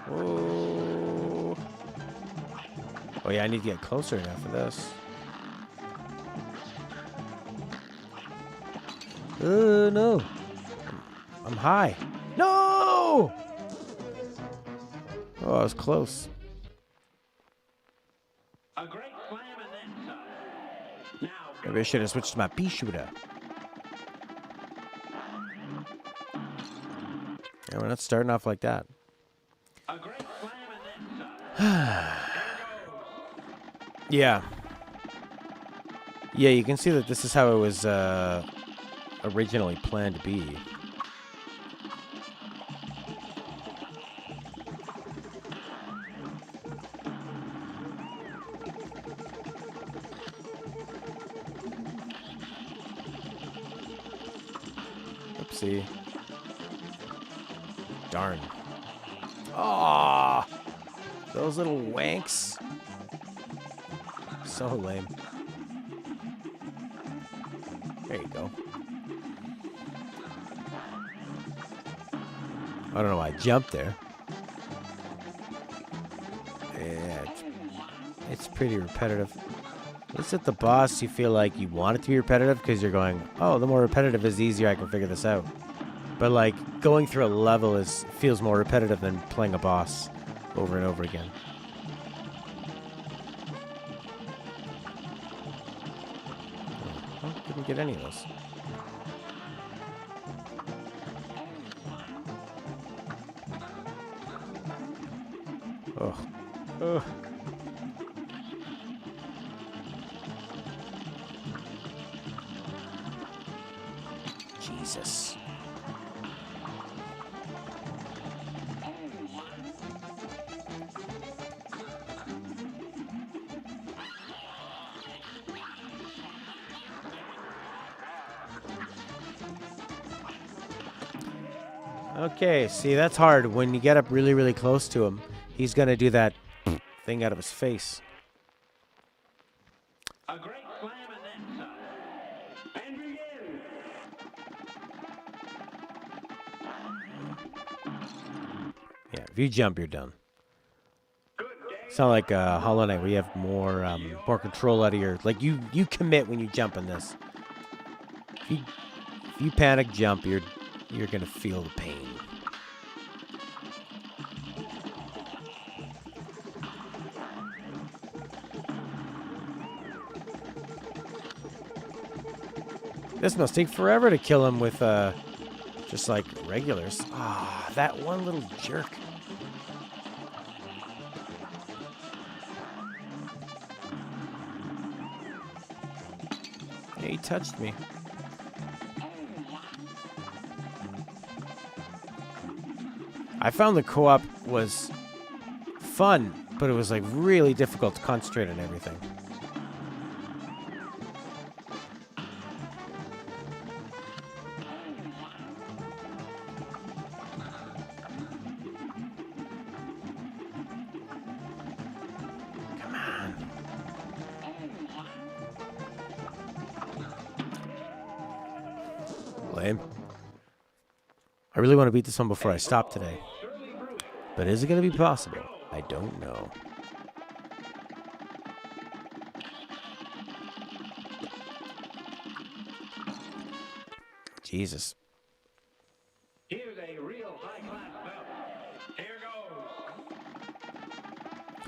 Oh. Oh yeah, I need to get closer now for this. No. I'm high. No! Oh, I was close. A great slam and then some. Now, Maybe I should have switched to my pea shooter. Yeah, we're not starting off like that. a great slam and then some. Yeah. Yeah, you can see that this is how it was originally planned to be. Oopsie. Darn. Ah, those little wanks. So lame. There you go. I don't know why I jumped there. Yeah, it's pretty repetitive. At least at the boss, you feel like you want it to be repetitive because you're going, oh, the more repetitive is the easier I can figure this out. But like going through a level feels more repetitive than playing a boss over and over again. Oh, didn't get any of those. Ugh. Ugh. Jesus. Okay, see, that's hard. When you get up really, really close to him, he's going to do that thing out of his face. A great slam and then some. And begin. Yeah, if you jump, you're done. Good game. It's not like Hollow Knight where you have more control out of your... Like, you commit when you jump in this. If you panic jump, you're going to feel the pain. This must take forever to kill him with just like regulars. Ah, that one little jerk. Yeah, he touched me. I found the co-op was fun, but it was like really difficult to concentrate on everything. Come on. Lame. I really want to beat this one before I stop today. But is it going to be possible? I don't know. Jesus. Here's a real high-class belt. Here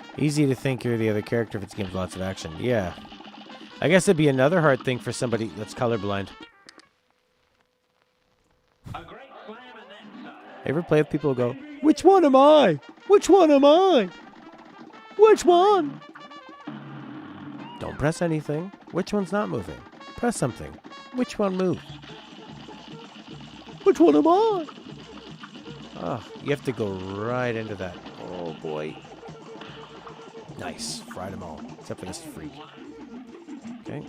goes. Easy to think you're the other character if it's gives lots of action. Yeah. I guess it'd be another hard thing for somebody that's colorblind. A great slam and then some. Ever play with people who go, which one am I? Which one am I? Which one? Don't press anything. Which one's not moving? Press something. Which one moved? Which one am I? Oh, you have to go right into that. Oh, boy. Nice. Fried them all. Except for this freak. Okay.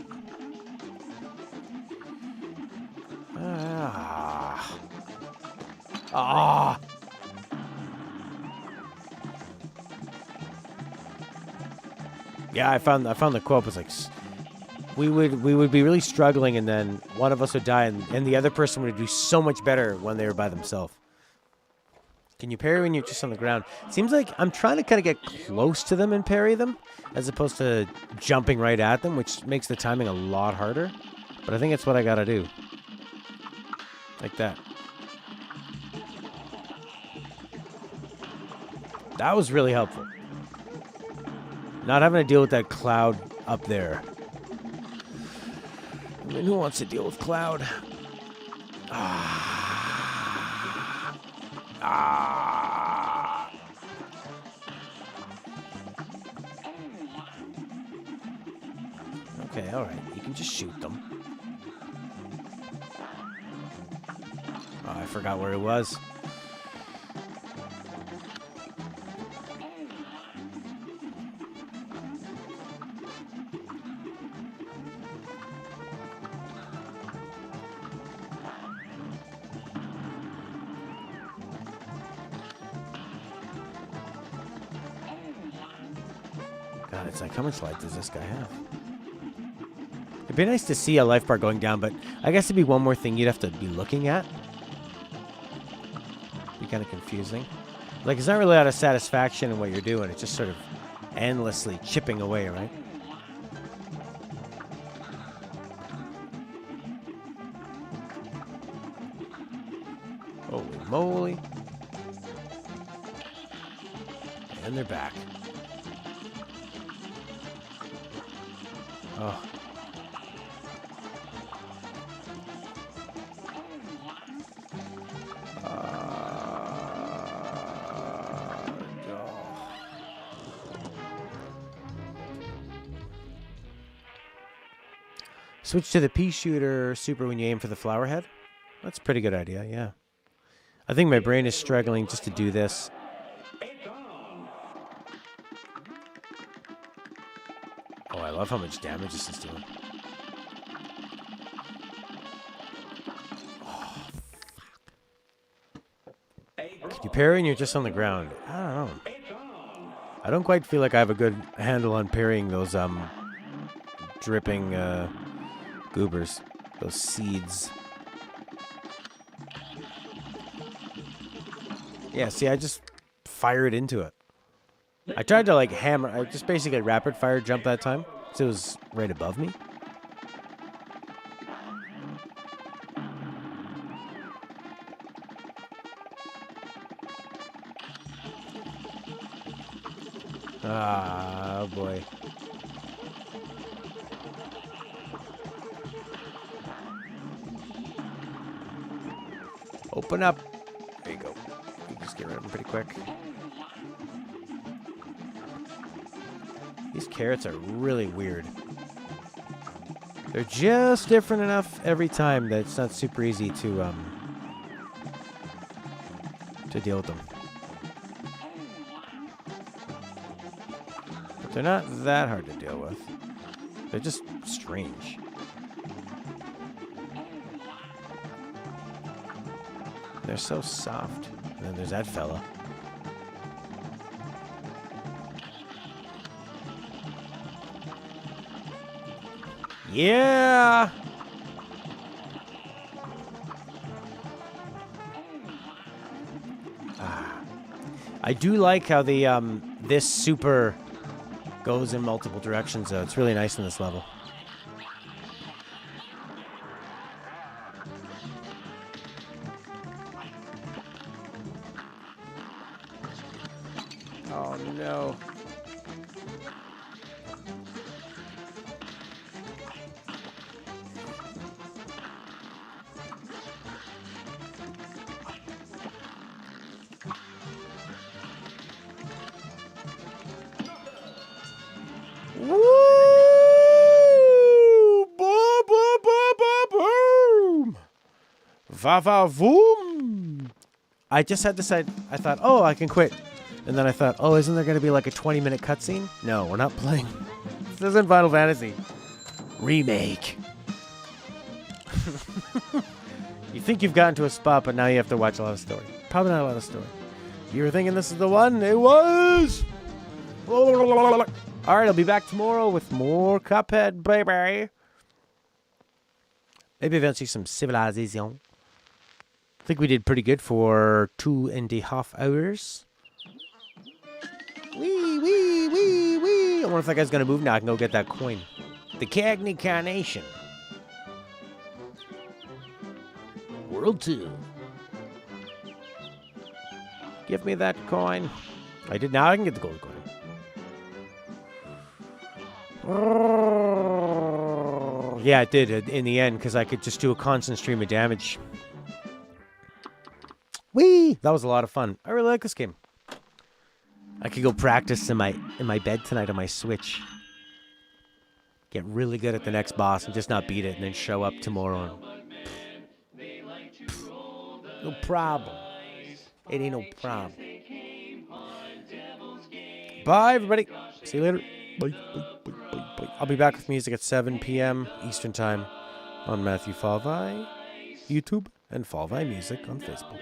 Ah. Ah. Yeah, I found the quote was like, we would be really struggling, and then one of us would die, and the other person would do so much better when they were by themselves. Can you parry when you're just on the ground? Seems like I'm trying to kind of get close to them and parry them, as opposed to jumping right at them, which makes the timing a lot harder. But I think it's what I gotta do. Like that. That was really helpful. Not having to deal with that cloud up there. I mean, who wants to deal with cloud? Ah. Ah. Okay, all right. You can just shoot them. Oh, I forgot where it was. God, it's like, how much life does this guy have? It'd be nice to see a life bar going down, but I guess it'd be one more thing you'd have to be looking at. Be kind of confusing. Like, it's not really out of satisfaction in what you're doing. It's just sort of endlessly chipping away, right? Holy moly. And they're back. Oh. Switch to the pea shooter super when you aim for the flower head. That's a pretty good idea, yeah. I think my brain is struggling just to do this. Oh, I love how much damage this is doing. Oh, fuck. Can you parry and you're just on the ground? I don't know. I don't quite feel like I have a good handle on parrying those dripping goobers, those seeds. Yeah, see, I just fired into it. I tried to like hammer. I just basically rapid fire jump that time, so it was right above me. Ah, boy. Open up. There you go. You just get rid of them pretty quick. These carrots are really weird. They're just different enough every time that it's not super easy to deal with them. But they're not that hard to deal with. They're just strange. They're so soft. And then there's that fella. Yeah! I do like how the this super goes in multiple directions though. It's really nice in this level. Oh no. Woo! Boom, boom, boom, boom, boom! Va va voom! I just had decided, I thought, oh, I can quit. And then I thought, oh, isn't there going to be like a 20-minute cutscene? No, we're not playing. This isn't Final Fantasy. Remake. You think you've gotten to a spot, but now you have to watch a lot of story. Probably not a lot of story. You were thinking this is the one? It was! Alright, I'll be back tomorrow with more Cuphead, baby. Maybe eventually some Civilization. I think we did pretty good for 2.5 hours. Wee, wee, wee, wee. I wonder if that guy's gonna move now. I can go get that coin. The Cagney Carnation. World 2. Give me that coin. I did. Now I can get the gold coin. Yeah, it did in the end because I could just do a constant stream of damage. Whee! That was a lot of fun. I really like this game. I could go practice in my bed tonight on my Switch. Get really good at the next boss and just not beat it and then show up tomorrow. No problem. It ain't no problem. Bye, everybody. See you later. Bye, bye, bye, bye, bye. I'll be back with music at 7 p.m. Eastern Time on Matthew Falvey, YouTube, and Falvey Music on Facebook.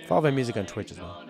Falvey Music on Twitch as well.